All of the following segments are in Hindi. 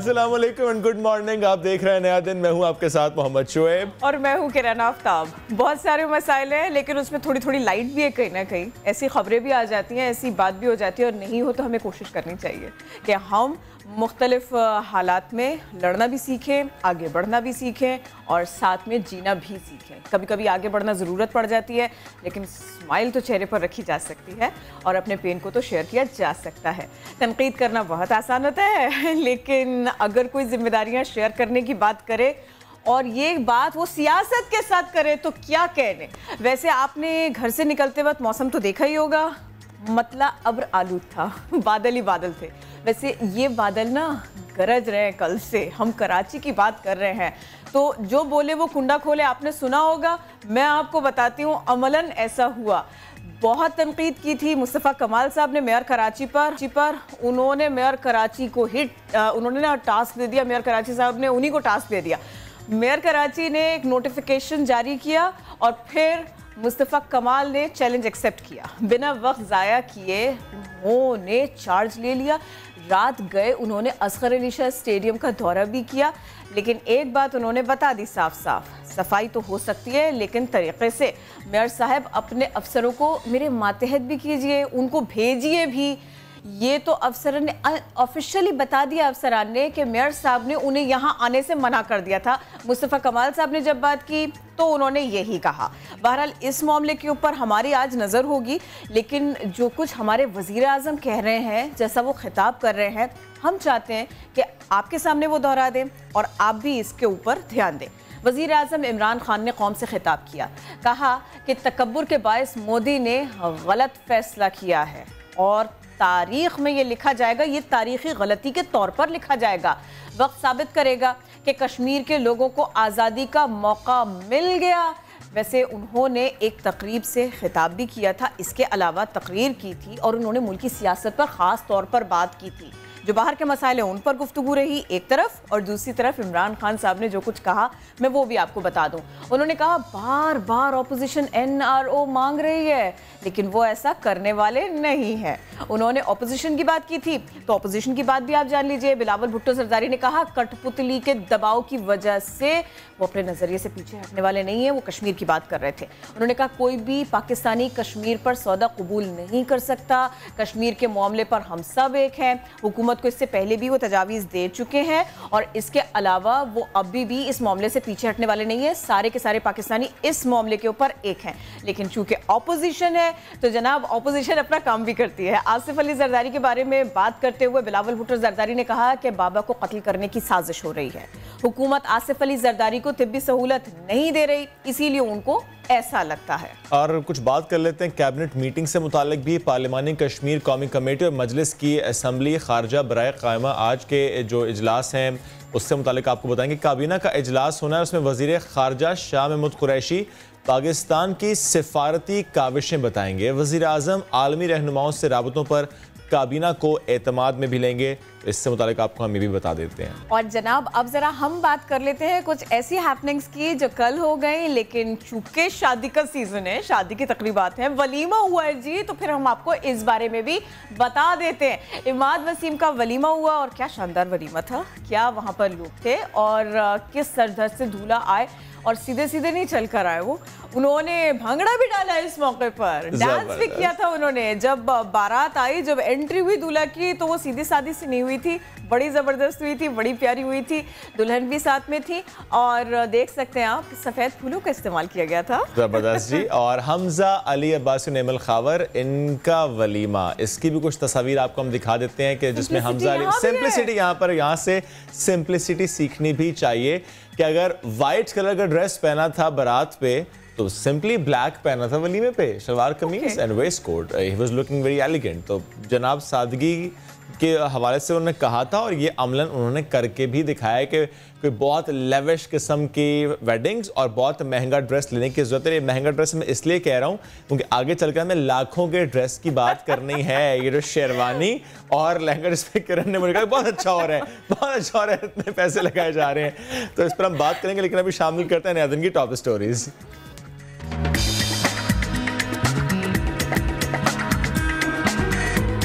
अस्सलाम वालेकुम एंड गुड मॉर्निंग। आप देख रहे हैं नया दिन। मैं हूं आपके साथ मोहम्मद शुएब और मैं हूं किरण आफ्ताब। बहुत सारे मसाइल हैं लेकिन उसमें थोड़ी थोड़ी लाइट भी है कहीं ना कहीं। ऐसी खबरें भी आ जाती हैं, ऐसी बात भी हो जाती है और नहीं हो तो हमें कोशिश करनी चाहिए कि हम मुख्तलिफ हालात में लड़ना भी सीखें, आगे बढ़ना भी सीखें और साथ में जीना भी सीखें। कभी कभी आगे बढ़ना ज़रूरत पड़ जाती है लेकिन स्माइल तो चेहरे पर रखी जा सकती है और अपने पेन को तो शेयर किया जा सकता है। तनकीद करना बहुत आसान होता है लेकिन अगर कोई जिम्मेदारियां शेयर करने की बात करे और ये बात वो सियासत के साथ करे तो क्या कहने। वैसे आपने घर से निकलते वक्त मौसम तो देखा ही होगा, मतला अब्र आलूद था, बादल ही बादल थे। वैसे ये बादल ना गरज रहे हैं कल से। हम कराची की बात कर रहे हैं तो जो बोले वो कुंडा खोले, आपने सुना होगा। मैं आपको बताती हूँ अमलन ऐसा हुआ। बहुत तनकीद की थी मुस्तफ़ा कमाल साहब ने मेयर कराची पर। उन्होंने मेयर कराची को उन्होंने ना टास्क दे दिया, मेयर कराची साहब ने उन्हीं को टास्क दे दिया। मेयर कराची ने एक नोटिफिकेशन जारी किया और फिर मुस्तफ़ा कमाल ने चैलेंज एक्सेप्ट किया। बिना वक्त ज़ाया किए उन्होंने चार्ज ले लिया। रात गए उन्होंने असगर अली शाह स्टेडियम का दौरा भी किया। लेकिन एक बात उन्होंने बता दी साफ साफ, सफाई तो हो सकती है लेकिन तरीक़े से। मेयर साहब अपने अफसरों को मेरे मातहत भी कीजिए, उनको भेजिए भी। ये तो अफसर ने ऑफिशियली बता दिया, अफसरान ने, कि मेयर साहब ने उन्हें यहाँ आने से मना कर दिया था। मुस्तफ़ा कमाल साहब ने जब बात की तो उन्होंने यही कहा। बहरहाल इस मामले के ऊपर हमारी आज नज़र होगी लेकिन जो कुछ हमारे वज़ीर आज़म कह रहे हैं, जैसा वो खिताब कर रहे हैं, हम चाहते हैं कि आपके सामने वो दोहरा दें और आप भी इसके ऊपर ध्यान दें। वज़ीर आज़म इमरान खान ने कौम से खिताब किया, कहा कि तकब्बुर के बायस मोदी ने गलत फैसला किया है और तारीख में ये लिखा जाएगा, ये तारीखी गलती के तौर पर लिखा जाएगा। वक्त साबित करेगा कि कश्मीर के लोगों को आज़ादी का मौका मिल गया। वैसे उन्होंने एक तकरीब से खिताब भी किया था, इसके अलावा तकरीर की थी और उन्होंने मुल्की सियासत पर ख़ास तौर पर बात की थी। जो बाहर के मसाइल हैं उन पर गुफ्तगू रही एक तरफ और दूसरी तरफ इमरान खान साहब ने जो कुछ कहा मैं वो भी आपको बता दूं। उन्होंने कहा बार बार अपोजिशन NRO मांग रही है लेकिन वो ऐसा करने वाले नहीं हैं। उन्होंने अपोजिशन की बात की थी तो अपोजिशन की बात भी आप जान लीजिए। बिलावल भुट्टो जरदारी ने कहा कठपुतली के दबाव की वजह से वो अपने नज़रिए से पीछे हटने वाले नहीं हैं, वो कश्मीर की बात कर रहे थे। उन्होंने कहा कोई भी पाकिस्तानी कश्मीर पर सौदा कबूल नहीं कर सकता। कश्मीर के मामले पर हम सब एक हैं। हुकूमत को इससे पहले भी वो तजावीज़ दे चुके हैं और इसके अलावा वो अभी भी इस मामले से पीछे हटने वाले नहीं है। सारे के सारे पाकिस्तानी इस मामले के ऊपर एक हैं लेकिन चूंकि ऑपोजिशन है तो जनाब ऑपोजिशन अपना काम भी करती है। आसिफ अली जरदारी के बारे में बात करते हुए बिलावल भुट्टो जरदारी ने कहा कि बाबा को कत्ल करने की साजिश हो रही है। हुकूमत आसिफ अली जरदारी को तिब्बी सहूलत नहीं दे रही, इसीलिए उनको ऐसा लगता है। और कुछ बात कर लेते हैं कैबिनेट मीटिंग से मुतालिक भी। पार्लिमानी कश्मीर कौमी कमेटी और मजलिस की असम्बली खारजा बराए कायमा आज के जो इजलास हैं उससे मुतालिक आपको बताएंगे। काबीना का इजलास होना है, उसमें वजीर खारजा शाह महमूद कुरैशी पाकिस्तान की सिफारती काविशें बताएंगे। वजीर आज़म आलमी रहनुमाओं से राबतों पर काबीना को एतमाद में भी लेंगे, इससे मुतालिक आपको हम ये भी बता देते हैं। और जनाब अब ज़रा हम बात कर लेते हैं कुछ ऐसी हैपनिंग्स की जो कल हो गई लेकिन चूंकि शादी का सीज़न है, शादी की तकरीबात हैं, वलीमा हुआ है जी, तो फिर हम आपको इस बारे में भी बता देते हैं। इमाद वसीम का वलीमा हुआ और क्या शानदार वलीमा था, क्या वहाँ पर लोग थे और किस सरदर्द से दूल्हा आए और सीधे सीधे नहीं चल कर आए। वो उन्होंने भंगड़ा भी डाला इस मौके पर, डांस भी किया था उन्होंने। जब बारात आई, जब एंट्री हुई दूल्हा की तो वो सीधी सादी सी नहीं हुई थी, बड़ी ज़बरदस्त हुई थी, बड़ी प्यारी हुई थी। दुल्हन भी साथ में थी और देख सकते हैं आप सफ़ेद फूलों का इस्तेमाल किया गया था। ज़बरदस्त जी। और हमजा अली अब्बासी नेमल खावर, इनका वलीमा, इसकी भी कुछ तस्वीर आपको हम दिखा देते हैं कि जिसमें हमजा अली सिंपलिसिटी, यहाँ से सिंपलिसिटी सीखनी भी चाहिए कि अगर वाइट कलर का ड्रेस पहना था बारात पे तो सिंपली ब्लैक पहना था वलीमे पे, shalwar kameez and waistcoat. He was looking very elegant. तो जनाब सादगी के हवाले से उन्होंने कहा था और ये अमलन उन्होंने करके भी दिखाया कि कोई बहुत लेविश किस्म की वेडिंग्स और बहुत महंगा ड्रेस लेने की ज़रूरत है। ये महंगा ड्रेस मैं इसलिए कह रहा हूँ क्योंकि आगे चलकर हमें लाखों के ड्रेस की बात करनी है। ये जो शेरवानी और लहंगा जिस पर किरण ने मुझे कहा बहुत अच्छा हो रहा है, बहुत अच्छा हो रहा है, इतने पैसे लगाए जा रहे हैं, तो इस पर हम बात करेंगे। लेकिन अभी शामिल करते हैं नया दिन की टॉप स्टोरीज।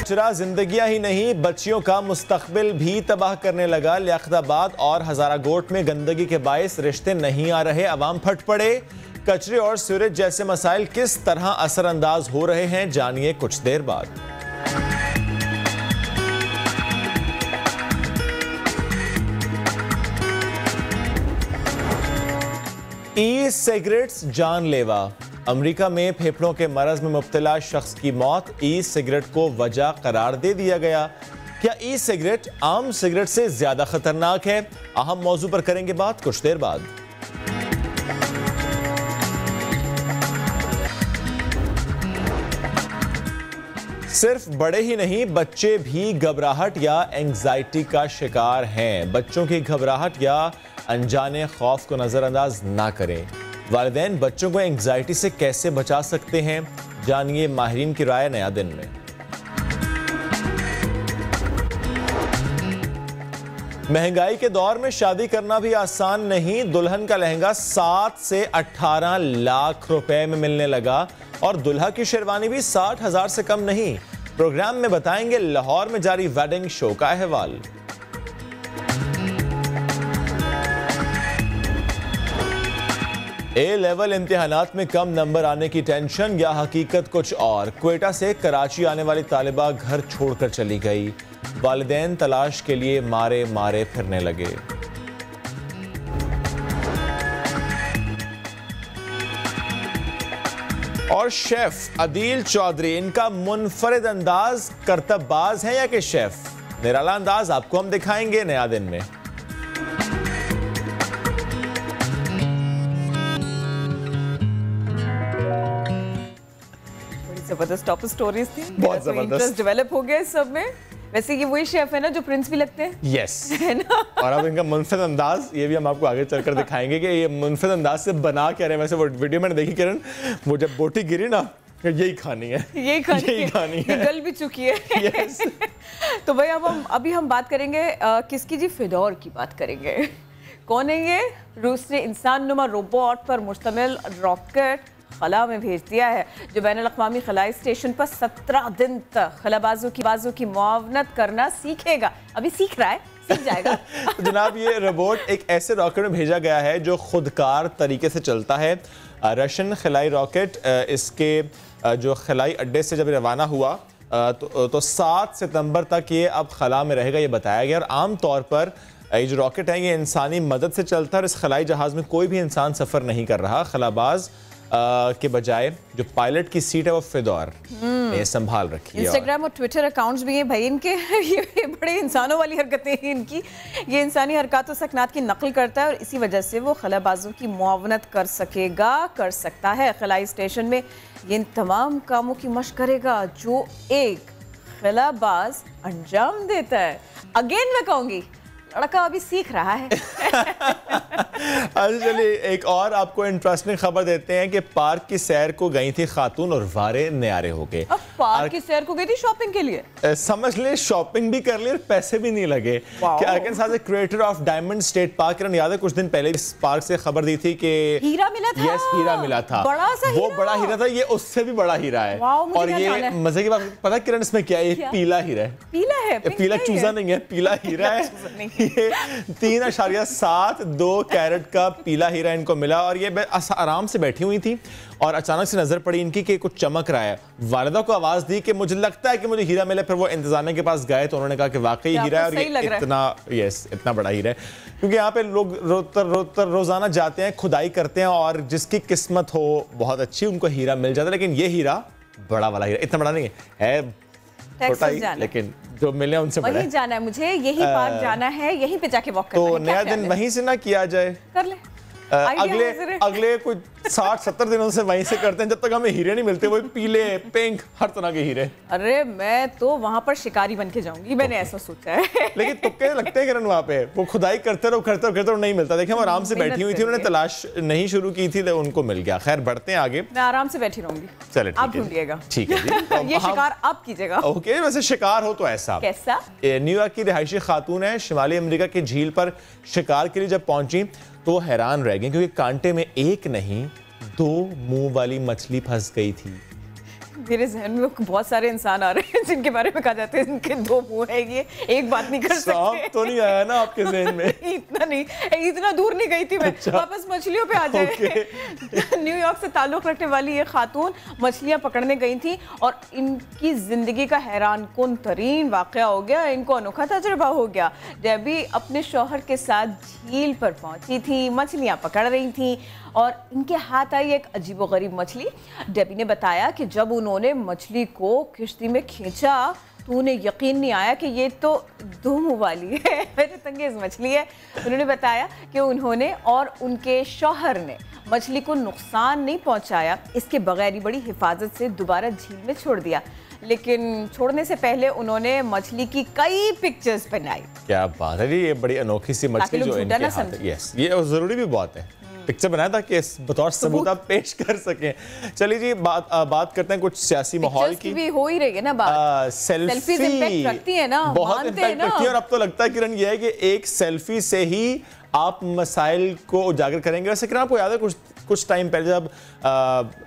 कचरा जिंदगियां ही नहीं बच्चियों का मुस्तकबिल भी तबाह करने लगा। लियाकताबाद और हजारागोट में गंदगी के बायस रिश्ते नहीं आ रहे, अवाम फट पड़े। कचरे और सीवरेज जैसे मसाइल किस तरह असरअंदाज हो रहे हैं, जानिए कुछ देर बाद। ई सिगरेट्स जानलेवा। अमेरिका में फेफड़ों के मरज में मुब्तला शख्स की मौत ई सिगरेट को वजह करार दे दिया गया। क्या ई सिगरेट आम सिगरेट से ज्यादा खतरनाक है? अहम मौजू पर करेंगे बात कुछ देर बाद। सिर्फ बड़े ही नहीं, बच्चे भी घबराहट या एंजाइटी का शिकार हैं। बच्चों की घबराहट या अनजाने खौफ को नजरअंदाज ना करें। वालिदैन बच्चों को एंजाइटी से कैसे बचा सकते हैं, जानिए माहिरीन की राय नया दिन में। महंगाई के दौर में शादी करना भी आसान नहीं। दुल्हन का लहंगा 7 से 18 लाख रुपए में मिलने लगा और दुल्हा की शेरवानी भी 60,000 से कम नहीं। प्रोग्राम में बताएंगे लाहौर में जारी वेडिंग शो का अहवाल। ए लेवल इम्तिहानात में कम नंबर आने की टेंशन या हकीकत कुछ और। क्वेटा से कराची आने वाली तालिबा घर छोड़कर चली गई। वालिदैन तलाश के लिए मारे मारे फिरने लगे। और शेफ अदील चौधरी, इनका मुनफरिद अंदाज करतबबाज है या कि शेफ? निराला अंदाज आपको हम दिखाएंगे नया दिन में। जबरदस्त टॉप स्टोरीज थी, बहुत जबरदस्त डेवलप हो गया इस सब में। वैसे ये वही शेफ है ना जो प्रिंस भी लगते हैं। यस है ना। और अब इनका मुनफरिद अंदाज, ये भी हम आपको आगे चलकर दिखाएंगे कि ये मुनफरिद अंदाज से बना क्या रहे हैं। वैसे वो वीडियो मैंने देखी किरण, वो जब बोटी गिरी ना, यही खानी है, यही खानी है, गल भी चुकी है। यस। तो भाई अब अभी हम बात करेंगे किसकी जी? फिदौर की बात करेंगे। कौन है ये? रूस ने इंसान नुमा रोबोट पर मुश्तमिल रॉकेट खला में भेज दिया है, जो बैनुल-अक़वामी खलाई स्टेशन पर 17 दिन तक खलाबाजों की मुआवनत करना सीखेगा। अभी सीख रहा है, सीख जाएगा। तो जनाब ये रोबोट एक ऐसे रॉकेट में भेजा गया है जो खुदकार तरीके से चलता है। रशियन खलाई रॉकेट इसके जो खलाई अड्डे से जब रवाना हुआ तो 7 सितंबर तक ये अब खला में रहेगा, ये बताया गया। और आम तौर पर ये जो रॉकेट है ये इंसानी मदद से चलता है और इस खलाई जहाज में कोई भी इंसान सफ़र नहीं कर रहा। खलाबाज के बजाय जो पायलट की सीट है वो फिदौर ने संभाल रखी है। इंस्टाग्राम और ट्विटर अकाउंट्स भी हैं भाई इनके। ये बड़े इंसानों वाली हरकतें हैं इनकी। ये इंसानी हरकत और सकनात की नकल करता है और इसी वजह से वो खलाबाजों की मुआवनत कर सकता है। खलाई स्टेशन में ये इन तमाम कामों की मशक करेगा जो एक खलाबाज अंजाम देता है। अगेन मैं कहूँगी, लड़का अभी सीख रहा है। अच्छा चलिए एक और आपको इंटरेस्टिंग खबर देते हैं कि पार्क की सैर को गई थी खातून और वारे न्यारे हो गए। अब पार्क की सैर को गई थी शॉपिंग के लिए? समझ ले, शॉपिंग भी कर ली और पैसे भी नहीं लगे। Creator of diamond state park, याद है कुछ दिन पहले इस पार्क से खबर दी थी कि हीरा मिला था। यस, हीरा मिला था, बड़ा सा वो बड़ा हीरा था। ये उससे भी बड़ा हीरा है। और ये मजे की बात पता किरण इसमें क्या है? ये पीला हीरा है। पीला है, पीला चूजा नहीं है, पीला हीरा है। 3.72 कैरेट का पीला हीरा इनको मिला और ये आराम से बैठी हुई थी और अचानक से नजर पड़ी इनकी कि कुछ चमक रहा है। वालिदा को आवाज दी कि मुझे लगता है कि मुझे हीरा मिला। फिर वो इंतजामिया के पास गए तो उन्होंने कहा कि वाकई हीरा है और ये इतना बड़ा हीरा है। क्योंकि यहाँ पे लोग रोजाना जाते हैं, खुदाई करते हैं और जिसकी किस्मत हो बहुत अच्छी उनको हीरा मिल जाता है। लेकिन ये हीरा बड़ा वाला हीरा, इतना बड़ा नहीं है, छोटा ही, लेकिन जो मिले उनसे बड़ा वहीं जाना है मुझे, यही पार्क जाना है, यहीं पे जाके वॉक करना है। तो नया दिन वहीं से ना किया जाए? कर ले। अगले कुछ 60-70 दिनों से वहीं से करते हैं जब तक हमें हीरे नहीं मिलते, वो पीले पिंक हर तरह के हीरे। अरे मैं तो वहां पर शिकारी बन के जाऊंगी, मैंने ऐसा सोचा है। लेकिन तुक्के लगते हैं किरण वहां पे, वो खुदाई करते रहो नहीं मिलता। देखिए हम आराम से बैठी हुई थी, उन्होंने तलाश नहीं शुरू की थी तो उनको मिल गया। खैर बढ़ते हैं आगे। मैं आराम से बैठी रहूंगी, चले आप ढूंढिएगा। ठीक है जी। ये शिकार आप कीजिएगा। ओके, वैसे शिकार हो तो ऐसा कैसा? न्यूयॉर्क की रिहायशी खातून है, शिमाली अमेरिका की झील पर शिकार के लिए जब पहुंची तो हैरान रह गई क्योंकि कांटे में एक नहीं 2 मुंह वाली मछली फंस गई थी। मेरे जहन में बहुत सारे इंसान आ रहे हैं जिनके बारे में कहा जाता है इनके दो मुंह है, ये एक बात नहीं कर सकते। तो नहीं आया ना आपके जहन में? इतना नहीं, इतना दूर नहीं गई थी मैं। अच्छा। वापस मछलियों पे आ जाए। न्यूयॉर्क से ताल्लुक रखने वाली ये खातून मछलियां पकड़ने गई थी और इनकी जिंदगी का हैरानकुन तरीन वाकया हो गया, इनको अनोखा तजुर्बा हो गया। डेबी अपने शौहर के साथ झील पर पहुंची थी, मछलियां पकड़ रही थी और इनके हाथ आई एक अजीबोगरीब मछली। डेबी ने बताया कि जब उन्होंने मछली को किश्ती में खींचा तो उन्हें यकीन नहीं आया कि ये तो दो मुंह वाली है, हैरतअंगेज़ मछली है। उन्होंने बताया कि उन्होंने और उनके शौहर ने मछली को नुकसान नहीं पहुंचाया, इसके बगैर ही बड़ी हिफाजत से दोबारा झील में छोड़ दिया। लेकिन छोड़ने से पहले उन्होंने मछली की कई पिक्चर्स बनाई। क्या बात है, ये बड़ी अनोखी सी मछली जो इनके हाथ है। यस, ये जरूरी भी बहुत है, पिक्चर बनाया था कि बतौर सबूत आप पेश कर सकें। चलिए जी, बात करते हैं कुछ सियासी माहौल की भी हो ही रही है ना। सेल्फी इम्पैक्ट रखती है ना, बहुत इम्पैक्ट रखती है। और अब तो लगता है किरण ये है कि एक सेल्फी से ही आप मसाइल को उजागर करेंगे। वैसे किरण आपको याद है कुछ टाइम पहले जब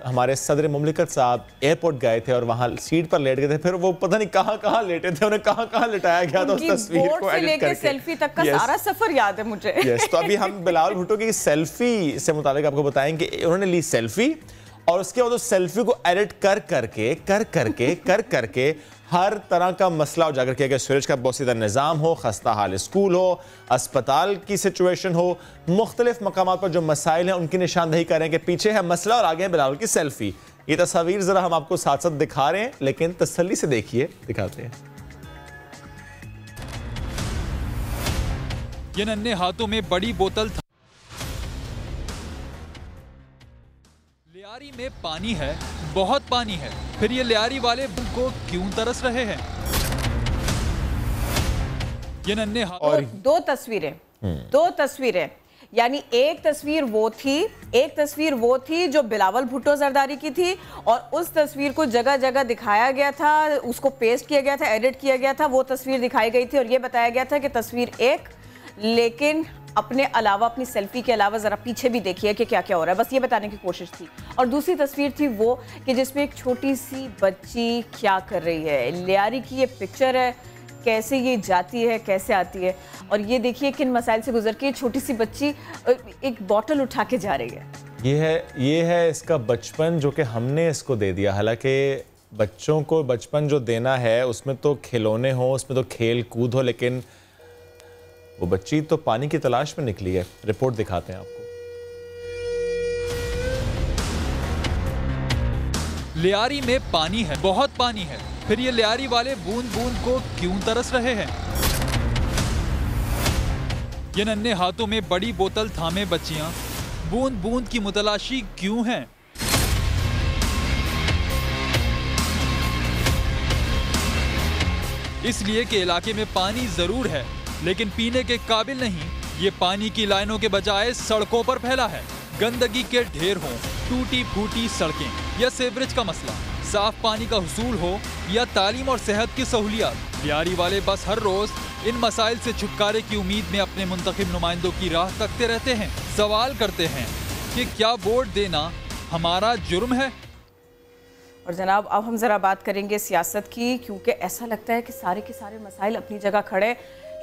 हमारे सदर मुमलिकत साहब एयरपोर्ट गए थे और वहां सीट पर लेट गए थे, फिर वो पता नहीं कहां लेटे थे, उन्हें कहां लिटाया गया था उस तस्वीर को एडिट करके। सेल्फी तक का सारा सफर याद है मुझे। तो अभी हम बिलावल भुट्टो की सेल्फी से मुतालिक आपको बताएंगे। उन्होंने ली सेल्फी और उसके बाद उस सेल्फी को एडिट कर करके हर तरह का मसला उजागर किया गया। सूरज का बोसीदा निज़ाम हो, खस्ता हाल स्कूल हो, अस्पताल की सिचुएशन हो, मुख्तलिफ मकामात पर जो मसाइल हैं उनकी निशानदही कर रहे हैं कि पीछे है मसला और आगे है बिलावल की सेल्फी। ये तस्वीर जरा हम आपको साथ साथ दिखा रहे हैं, लेकिन तसल्ली से देखिए, दिखाते हैं। ये नन्हे हाथों में बड़ी बोतल, लियारी में पानी है, बहुत पानी है, फिर ये लियारी वाले को क्यों तरस रहे हैं? ये नन्हे हाथ और दो तस्वीरें यानी एक तस्वीर वो थी जो बिलावल भुट्टो जरदारी की थी और उस तस्वीर को जगह जगह दिखाया गया था, उसको पेस्ट किया गया था, एडिट किया गया था, वो तस्वीर दिखाई गई थी और ये बताया गया था कि तस्वीर एक, लेकिन अपने अलावा, अपनी सेल्फी के अलावा ज़रा पीछे भी देखिए कि क्या क्या हो रहा है, बस ये बताने की कोशिश थी। और दूसरी तस्वीर थी वो कि जिसमें एक छोटी सी बच्ची क्या कर रही है। लियारी की ये पिक्चर है, कैसे ये जाती है, कैसे आती है, और ये देखिए किन मसाइल से गुजर के छोटी सी बच्ची एक बॉटल उठा के जा रही है। ये है इसका बचपन जो कि हमने इसको दे दिया। हालांकि बच्चों को बचपन जो देना है उसमें तो खिलौने हो, उसमें तो खेल कूद हो, लेकिन वो बच्ची तो पानी की तलाश में निकली है। रिपोर्ट दिखाते हैं आपको। लियारी में पानी है, बहुत पानी है, फिर ये लियारी वाले बूंद बूंद को क्यों तरस रहे हैं? ये नन्हे हाथों में बड़ी बोतल थामे बच्चियां बूंद बूंद की मुतलाशी क्यों हैं? इसलिए कि इलाके में पानी जरूर है, लेकिन पीने के काबिल नहीं। ये पानी की लाइनों के बजाय सड़कों पर फैला है। गंदगी के ढेर हों, टूटी फूटी सड़कें या सीवरेज का मसला, साफ पानी का हुसूल हो या तालीम और सेहत की सहूलियात, लियारी वाले बस हर रोज इन मसाइल से छुटकारे की उम्मीद में अपने मुंतखब नुमाइंदों की राह तकते रहते हैं। सवाल करते हैं कि क्या वोट देना हमारा जुर्म है? और जनाब, अब हम ज़रा बात करेंगे सियासत की, क्योंकि ऐसा लगता है कि सारे के सारे मसाइल अपनी जगह खड़े,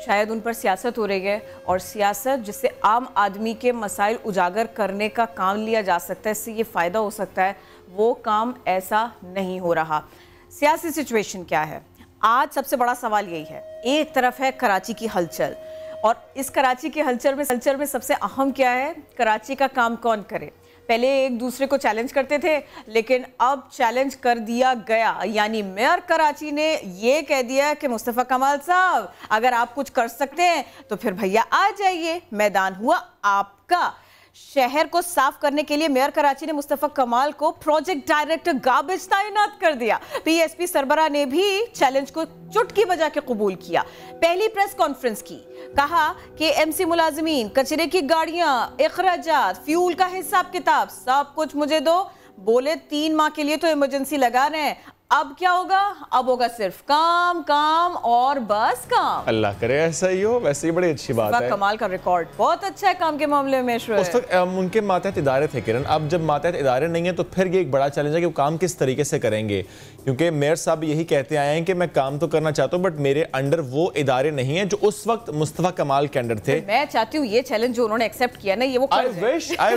शायद उन पर सियासत हो रही है, और सियासत जिससे आम आदमी के मसाइल उजागर करने का काम लिया जा सकता है, इससे ये फ़ायदा हो सकता है, वो काम ऐसा नहीं हो रहा। सियासी सिचुएशन क्या है आज? सबसे बड़ा सवाल यही है। एक तरफ है कराची की हलचल, और इस कराची की हलचल में सबसे अहम क्या है? कराची का काम कौन करे। पहले एक दूसरे को चैलेंज करते थे, लेकिन अब चैलेंज कर दिया गया, यानी मेयर कराची ने ये कह दिया कि मुस्तफ़ा कमाल साहब, अगर आप कुछ कर सकते हैं तो फिर भैया आ जाइए, मैदान हुआ आपका। शहर को साफ करने के लिए मेयर कराची ने मुस्तफ़ा कमाल को प्रोजेक्ट डायरेक्टर गार्बेज तैनात कर दिया। पीएसपी सरबरा ने भी चैलेंज को चुटकी बजा के कबूल किया। पहली प्रेस कॉन्फ्रेंस की, कहा कि एमसी मुलाजमीन, कचरे की गाड़ियां, इखराजात, फ्यूल का हिसाब किताब सब कुछ मुझे दो। बोले 3 माह के लिए तो इमरजेंसी लगा रहे हैं, अब क्या होगा? अब होगा सिर्फ काम काम और बस काम। अल्लाह करे ऐसा ही हो। वैसे ही बड़ी अच्छी बात है। कमाल का रिकॉर्ड बहुत अच्छा है काम के मामले में। उस वक्त उनके मातहत इदारे थे किरण, अब जब मातहत इदारे नहीं है तो फिर ये एक बड़ा चैलेंज है कि वो काम किस तरीके से करेंगे, क्योंकि मेयर साहब यही कहते आए हैं कि मैं काम तो करना चाहता हूँ बट मेरे अंडर वो इदारे नहीं है जो उस वक्त मुस्तफा कमाल के अंडर थे। मैं चाहती हूँ ये चैलेंज जो उन्होंने एक्सेप्ट किया ना, ये वो आई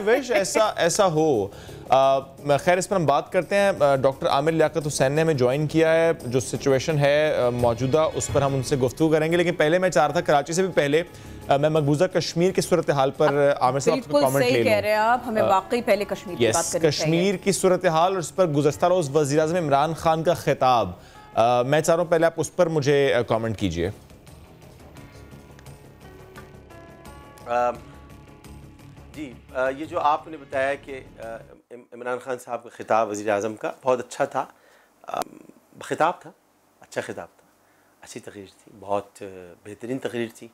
विश ऐसा हो। खैर इस पर हम बात करते हैं। डॉक्टर आमिर लियाकत हुसैन ने हमें ज्वाइन किया है। जो सिचुएशन है मौजूदा उस पर हम उनसे गुफ्तगू करेंगे, लेकिन पहले मैं चाह रहा था कराची से भी पहले मैं मकबूजा कश्मीर की सूरत हाल पर आमिर साहब का कमेंट ले लूं। कह रहे हैं आप, हमें वाकई पहले कश्मीर की बात करनी चाहिए। कश्मीर की सूरत हाल और उस पर गुज़श्ता रोज़ वज़ीर आज़म इमरान खान का खिताब, मैं चाह रहा हूँ पहले आप उस पर मुझे कमेंट कीजिए। जी, ये जो आपने बताया कि इमरान खान साहब का खिताब वज़ीर आज़म का बहुत अच्छा था, खिताब था, अच्छा खिताब था, अच्छी तकरीर थी, बहुत बेहतरीन तकरीर थी,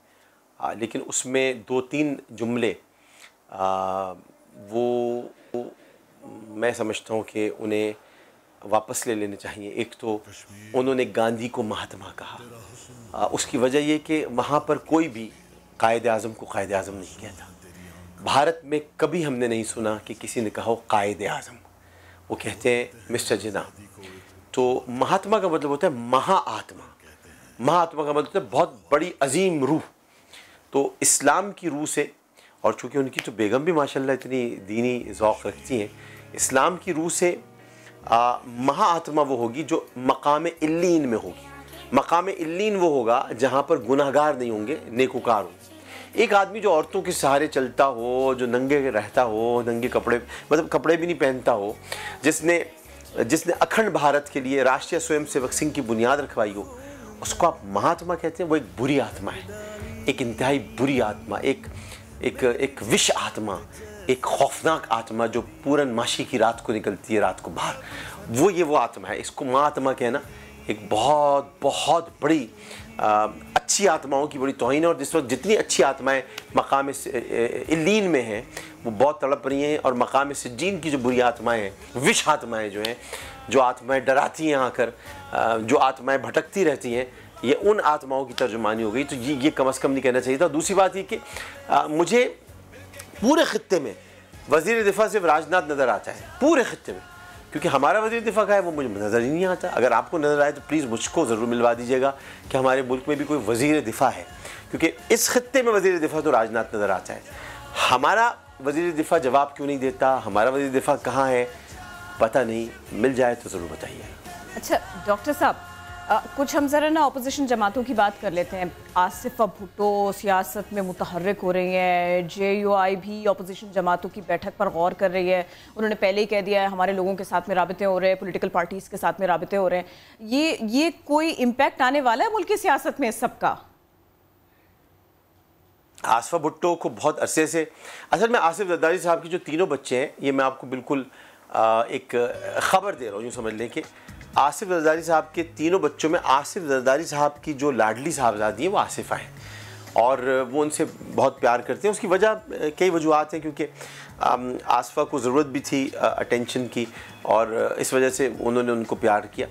लेकिन उसमें 2-3 जुमले वो मैं समझता हूँ कि उन्हें वापस ले लेने चाहिए। एक तो उन्होंने गांधी को महात्मा कहा, उसकी वजह ये कि वहाँ पर कोई भी कायद आज़म को कायद आज़म नहीं कहता। भारत में कभी हमने नहीं सुना कि किसी ने कहा हो कायद आज़म, वो कहते हैं मिस्टर जिना। तो महात्मा का मतलब होता है महाआत्मा, महाआत्मा का मतलब होता है बहुत बड़ी अजीम रूह। तो इस्लाम की रूह से, और चूँकि उनकी तो बेगम भी माशाल्लाह इतनी दीनी ज़ौक़ रखती हैं, इस्लाम की रूह से महाआत्मा वो होगी जो मकाम इल्लीन में होगी। मकाम इल्लीन वो होगा जहाँ पर गुनाहगार नहीं होंगे, नेकुकार होंगे। एक आदमी जो औरतों के सहारे चलता हो, जो नंगे रहता हो, नंगे कपड़े मतलब कपड़े भी नहीं पहनता हो, जिसने अखंड भारत के लिए राष्ट्रीय स्वयंसेवक संघ की बुनियाद रखवाई हो, उसको आप महात्मा कहते हैं। वो एक बुरी आत्मा है, एक इंतहाई बुरी आत्मा, एक विष आत्मा, एक खौफनाक आत्मा जो पूरन माशी की रात को निकलती है, रात को बाहर, वो आत्मा है। इसको महात्मा कहना एक बहुत बहुत बड़ी अच्छी आत्माओं की बड़ी तौहीन है। और जिस वक्त जितनी अच्छी आत्माएं मकाम इल्लीन में हैं वो बहुत तड़प रही हैं, और मकाम सिज्जीन की जो बुरी आत्माएं हैं, विष आत्माएं जो हैं, जो आत्माएं डराती हैं आकर, जो आत्माएं भटकती रहती हैं, ये उन आत्माओं की तर्जुमानी हो गई। तो ये कम अज़ कम नहीं कहना चाहिए था। दूसरी बात ये कि मुझे पूरे ख़ित्ते में वज़ीर दिफ़ा सिर्फ राजनाथ नज़र आता है, पूरे ख़ित्ते में, क्योंकि हमारा वज़ीर दिफ़ा का है वो मुझे नज़र ही नहीं आता। अगर आपको नज़र आए तो प्लीज़ मुझको ज़रूर मिलवा दीजिएगा कि हमारे मुल्क में भी कोई वज़ीर दिफ़ा है, क्योंकि इस ख़ित्ते में वज़ीर दिफ़ा तो राजनाथ नज़र आता है। हमारा वज़ीर दिफ़ा जवाब क्यों नहीं देता, हमारा वज़ीर दिफ़ा कहाँ है, पता नहीं। मिल जाए तो ज़रूर बताइए। अच्छा डॉक्टर साहब, कुछ हम ज़रा ना अपोजिशन जमातों की बात कर लेते हैं। आसिफा भुट्टो सियासत में मुतहर्रिक हो रही हैं, JUI भी अपोजिशन जमातों की बैठक पर गौर कर रही है। उन्होंने पहले ही कह दिया है हमारे लोगों के साथ में राबिते हो रहे हैं, पॉलिटिकल पार्टीज़ के साथ में राबिते हो रहे हैं। ये कोई इम्पैक्ट आने वाला है मुल्क की सियासत में इस सब का? आसिफा भुट्टो को बहुत अरसे से, असल में आसिफ जरदारी साहब की जो तीनों बच्चे हैं, ये मैं आपको बिल्कुल एक ख़बर दे रहा हूँ, यूँ समझ लें कि आसिफ जरदारी साहब के तीनों बच्चों में आसिफ जरदारी साहब की जो लाडली साहबजादी है वो आसिफा है, और वो उनसे बहुत प्यार करते हैं। उसकी वजह कई वजूहत हैं, क्योंकि आसिफा को ज़रूरत भी थी अटेंशन की, और इस वजह से उन्होंने उनको प्यार किया।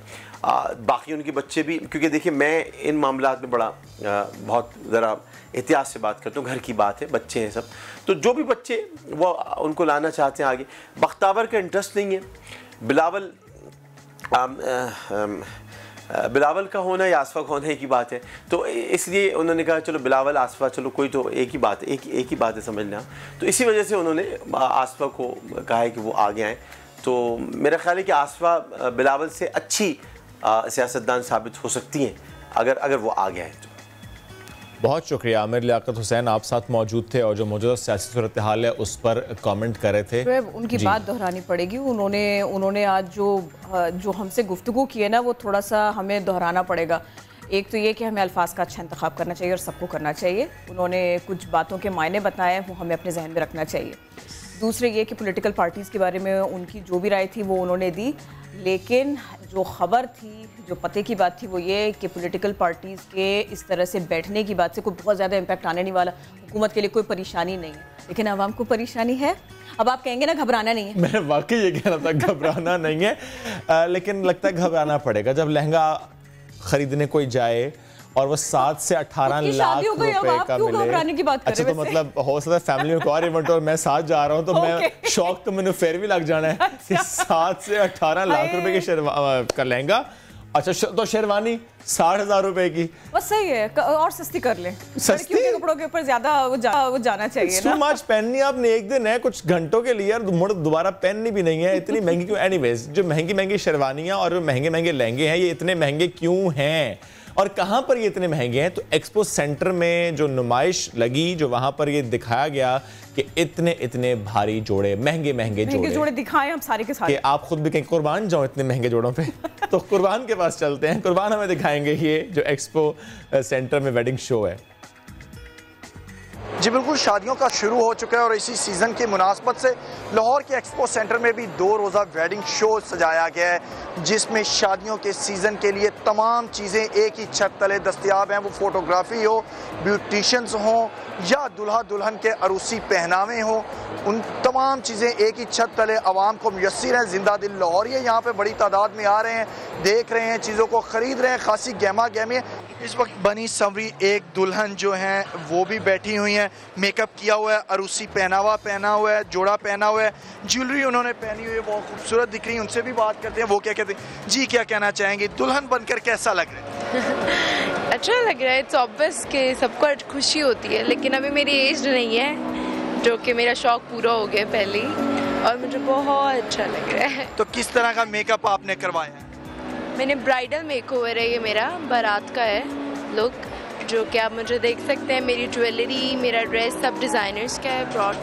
बाकी उनके बच्चे भी, क्योंकि देखिए मैं इन मामलात में बड़ा बहुत ज़रा एहतियात से बात करता हूँ, घर की बात है, बच्चे हैं सब, तो जो भी बच्चे वो उनको लाना चाहते हैं आगे। बख्तावर का इंटरेस्ट नहीं है, बिलावल का होना या आसिफा का होना एक ही बात है, तो इसलिए उन्होंने कहा चलो बिलावल आसिफा, चलो कोई तो एक ही बात है, एक ही बात है, समझ लें। तो इसी वजह से उन्होंने आसिफा को कहा है कि वो आगे आएँ। तो मेरा ख्याल है कि आसिफा बिलावल से अच्छी सियासतदान साबित हो सकती हैं अगर वो आगे आए तो। बहुत शुक्रिया। आमिर लियाकत हुसैन आप साथ मौजूद थे और जो मौजूदा सियासी सूरत हाल है उस पर कमेंट कर रहे थे। उनकी बात दोहरानी पड़ेगी। उन्होंने आज जो हमसे गुफ्तगू की है ना, वो थोड़ा सा हमें दोहराना पड़ेगा। एक तो ये कि हमें अल्फाज का अच्छा इंतखाब करना चाहिए और सबको करना चाहिए। उन्होंने कुछ बातों के मायने बताए, वो हमें अपने जहन में रखना चाहिए। दूसरे ये कि पॉलिटिकल पार्टीज़ के बारे में उनकी जो भी राय थी वो उन्होंने दी, लेकिन जो खबर थी, जो पते की बात थी वो ये कि पॉलिटिकल पार्टीज़ के इस तरह से बैठने की बात से कोई बहुत ज़्यादा इम्पैक्ट आने नहीं वाला, हुकूमत के लिए कोई परेशानी नहीं है, लेकिन आवाम को परेशानी है। अब आप कहेंगे ना घबराना नहीं है, मैं वाकई ये कह रहा था घबराना नहीं है, लेकिन लगता है घबराना पड़ेगा जब लहंगा खरीदने कोई जाए और वो 7 से 18 लाख रुपए का मिले। की बात अच्छा, तो मतलब हो सकता है फैमिली में कोई और इवेंट और मैं साथ जा रहा हूँ तो मैं शौक तो मैंने फिर भी लग जाना है कि 7 से 18 लाख रुपए की का लहंगा। अच्छा, तो शेरवानी 60,000 रुपए की बस सही है, और सस्ती कर ले, सस्ती के कपड़ों के ऊपर ज्यादा वो जाना चाहिए ना। आज पहननी आपने एक दिन है, कुछ घंटों के लिए, दोबारा पहननी भी नहीं है, इतनी महंगी क्यों? एनीवेज, जो महंगी महंगी शेरवानियां और महंगे महंगे लहंगे हैं, ये इतने महंगे क्यों हैं और कहां पर ये इतने महंगे हैं? तो एक्सपो सेंटर में जो नुमाइश लगी, जो वहां पर ये दिखाया गया कि इतने इतने भारी जोड़े, महंगे महंगे जोड़े दिखाएं हम सारे के सारे, कि आप खुद भी कहीं कुर्बान जाओ इतने महंगे जोड़ों पे। तो कुर्बान के पास चलते हैं, कुर्बान हमें दिखाएंगे ये जो एक्सपो सेंटर में वेडिंग शो है। जी बिल्कुल, शादियों का शुरू हो चुका है और इसी सीज़न की मुनासबत से लाहौर के एक्सपो सेंटर में भी 2 रोज़ा वेडिंग शो सजाया गया है, जिसमें शादियों के सीज़न के लिए तमाम चीज़ें एक ही छत तले दस्तयाब हैं। वो फोटोग्राफी हो, ब्यूटिशंस हों या दुल्हा दुल्हन के अरूसी पहनावे हों, उन तमाम चीज़ें एक ही छत तले आवाम को मुयस्सर हैं। जिंदा दिल लाहौरिये यहाँ पे बड़ी तादाद में आ रहे हैं, देख रहे हैं, चीज़ों को ख़रीद रहे हैं, खासी गहमा गहमी। इस वक्त बनी संवरी एक दुल्हन जो हैं वो भी बैठी हुई हैं, मेकअप किया हुआ है, अरूसी पहनावा पहना हुआ है, जोड़ा पहना हुआ है, ज्वेलरी उन्होंने पहनी हुई है, बहुत खूबसूरत दिख रही है। उनसे भी बात करते हैं, वो क्या कहते हैं। जी, क्या कहना चाहेंगे, दुल्हन बनकर कैसा लग रहा है? अच्छा लग रहा है। इट्स ऑब्वियस कि सबको खुशी होती है, लेकिन अभी मेरी एज नहीं है, जो कि मेरा शौक पूरा हो गया पहले ही, और मुझे बहुत अच्छा लग रहा है। तो किस तरह का मेकअप आपने करवाया है? मैंने ब्राइडल मेकओवर है, ये मेरा बारात का है लुक, जो कि आप मुझे देख सकते हैं। मेरी ज्वेलरी, मेरा ड्रेस सब डिज़ाइनर्स का है ब्रॉड,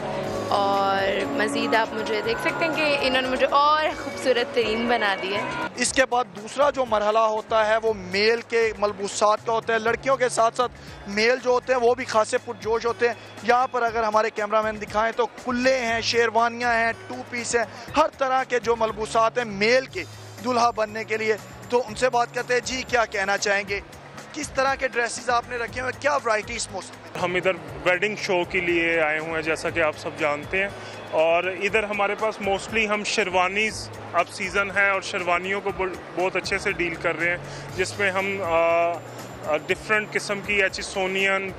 और मज़ीद आप मुझे देख सकते हैं कि इन्होंने मुझे और ख़ूबसूरत तरीन बना दिया है। इसके बाद दूसरा जो मरहला होता है वो मेल के मलबूसात का होता है। लड़कियों के साथ साथ मेल जो होते हैं वो भी खासे पुरजोश होते हैं। यहाँ पर अगर हमारे कैमरामैन दिखाएं तो कुल्ले हैं, शेरवानियाँ हैं, 2 पीस हैं, हर तरह के जो मलबूसात हैं मेल के दूल्हा बनने के लिए। तो उनसे बात करते हैं। जी, क्या कहना चाहेंगे, किस तरह के ड्रेसेस आपने रखे हुए, क्या वैरायटी इस मौसम में? हम इधर वेडिंग शो के लिए आए हुए हैं, जैसा कि आप सब जानते हैं, और इधर हमारे पास मोस्टली हम शेरवानीज़, अब सीज़न है और शेरवानियों को बहुत अच्छे से डील कर रहे हैं, जिसमें हम डिफरेंट किस्म की एचिसोनियन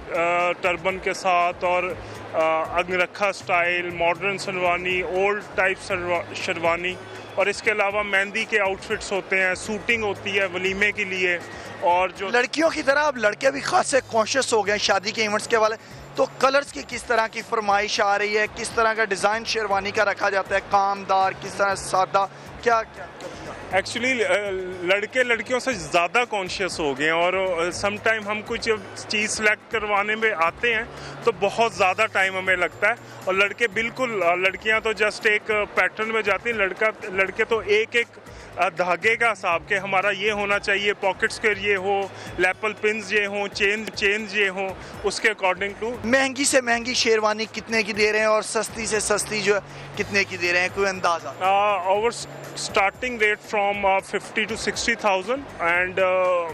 टर्बन के साथ और अंगरखा style, modern sherwani, old type sherwani, और इसके अलावा मेहंदी के आउटफिट्स होते हैं, शूटिंग होती है वलीमे के लिए। और जो लड़कियों की तरह अब लड़के भी खासे कॉन्शियस हो गए शादी के इवेंट्स के वाले, तो कलर्स की किस तरह की फरमाइश आ रही है, किस तरह का डिज़ाइन शेरवानी का रखा जाता है, कामदार, किस तरह सादा, क्या क्या? एक्चुअली लड़के लड़कियों से ज़्यादा कॉन्शियस हो गए हैं, और सम टाइम हम कुछ चीज़ सेलेक्ट करवाने में आते हैं तो बहुत ज़्यादा टाइम हमें लगता है, और लड़के बिल्कुल, लड़कियां तो जस्ट एक पैटर्न में जाती हैं, लड़के तो एक एक धागे का हिसाब के हमारा ये होना चाहिए, पॉकेट स्क्वेयर ये हो, लैपल पिन्स ये हो, चेन ये हो, उसके अकॉर्डिंग टू। महंगी से महंगी शेरवानी कितने की दे रहे हैं और सस्ती से सस्ती जो है कितने की दे रहे हैं, कोई अंदाजा? Our starting rate from 50 to 60,000 and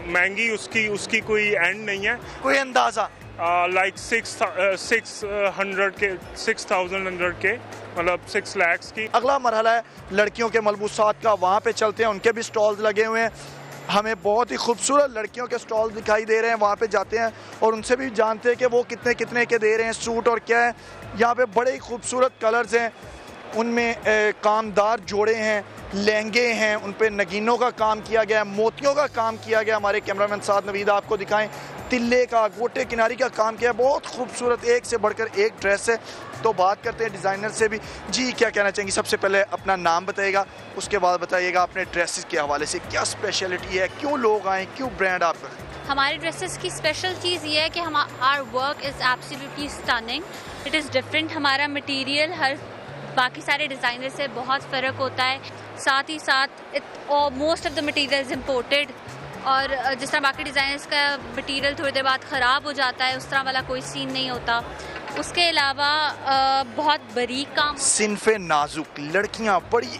महंगी उसकी कोई एंड नहीं है। कोई अंदाजा? लाइक 600 के 6,100 के, मतलब 6 लाख की। अगला मरहला है लड़कियों के मलबूसात का, वहाँ पे चलते हैं, उनके भी स्टॉल्स लगे हुए हैं। हमें बहुत ही खूबसूरत लड़कियों के स्टॉल दिखाई दे रहे हैं, वहाँ पे जाते हैं और उनसे भी जानते हैं कि वो कितने कितने के दे रहे हैं सूट और क्या है। यहाँ पे बड़े ही खूबसूरत कलर्स हैं, उनमें कामदार जोड़े हैं, लहंगे हैं, उन पे नगीनों का काम किया गया है, मोतियों का काम किया गया। हमारे कैमरामैन साथ नवीद आपको दिखाएं, तिल्ले का, गोटे किनारी का काम किया है, बहुत खूबसूरत, एक से बढ़कर एक ड्रेस है। तो बात करते हैं डिज़ाइनर से भी। जी, क्या कहना चाहेंगी? सबसे पहले अपना नाम बताइएगा, उसके बाद बताइएगा अपने ड्रेसेस के हवाले से क्या स्पेशलिटी है, क्यों लोग आएँ, क्यों ब्रांड आपका? हमारे ड्रेसेस की स्पेशल चीज़ ये है कि our work is absolutely stunning, it is different. हमारा मटेरियल हर बाकी सारे डिज़ाइनर से बहुत फ़र्क होता है, साथ ही साथ most of the material is imported, और जिस तरह बाकी डिज़ाइनर्स का मटेरियल थोड़ी देर बाद ख़राब हो जाता है, उस तरह वाला कोई सीन नहीं होता। उसके अलावा बहुत बारीक काम। सिनफे नाजुक लड़कियां बड़ी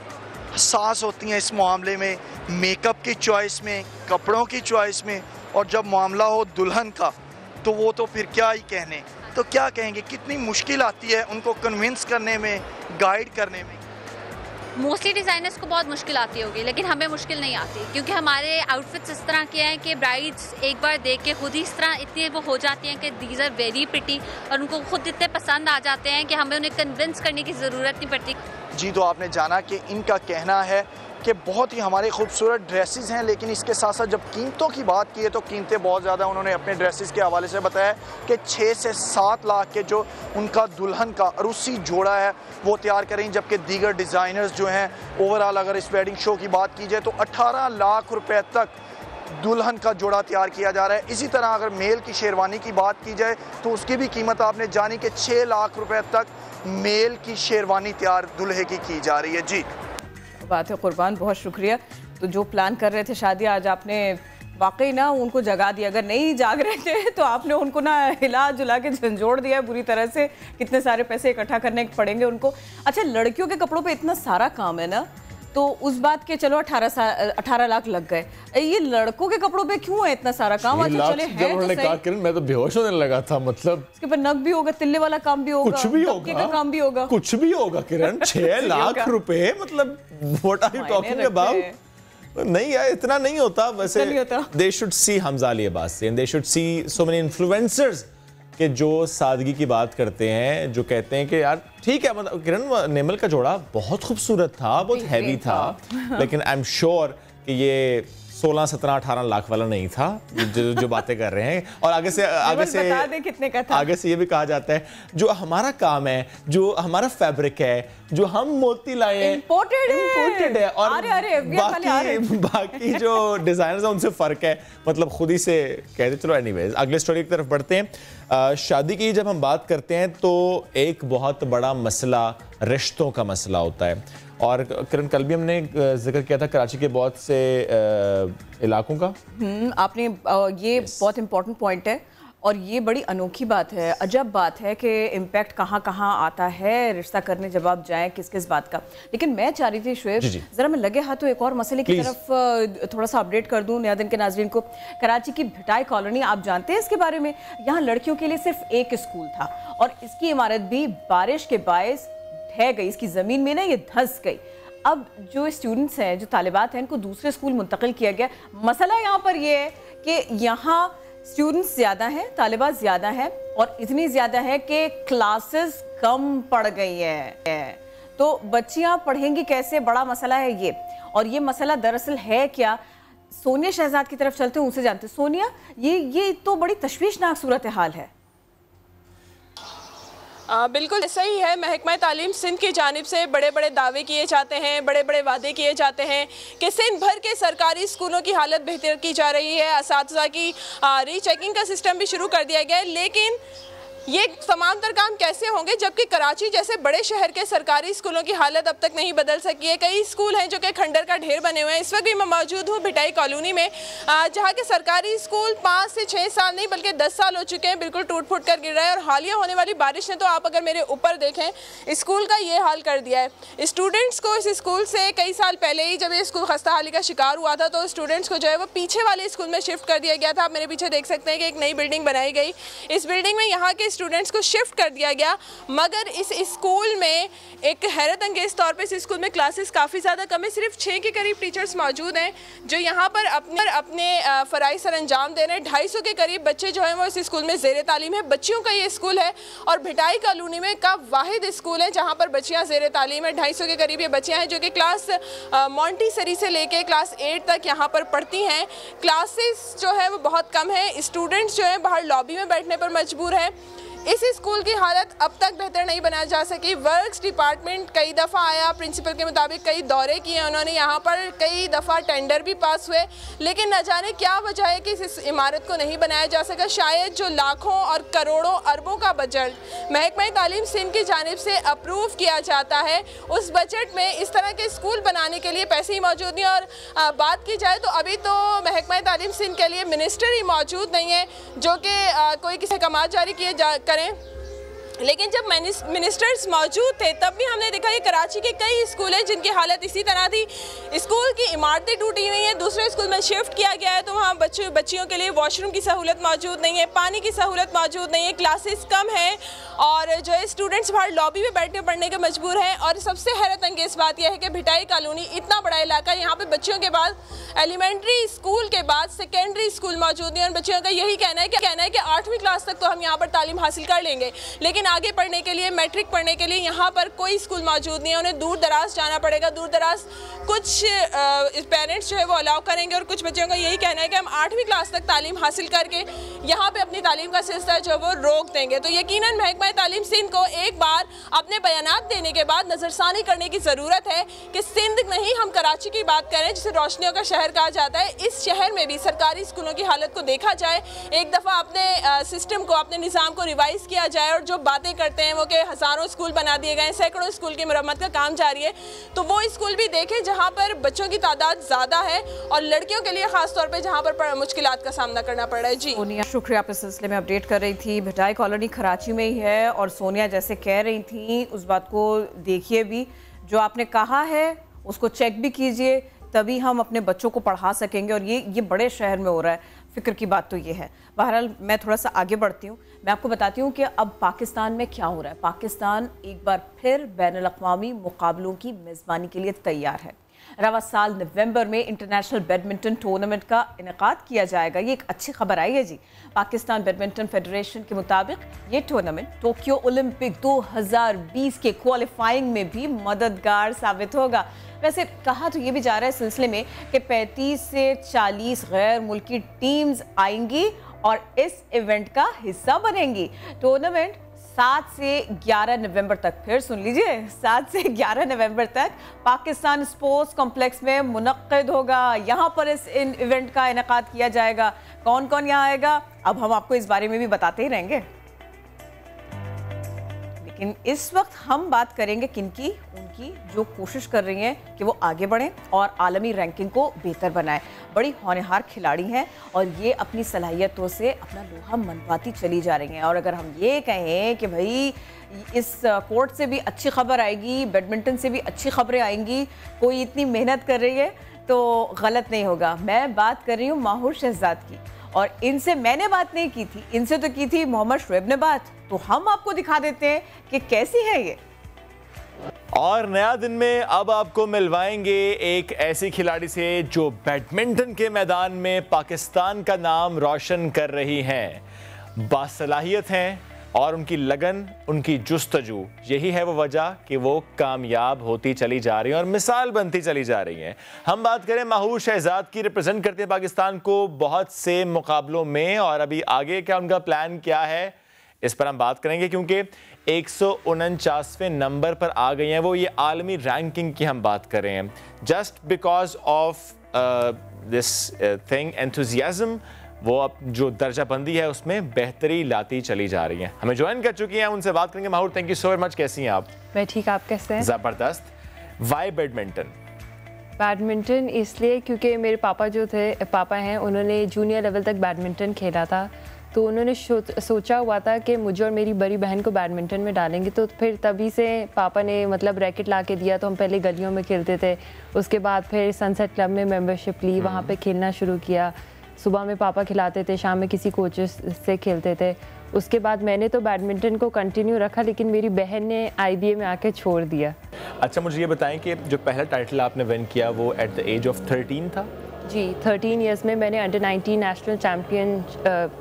हसास होती हैं इस मामले में, मेकअप की चॉइस में, कपड़ों की चॉइस में, और जब मामला हो दुल्हन का तो वो तो फिर क्या ही कहने। तो क्या कहेंगे, कितनी मुश्किल आती है उनको कन्विंस करने में, गाइड करने में? मोस्टली डिज़ाइनर्स को बहुत मुश्किल आती होगी, लेकिन हमें मुश्किल नहीं आती, क्योंकि हमारे आउटफिट्स इस तरह के हैं कि ब्राइड्स एक बार देख के खुद ही इस तरह इतनी वो हो जाती हैं कि दीज आर वेरी प्रिटी, और उनको खुद इतने पसंद आ जाते हैं कि हमें उन्हें कन्विंस करने की ज़रूरत नहीं पड़ती। जी, तो आपने जाना कि इनका कहना है कि बहुत ही हमारे खूबसूरत ड्रेसेस हैं, लेकिन इसके साथ साथ जब कीमतों की बात की है तो कीमतें बहुत ज़्यादा। उन्होंने अपने ड्रेसेस के हवाले से बताया कि 6 से 7 लाख के जो उनका दुल्हन का अरूसी जोड़ा है वो तैयार करें, जबकि दीगर डिज़ाइनर्स जो हैं ओवरऑल अगर इस वेडिंग शो की बात की जाए तो 18 लाख रुपए तक दुल्हन का जोड़ा तैयार किया जा रहा है। इसी तरह अगर मेल की शेरवानी की बात की जाए तो उसकी भी कीमत आपने जानी कि 6 लाख रुपए तक मेल की शेरवानी तैयार दुल्हे की जा रही है। जी बात है कुर्बान, बहुत शुक्रिया। तो जो प्लान कर रहे थे शादी, आज आपने वाकई ना उनको जगा दिया। अगर नहीं जाग रहे थे तो आपने उनको ना हिला जुला के झंझोड़ दिया है बुरी तरह से। कितने सारे पैसे इकट्ठा करने पड़ेंगे उनको। अच्छा, लड़कियों के कपड़ों पे इतना सारा काम है ना, तो उस बात के चलो 18 लाख लग गए, ये लड़कों के कपड़ों पे क्यों है इतना सारा काम? अच्छा चले है, जब उन्होंने कहा किरण मैं तो बेहोश होने लगा था। मतलब इसके ऊपर नग भी होगा, तिल्ले वाला काम भी होगा, कुछ भी होगा, का काम भी होगा, कुछ भी होगा किरण। 6 लाख रुपए, मतलब what are you talking about? नहीं यार, इतना नहीं होता वैसे। They should see Hamza Ali Abbasi and they should see so many influencers कि जो सादगी की बात करते हैं, जो कहते हैं कि यार ठीक है, मतलब किरण नेमल का जोड़ा बहुत खूबसूरत था, बहुत हैवी था, लेकिन आई एम श्योर कि ये 16, 17, 18 लाख वाला नहीं था जो बातें कर रहे हैं। और आगे से बता दे कितने का था। आगे से ये भी कहा जाता है जो हमारा काम है, जो हमारा फैब्रिक है, जो हम मोती लाए हैं, इंपोर्टेड है। और बाकी जो डिजाइनर्स हैं उनसे फर्क है, मतलब खुद ही से कहते। चलो एनीवेज, अगले स्टोरी की तरफ बढ़ते हैं। शादी की जब हम बात करते हैं तो एक बहुत बड़ा मसला रिश्तों का मसला होता है। और किरण, कल भी हमने जिक्र किया था कराची के बहुत से इलाकों का। आपने ये बहुत इंपॉर्टेंट पॉइंट है, और ये बड़ी अनोखी बात है, अजब बात है कि इम्पैक्ट कहाँ कहाँ आता है रिश्ता करने जब आप जाएँ, किस किस बात का। लेकिन मैं चाह रही थी शुएब, ज़रा मैं लगे हाथों एक और मसले की तरफ थोड़ा सा अपडेट कर दूँ नया दिन के नाजरीन को। कराची की भिटाई कॉलोनी, आप जानते हैं इसके बारे में? यहाँ लड़कियों के लिए सिर्फ एक स्कूल था, और इसकी इमारत भी बारिश के बायस ढह गई, इसकी ज़मीन में ना ये धंस गई। अब जो स्टूडेंट्स हैं, जो तालिबात हैं, इनको दूसरे स्कूल मुंतकिल किया गया। मसला यहाँ पर ये है कि यहाँ स्टूडेंट्स ज़्यादा हैं, तालिबात ज़्यादा हैं, और इतनी ज़्यादा है कि क्लासेस कम पड़ गई हैं, तो बच्चियाँ पढ़ेंगी कैसे? बड़ा मसला है ये। और ये मसला दरअसल है क्या? सोनिया शहजाद की तरफ चलते हैं, उनसे जानते हैं। सोनिया, ये तो बड़ी तशवीशनाक सूरत हाल है। बिल्कुल सही है। महकमा तालीम सिंध की जानिब से बड़े बड़े दावे किए जाते हैं, बड़े बड़े वादे किए जाते हैं कि सिंध भर के सरकारी स्कूलों की हालत बेहतर की जा रही है, असातिज़ा की रीचेकिंग का सिस्टम भी शुरू कर दिया गया है। लेकिन ये तमाम तर काम कैसे होंगे जबकि कराची जैसे बड़े शहर के सरकारी स्कूलों की हालत अब तक नहीं बदल सकी है। कई स्कूल हैं जो कि खंडर का ढेर बने हुए हैं। इस वक्त भी मैं मौजूद हूँ भिटाई कॉलोनी में, जहाँ के सरकारी स्कूल 5 से 6 साल नहीं बल्कि 10 साल हो चुके हैं, बिल्कुल टूट फूट कर गिर रहा है। और हालिया होने वाली बारिश ने तो, आप अगर मेरे ऊपर देखें, स्कूल का ये हाल कर दिया है। स्टूडेंट्स को इस स्कूल से कई साल पहले ही, जब ये स्कूल खस्ता हाली का शिकार हुआ था, तो स्टूडेंट्स को जो है वो पीछे वाले स्कूल में शिफ्ट कर दिया गया था। आप मेरे पीछे देख सकते हैं कि एक नई बिल्डिंग बनाई गई। इस बिल्डिंग में यहाँ के स्टूडेंट्स को शिफ्ट कर दिया गया, मगर इस स्कूल में एक हैरत अंगेज तौर पे इस स्कूल में क्लासेस काफ़ी ज़्यादा कम है। सिर्फ 6 के करीब टीचर्स मौजूद हैं जो यहाँ पर अपने फ़राइज़ सर अंजाम दे रहे हैं। 250 के करीब बच्चे जो हैं वो इस स्कूल में ज़ेर तालीम है। बच्चियों का ये स्कूल है और भिटाई कॉलोनी में का वाहिद स्कूल है जहाँ पर बच्चियाँ ज़ेर तालीम है। 250 के करीब ये बच्चियाँ हैं जो कि क्लास मॉन्टीसरी से लेके क्लास 8 तक यहाँ पर पढ़ती हैं। क्लासेस जो है वो बहुत कम है। स्टूडेंट्स जो हैं बाहर लॉबी में बैठने पर मजबूर हैं। इस स्कूल की हालत अब तक बेहतर नहीं बनाई जा सकी। वर्क्स डिपार्टमेंट कई दफ़ा आया, प्रिंसिपल के मुताबिक कई दौरे किए उन्होंने, यहाँ पर कई दफ़ा टेंडर भी पास हुए, लेकिन न जाने क्या वजह है कि इस इमारत को नहीं बनाया जा सका। शायद जो लाखों और करोड़ों अरबों का बजट महकमा तालीम सिंध की जानिब से अप्रूव किया जाता है, उस बजट में इस तरह के स्कूल बनाने के लिए पैसे ही मौजूद नहीं। और बात की जाए तो अभी तो महकमा तालीम सिंध के लिए मिनिस्टर ही मौजूद नहीं है जो कि कोई किसी अहकाम जारी किए करें। लेकिन जब मिनिस्टर्स मौजूद थे तब भी हमने देखा कि कराची के कई स्कूल हैं जिनकी हालत इसी तरह थी। स्कूल की इमारतें टूटी हुई हैं, दूसरे स्कूल में शिफ्ट किया गया है तो वहाँ बच्चियों के लिए वॉशरूम की सहूलत मौजूद नहीं है, पानी की सहूलत मौजूद नहीं है, क्लासेस कम हैं और जो है स्टूडेंट्स बाहर लॉबी में बैठने पढ़ने के मजबूर हैं। और सबसे हैरत अंगेज़ बात यह है कि भिटाई कॉलोनी इतना बड़ा इलाका, यहाँ पर बच्चियों के बाद एलिमेंट्री स्कूल के बाद सेकेंडरी स्कूल मौजूद नहीं है और बच्चियों का यही कहना है कि 8वीं क्लास तक तो हम यहाँ पर तालीम हासिल कर लेंगे, लेकिन आगे पढ़ने के लिए, मैट्रिक पढ़ने के लिए यहाँ पर कोई स्कूल मौजूद नहीं है। उन्हें दूर दराज जाना पड़ेगा। दूर दराज कुछ पेरेंट्स जो है वो अलाउ करेंगे और कुछ बच्चों का यही कहना है कि हम 8वीं क्लास तक तालीम हासिल करके यहाँ पे अपनी तालीम का सिलसिला जो वो रोक देंगे। तो यकीनन महकमा तालीम सिंध को एक बार अपने बयानात देने के बाद नज़रसानी करने की ज़रूरत है कि सिंध नहीं, हम कराची की बात करें जिसे रोशनियों का शहर कहा जाता है, इस शहर में भी सरकारी स्कूलों की हालत को देखा जाए, एक दफ़ा अपने सिस्टम को, अपने निज़ाम को रिवाइज़ किया जाए और जो बातें करते हैं वो कि हज़ारों स्कूल बना दिए गए हैं, सैकड़ों स्कूल की मरम्मत का काम जारी है, तो वो स्कूल भी देखें जहाँ पर बच्चों की तादाद ज़्यादा है और लड़कियों के लिए ख़ास तौर पे जहाँ पर मुश्किलात का सामना करना पड़ रहा है। जी सोनिया, शुक्रिया, आप इस सिलसिले में अपडेट कर रही थी। भिटाई कॉलोनी कराची में ही है और सोनिया जैसे कह रही थी उस बात को देखिए भी, जो आपने कहा है उसको चेक भी कीजिए, तभी हम अपने बच्चों को पढ़ा सकेंगे और ये बड़े शहर में हो रहा है। फ़िक्र की बात तो ये है। बहरहाल मैं थोड़ा सा आगे बढ़ती हूँ, मैं आपको बताती हूँ कि अब पाकिस्तान में क्या हो रहा है। पाकिस्तान एक बार फिर बैनुल-अक़वामी मुकाबलों की मेज़बानी के लिए तैयार है। रवा साल नवंबर में इंटरनेशनल बैडमिंटन टूर्नामेंट का इनेकाद किया जाएगा। ये एक अच्छी खबर आई है जी। पाकिस्तान बैडमिंटन फेडरेशन के मुताबिक ये टूर्नामेंट टोक्यो ओलंपिक 2020 के क्वालिफाइंग में भी मददगार साबित होगा। वैसे कहा तो ये भी जा रहा है सिलसिले में कि 35 से 40 गैर मुल्की टीम्स आएंगी और इस इवेंट का हिस्सा बनेंगी। टूर्नामेंट 7 से 11 नवंबर तक, फिर सुन लीजिए, 7 से 11 नवंबर तक पाकिस्तान स्पोर्ट्स कॉम्प्लेक्स में मुनक्किद होगा। यहाँ पर इस इवेंट का इनेकाद किया जाएगा। कौन कौन यहाँ आएगा अब हम आपको इस बारे में भी बताते ही रहेंगे, लेकिन इस वक्त हम बात करेंगे किनकी, उनकी जो कोशिश कर रही हैं कि वो आगे बढ़ें और आलमी रैंकिंग को बेहतर बनाएं। बड़ी होनहार खिलाड़ी हैं और ये अपनी सलाहियतों से अपना लोहा मनवाती चली जा रही हैं। और अगर हम ये कहें कि भाई इस कोर्ट से भी अच्छी खबर आएगी, बैडमिंटन से भी अच्छी खबरें आएंगी, कोई इतनी मेहनत कर रही है, तो गलत नहीं होगा। मैं बात कर रही हूँ माहूर शहजाद की और इनसे मैंने बात नहीं की थी, इनसे तो की थी मोहम्मद शुएब ने बात। तो हम आपको दिखा देते हैं कि कैसी है ये। और नया दिन में अब आपको मिलवाएंगे एक ऐसी खिलाड़ी से जो बैडमिंटन के मैदान में पाकिस्तान का नाम रोशन कर रही हैं, बासलाहियत हैं और उनकी लगन, उनकी जुस्तजू, यही है वो वजह कि वो कामयाब होती चली जा रही हैं और मिसाल बनती चली जा रही हैं। हम बात करें माहूर शहजाद की, रिप्रेजेंट करते हैं पाकिस्तान को बहुत से मुकाबलों में और अभी आगे क्या उनका प्लान क्या है इस पर हम बात करेंगे, क्योंकि 149वें नंबर पर आ गई हैं वो। ये आलमी रैंकिंग की हम बात कर रहे हैं। Just because of this thing enthusiasm, वो अब जो दर्जा बंदी है उसमें बेहतरी लाती चली जा रही हैं। हमें ज्वाइन कर चुकी हैं, उनसे बात करेंगे। Mahur, thank you so much, कैसी हैं आप? मैं ठीक, आप कैसे हैं? ज़बरदस्त। Y badminton? बैडमिंटन इसलिए क्योंकि मेरे पापा हैं, उन्होंने जूनियर लेवल तक बैडमिंटन खेला था, तो उन्होंने सोचा हुआ था कि मुझे और मेरी बड़ी बहन को बैडमिंटन में डालेंगे। तो फिर तभी से पापा ने मतलब रैकेट ला के दिया, तो हम पहले गलियों में खेलते थे। उसके बाद फिर सनसेट क्लब में मेंबरशिप ली, वहाँ पे खेलना शुरू किया। सुबह में पापा खिलाते थे, शाम में किसी कोचेस से खेलते थे। उसके बाद मैंने तो बैडमिंटन को कंटिन्यू रखा, लेकिन मेरी बहन ने IBA में आके छोड़ दिया। अच्छा, मुझे ये बताएं कि जो पहला टाइटल आपने विन किया वो एट द एज ऑफ 13 था? जी, 13 इयर्स में मैंने अंडर 19 नेशनल चैम्पियन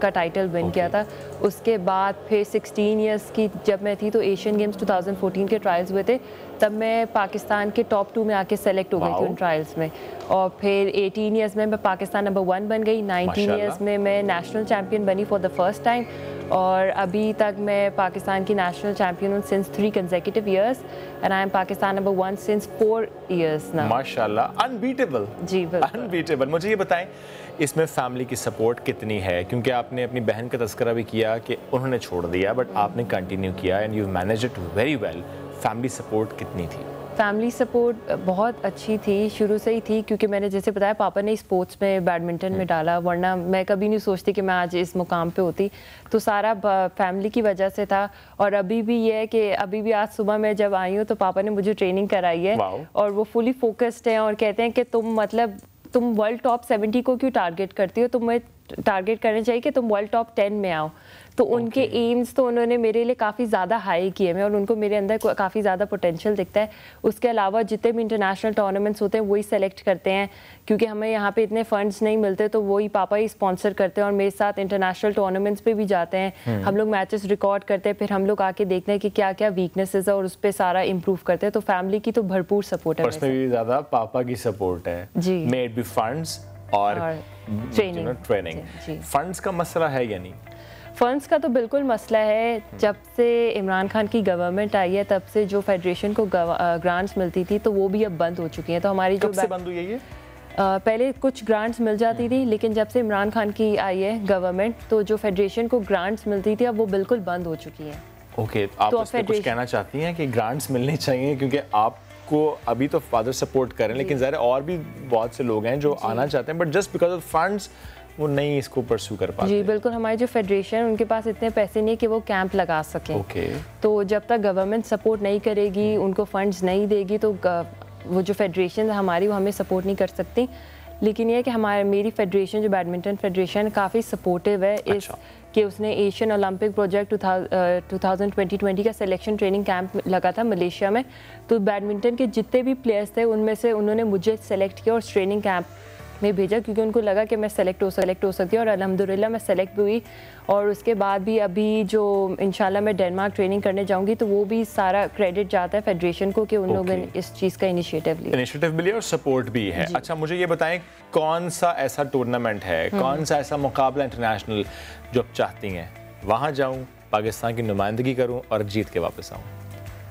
का टाइटल विन किया था। उसके बाद फिर 16 इयर्स की जब मैं थी तो एशियन गेम्स 2014 के ट्रायल्स हुए थे, तब मैं पाकिस्तान के टॉप 2 में आके सेलेक्ट हो गई थी उन ट्रायल्स में। और फिर 18 इयर्स में मैं पाकिस्तान नंबर 1 बन गई। 19 इयर्स में मैं नेशनल चैम्पियन बनी फॉर द फर्स्ट टाइम, और अभी तक मैं पाकिस्तान की नेशनल चैम्पियन हूँ since 3 consecutive years and I am Pakistan number 1 since 4 years now। माशाल्लाह, अनबीटेबल। जी बिल्कुल, अनबीटेबल। मुझे ये बताएं इसमें फैमिली की सपोर्ट कितनी है, क्योंकि आपने अपनी बहन का तज़किरा भी किया कि उन्होंने छोड़ दिया बट आपने कंटिन्यू किया and you manage it very well. Family support कितनी थी? फैमिली सपोर्ट बहुत अच्छी थी, शुरू से ही थी, क्योंकि मैंने जैसे बताया पापा ने स्पोर्ट्स में बैडमिंटन में डाला, वरना मैं कभी नहीं सोचती कि मैं आज इस मुकाम पे होती। तो सारा फैमिली की वजह से था। और अभी भी ये है कि अभी भी आज सुबह मैं जब आई हूँ तो पापा ने मुझे ट्रेनिंग कराई है और वो फुली फोकस्ड हैं और कहते हैं कि तुम वर्ल्ड टॉप 70 को क्यों टारगेट करती हो, तुम्हें टारगेट करना चाहिए कि तुम वर्ल्ड टॉप 10 में आओ। तो उनके एम्स तो उन्होंने मेरे लिए काफ़ी ज़्यादा हाई किए हैं और उनको मेरे अंदर काफ़ी ज़्यादा पोटेंशियल दिखता है। उसके अलावा जितने भी इंटरनेशनल टूर्नामेंट्स होते हैं वही सेलेक्ट करते हैं, क्योंकि हमें यहाँ पे इतने फंड्स नहीं मिलते, तो वही पापा ही स्पॉन्सर करते हैं और मेरे साथ इंटरनेशनल टूर्नामेंट्स पे भी जाते हैं। हम लोग मैचेस रिकॉर्ड करते हैं, फिर हम लोग आके देखते हैं कि क्या क्या वीकनेसेस है और उस पर सारा इम्प्रूव करते हैं। तो फैमिली की तो भरपूर सपोर्ट है। पर्सनली भी ज़्यादा पापा की सपोर्ट है जी, मेड बी फंड्स और ट्रेनिंग। फंड्स का मसला है या नहीं? फंड्स का तो बिल्कुल मसला है। जब से इमरान खान की गवर्नमेंट आई है तब से जो फेडरेशन को ग्रांट्स मिलती थी तो वो भी अब बंद हो चुकी हैं। तो हमारी कब से बंद हुई है ये? पहले कुछ ग्रांट्स मिल जाती थी, लेकिन जब से इमरान खान की आई है गवर्नमेंट तो जो फेडरेशन को ग्रांट्स मिलती थी अब वो बिल्कुल बंद हो चुकी हैं। ओके, आप तो इसमें कुछ कहना चाहती हैं कि ग्रांट्स मिलने चाहिए, क्योंकि आपको अभी तो फादर सपोर्ट कर रहे हैं, लेकिन ज़रा और भी बहुत से लोग हैं जो आना चाहते हैं but just because of funds वो नहीं इसको परस्यू कर पाते। जी बिल्कुल, हमारी जो फेडरेशन है उनके पास इतने पैसे नहीं है कि वो कैंप लगा सकें। ओके। तो जब तक गवर्नमेंट सपोर्ट नहीं करेगी, उनको फंड्स नहीं देगी, तो वो जो फेडरेशन है हमारी वो हमें सपोर्ट नहीं कर सकती। लेकिन ये है कि मेरी फेडरेशन जो बैडमिंटन फेडरेशन काफ़ी सपोर्टिव है इस कि उसने एशियन ओलंपिक प्रोजेक्ट 2020 का सिलेक्शन ट्रेनिंग कैंप लगा था मलेशिया में। तो बैडमिंटन के जितने भी प्लेयर्स थे उनमें से उन्होंने मुझे सेलेक्ट किया और ट्रेनिंग कैंप में भेजा, क्योंकि उनको लगा कि मैं सेलेक्ट हो सकती हूँ और अल्हम्दुलिल्लाह मैं सेलेक्ट भी हुई। और उसके बाद भी अभी जो इंशाल्लाह मैं डेनमार्क ट्रेनिंग करने जाऊंगी तो वो भी सारा क्रेडिट जाता है फेडरेशन को कि उन लोगों ने इस चीज़ का इनिशिएटिव लिया और सपोर्ट भी है। अच्छा, मुझे ये बताएं कौन सा ऐसा टूर्नामेंट है, कौन सा ऐसा मुकाबला इंटरनेशनल जो आप चाहती हैं वहाँ जाऊँ, पाकिस्तान की नुमाइंदगी करूँ और जीत के वापस आऊँ?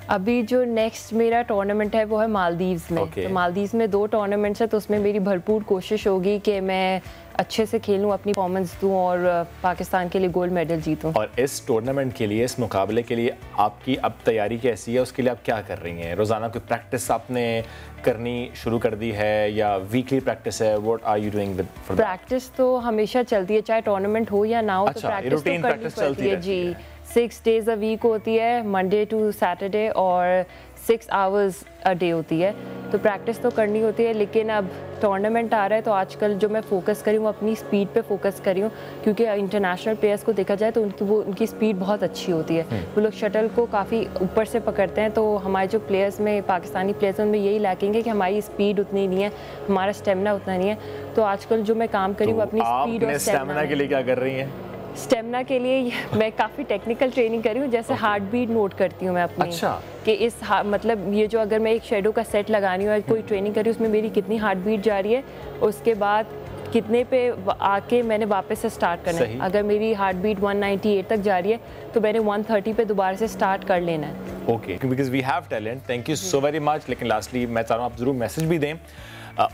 अभी जो नेक्स्ट मेरा टूर्नामेंट है वो है मालदीव्स में। तो मालदीव्स में 2 टूर्नामेंट्स है, तो उसमें मेरी भरपूर कोशिश होगी कि मैं अच्छे से खेलूं, अपनी परफॉर्मेंस दूं और पाकिस्तान के लिए गोल्ड मेडल जीतूं। और इस टूर्नामेंट के लिए, इस मुकाबले के लिए आपकी अब तैयारी कैसी है? उसके लिए आप क्या कर रही हैं? रोज़ाना कोई प्रैक्टिस आपने करनी शुरू कर दी है या वीकली प्रैक्टिस है? What are you doing with? Practice तो हमेशा चलती है, चाहे टूर्नामेंट हो या ना हो। तो प्रैक्टिस तो करनी पड़ती है जी। 6 days a week होती है, मंडे टू सैटरडे, और 6 hours a day होती है। तो प्रैक्टिस तो करनी होती है, लेकिन अब टूर्नामेंट आ रहा है तो आजकल जो मैं फोकस करी हूँ अपनी स्पीड पे फोकस करी हूँ, क्योंकि इंटरनेशनल प्लेयर्स को देखा जाए तो उनकी स्पीड बहुत अच्छी होती है। वो लोग शटल को काफ़ी ऊपर से पकड़ते हैं। तो हमारे जो प्लेयर्स में पाकिस्तानी प्लेयर्स उनमें यही लैकिंग है कि हमारी स्पीड उतनी नहीं है, हमारा स्टेमिना उतना नहीं है। तो आजकल जो मैं काम करी हूँ अपनी स्पीड और स्टेमिना के लिए क्या कर रही हैं? स्टेमिना के लिए मैं काफ़ी टेक्निकल ट्रेनिंग करी हूँ, जैसे हार्ट बीट नोट करती हूँ मैं अपनी। अच्छा। कि मतलब ये जो अगर मैं एक शेडो का सेट लगानी हूँ, कोई ट्रेनिंग करी उसमें मेरी कितनी हार्ट बीट जा रही है, उसके बाद कितने पे आके मैंने वापस से स्टार्ट करना है। अगर मेरी हार्ट बीट 198 तक जा रही है तो मैंने 130 पे दोबारा से स्टार्ट कर लेना है। Okay, because we have talent, thank you so very much. लेकिन लास्टली मैं चाह रहा हूँ आप ज़रूर मैसेज भी दें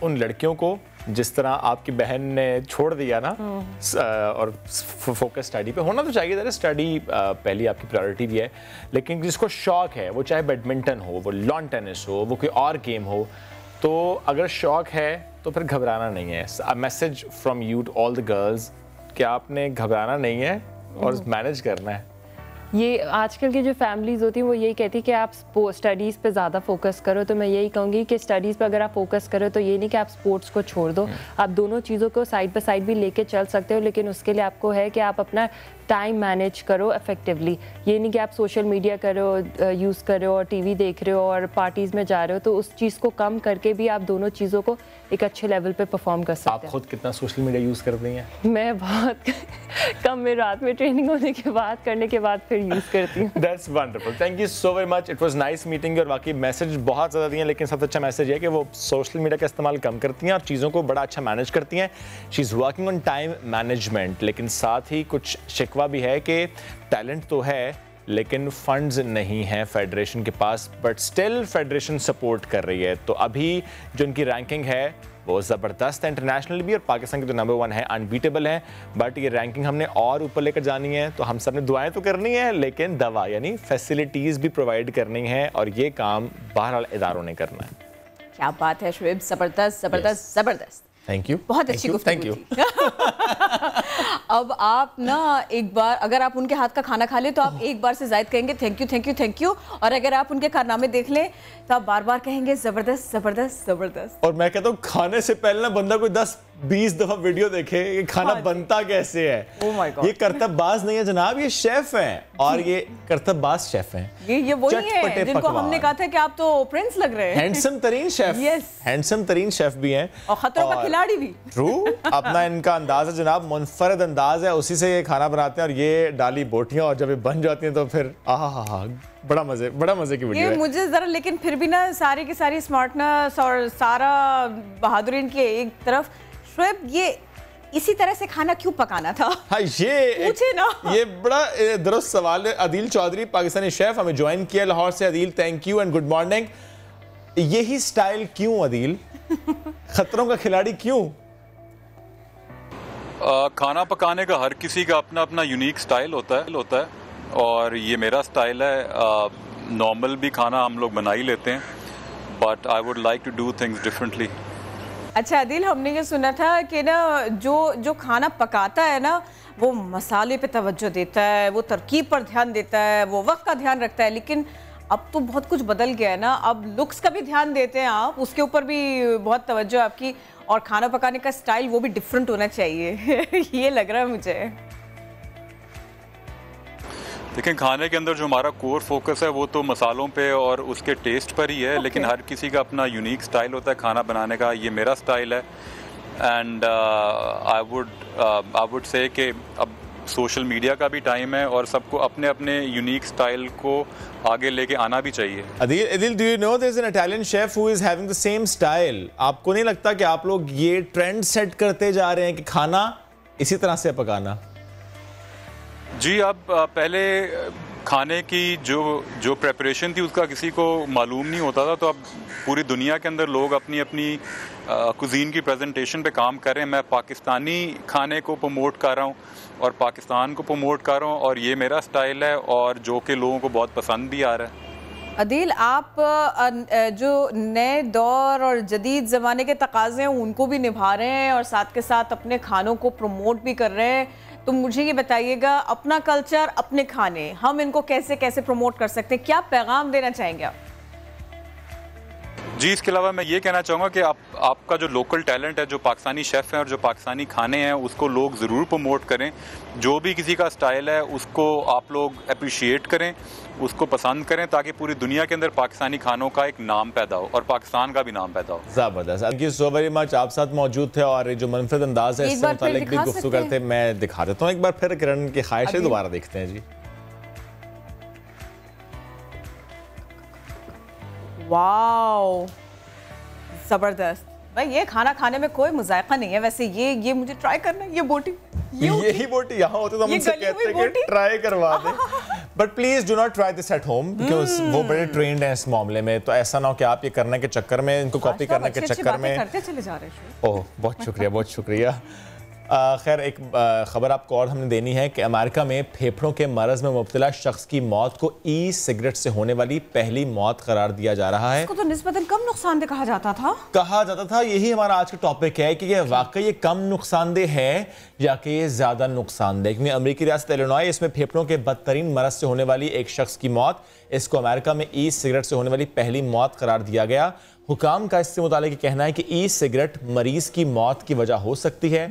उन लड़कियों को जिस तरह आपकी बहन ने छोड़ दिया ना और फोकस स्टडी पे होना तो चाहिए। ज़रा स्टडी पहली आपकी प्रायोरिटी भी है, लेकिन जिसको शौक है वो चाहे बैडमिंटन हो, वो लॉन टेनिस हो, वो कोई और गेम हो, तो अगर शौक है तो फिर घबराना नहीं है। A message from you to all the girls कि आपने घबराना नहीं है और मैनेज करना है। ये आजकल की जो फैमिलीज़ होती हैं वो यही कहती है कि आप स्टडीज़ पे ज़्यादा फोकस करो। तो मैं यही कहूँगी कि स्टडीज़ पे अगर आप फोकस करो तो ये नहीं कि आप स्पोर्ट्स को छोड़ दो, आप दोनों चीज़ों को साइड बाय साइड भी लेके चल सकते हो, लेकिन उसके लिए आपको है कि आप अपना टाइम मैनेज करो इफेक्टिवली। ये नहीं कि आप सोशल मीडिया करो, यूज़ करो और टीवी देख रहे हो और पार्टीज़ में जा रहे हो, तो उस चीज़ को कम करके भी आप दोनों चीज़ों को एक अच्छे लेवल पे परफॉर्म कर सकते हैं। आप खुद कितना सोशल मीडिया यूज़ करती हैं? मैं बहुत कम, मैं रात में ट्रेनिंग होने के बाद करने के बाद फिर यूज़ करती हूँ। That's wonderful. Thank you so very much. It was nice meeting you. और बाकी मैसेज बहुत ज़्यादा दिए हैं, लेकिन सबसे अच्छा मैसेज है कि वो सोशल मीडिया का इस्तेमाल कम करती हैं और चीज़ों को बड़ा अच्छा मैनेज करती हैं। She is working on time management, लेकिन साथ ही कुछ शिकवा भी है कि टैलेंट तो है लेकिन फंड्स नहीं हैं फेडरेशन के पास, बट स्टिल फेडरेशन सपोर्ट कर रही है। तो अभी जो उनकी रैंकिंग है वो ज़बरदस्त है इंटरनेशनल भी, और पाकिस्तान के जो नंबर 1 है अनबीटेबल है। बट ये रैंकिंग हमने और ऊपर लेकर जानी है, तो हम सब ने दुआएं तो करनी है, लेकिन दवा यानी फैसिलिटीज़ भी प्रोवाइड करनी है, और ये काम बहरहाल इदारों ने करना है। क्या बात है शुएब, ज़बरदस्त ज़बरदस्त ज़बरदस्त। थैंक यू, बहुत अच्छी गुफ्तगू थी। अब आप ना एक बार अगर आप उनके हाथ का खाना खा ले तो आप एक बार से ज़ायद कहेंगे thank you thank you thank you, और अगर आप उनके कारनामे देख लें तो आप बार बार कहेंगे ज़बरदस्त ज़बरदस्त ज़बरदस्त। और मैं कहता हूँ खाने से पहले ना बंदा कोई 10-20 दफा वीडियो देखे कि खाना बनता कैसे है। Oh my God. ये करतबबाज नहीं है जनाब, ये शेफ हैं, और ये करतबबाज शेफ हैं। ये वही है जिनको हमने कहा था कि आप तो प्रिंस लग रहे हैं। हैंडसम तरीन शेफ, हैंडसम तरीन शेफ भी हैं, और खतरों का खिलाड़ी भी। ट्रू, अपना इनका अंदाज है जनाब, मुनफरद अंदाज है, उसी से ये खाना बनाते हैं, और ये डाली बोटियां, और जब ये बन जाती हैं तो फिर आहा, बड़ा मजे की वीडियो है। मुझे जरा लेकिन फिर भी ना सारी की सारी स्मार्टनेस और सारा बहादुरी इनकी एक तरफ, शुएब ये इसी तरह से खाना क्यों पकाना था? हाँ, ये पूछे ना, ये बड़ा दुरुस्त सवाल है। अदील चौधरी पाकिस्तानी शेफ हमें ज्वाइन किया लाहौर से। Adeel thank you and good morning. यही स्टाइल क्यों अदील? खतरों का खिलाड़ी क्यों? खाना पकाने का हर किसी का अपना अपना यूनिक स्टाइल होता है, और ये मेरा स्टाइल है। नॉर्मल भी खाना हम लोग बना ही लेते हैं, but I would like to do things differently. अच्छा अदील, हमने ये सुना था कि ना जो खाना पकाता है ना वो मसाले पे तवज्जो देता है, वो तरकीब पर ध्यान देता है, वो वक्त का ध्यान रखता है, लेकिन अब तो बहुत कुछ बदल गया है ना। अब लुक्स का भी ध्यान देते हैं आप, उसके ऊपर भी बहुत तवज्जो आपकी, और खाना पकाने का स्टाइल वो भी डिफरेंट होना चाहिए। ये लग रहा है मुझे। देखिए, खाने के अंदर जो हमारा कोर फोकस है वो तो मसालों पे और उसके टेस्ट पर ही है, लेकिन हर किसी का अपना यूनिक स्टाइल होता है खाना बनाने का। ये मेरा स्टाइल है, एंड आई वुड से कि अब सोशल मीडिया का भी टाइम है और सबको अपने अपने यूनिक स्टाइल को आगे लेके आना भी चाहिए। Adil, do you know there's an Italian chef who is having the same style? आपको नहीं लगता कि आप लोग ये ट्रेंड सेट करते जा रहे हैं कि खाना इसी तरह से पकाना? जी, अब पहले खाने की जो प्रेपरेशन थी उसका किसी को मालूम नहीं होता था, तो अब पूरी दुनिया के अंदर लोग अपनी अपनी कुजीन की प्रेजेंटेशन पे काम कर रहे हैं। मैं पाकिस्तानी खाने को प्रमोट कर रहा हूँ और पाकिस्तान को प्रमोट कर रहा हूँ, और ये मेरा स्टाइल है और जो कि लोगों को बहुत पसंद भी आ रहा है। अदील, आप जो नए दौर और जदीद ज़माने के तकाज़े हैं उनको भी निभा रहे हैं और साथ के साथ अपने खानों को प्रमोट भी कर रहे हैं, तो मुझे ये बताइएगा, अपना कल्चर, अपने खाने, हम इनको कैसे कैसे प्रमोट कर सकते हैं? क्या पैगाम देना चाहेंगे आप? जी, इसके अलावा मैं ये कहना चाहूँगा कि आपका जो लोकल टैलेंट है, जो पाकिस्तानी शेफ़ हैं और जो पाकिस्तानी खाने हैं, उसको लोग ज़रूर प्रमोट करें। जो भी किसी का स्टाइल है उसको आप लोग अप्रिशिएट करें, उसको पसंद करें, ताकि पूरी दुनिया के अंदर पाकिस्तानी खानों का एक नाम पैदा हो और पाकिस्तान का भी नाम पैदा हो। ज़बरदस्त, thank you so very much. आप साथ मौजूद थे और जो मनफरद अंदाज है इससे मुतालिक भी गुफ्तगू करते, मैं दिखा देता हूँ एक बार फिर। किरण की ख्वाहिश है, दोबारा देखते हैं जी। वाओ, जबरदस्त भाई, ये खाना खाने में कोई मुजायका नहीं है। वैसे ये मुझे ट्राई करना है। ये बोटी, यही बोटी यहाँ होते तो हम उनसे कहते हैं कि ट्राई करवा दें, but please do not try this at home, because वो बड़े ट्रेंड हैं इस मामले में, तो ऐसा ना हो कि आप ये करने के चक्कर में, इनको कॉपी करने के चक्कर में करते चले जा रहे हैं। ओह, बहुत शुक्रिया, बहुत शुक्रिया। खैर, एक ख़बर आपको और हमने देनी है कि अमेरिका में फेफड़ों के मरज़ में मुब्तला शख्स की मौत को ई सिगरेट से होने वाली पहली मौत करार दिया जा रहा है। इसको तो निस्बतन कम नुकसानदेह कहा जाता था। यही हमारा आज का टॉपिक है कि यह वाकई कम नुकसानदेह है या कि ये ज़्यादा नुकसानदेह। क्योंकि अमेरिकी रियासत इलिनॉय, इसमें फेफड़ों के बदतरीन मरज़ से होने वाली एक शख्स की मौत, इसको अमेरिका में ई सिगरेट से होने वाली पहली मौत करार दिया गया। हुकाम का इससे मुतालिक कहना है कि ई सिगरेट मरीज की मौत की वजह हो सकती है।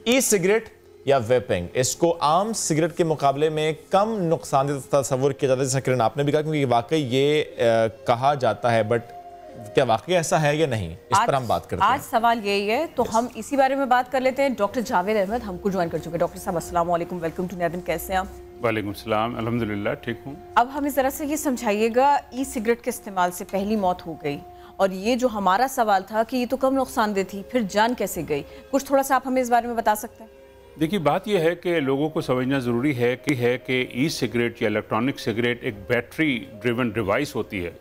ई सिगरेट या वेपिंग, इसको आम सिगरेट के मुकाबले में कम नुकसानदेह तस्वुर किया जाता है, जैसा किरण आपने भी कहा, क्योंकि वाकई ये कहा जाता है, बट क्या वाकई ऐसा है या नहीं, इस पर हम बात करते हैं। आज सवाल यही है, तो हम इसी बारे में बात कर लेते हैं। डॉक्टर जावेद अहमद हमको ज्वाइन कर चुके हैं। डॉक्टर साहब, अस्सलाम वालेकुम, वेलकम टू नया दिन, कैसे हैं आप? वालेकुम सलाम, अल्हम्दुलिल्लाह ठीक हूँ। अब हमें ज़रा से ये समझाइएगा, ई सिगरेट के इस्तेमाल से पहली मौत हो गई, और ये जो हमारा सवाल था कि ये तो कम नुकसानदेह थी, फिर जान कैसे गई, कुछ थोड़ा सा आप हमें इस बारे में बता सकते हैं? देखिए, बात यह है कि लोगों को समझना ज़रूरी है कि ई सिगरेट या इलेक्ट्रॉनिक सिगरेट एक बैटरी ड्रिवन डिवाइस होती है,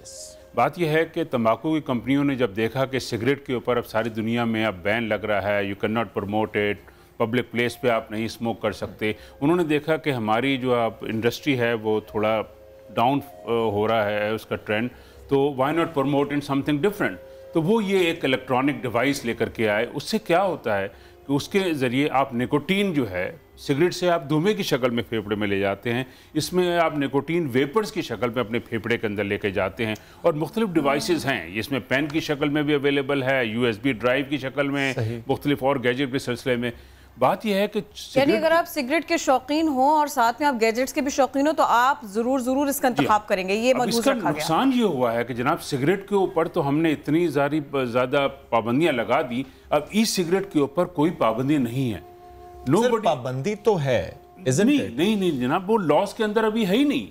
बात यह है कि तंबाकू की कंपनियों ने जब देखा कि सिगरेट के ऊपर अब सारी दुनिया में अब बैन लग रहा है, you can not promote it, public place पे आप नहीं स्मोक कर सकते, उन्होंने देखा कि हमारी जो आप इंडस्ट्री है वो थोड़ा डाउन हो रहा है उसका ट्रेंड, तो why not promote in something different. तो वो ये एक इलेक्ट्रॉनिक डिवाइस लेकर के आए। उससे क्या होता है कि उसके ज़रिए आप निकोटीन जो है सिगरेट से आप धुएं की शक्ल में फेफड़े में ले जाते हैं, इसमें आप निकोटीन वेपर्स की शक्ल में अपने फेफड़े के अंदर लेके जाते हैं। और मुख्तलिफ डिवाइसेस हैं, इसमें पेन की शक्ल में भी अवेलेबल है, USB ड्राइव की शक्ल में, मुख्तलिफ और गैजेट के सिलसिले में। बात यह है कि यानी अगर आप सिगरेट के शौकीन हो और साथ में आप गैजेट्स के भी शौकीन हो तो आप जरूर इसका इंतखाब करेंगे। ये मलहूज़ रखा गया। नुकसान ये हुआ है कि जनाब सिगरेट के ऊपर तो हमने इतनी ज़्यादा पाबंदियां लगा दी, अब ई सिगरेट के ऊपर कोई पाबंदी नहीं है। पाबंदी तो है, नहीं जनाब, वो लॉस के अंदर अभी है ही नहीं।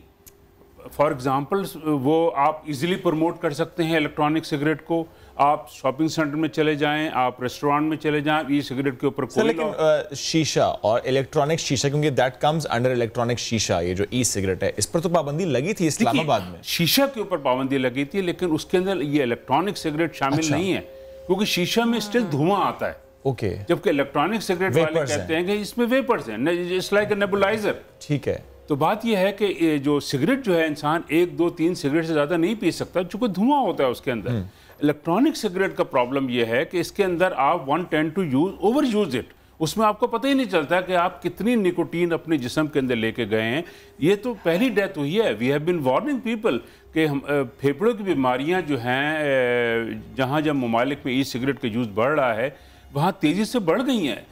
फॉर एग्जाम्पल वो आप इजीली प्रमोट कर सकते हैं इलेक्ट्रॉनिक सिगरेट को, आप शॉपिंग सेंटर में चले जाएं, आप रेस्टोरेंट में चले जाएं, ई सिगरेट के ऊपर कोई लेकिन शीशा और इलेक्ट्रॉनिक शीशा, क्योंकि दैट कम्स अंडर इलेक्ट्रॉनिक शीशा, ये जो ई सिगरेट है इस पर तो पाबंदी लगी थी इस्लामाबाद में। शीशा के ऊपर पाबंदी लगी थी, लेकिन उसके अंदर ये इलेक्ट्रॉनिक सिगरेट शामिल नहीं है, क्योंकि शीशा में स्टिल धुआं आता है। ओके। जबकि इलेक्ट्रॉनिक सिगरेट वाले कहते हैं कि इसमें वेपर्स हैं, इट्स लाइक अ नेबुलाइजर। ठीक है। तो बात यह है कि जो सिगरेट जो है इंसान 1, 2, 3 सिगरेट से ज़्यादा नहीं पी सकता, चूंकि धुआं होता है उसके अंदर। इलेक्ट्रॉनिक सिगरेट का प्रॉब्लम यह है कि इसके अंदर आप one tend to overuse it, उसमें आपको पता ही नहीं चलता कि आप कितनी निकोटीन अपने जिस्म के अंदर लेके गए हैं। ये तो पहली डेथ हुई है। We have been warning people कि हम फेफड़ों की बीमारियां जो हैं, जहां जब ममालिक में ई सिगरेट का यूज़ बढ़ रहा है वहाँ तेज़ी से बढ़ गई हैं।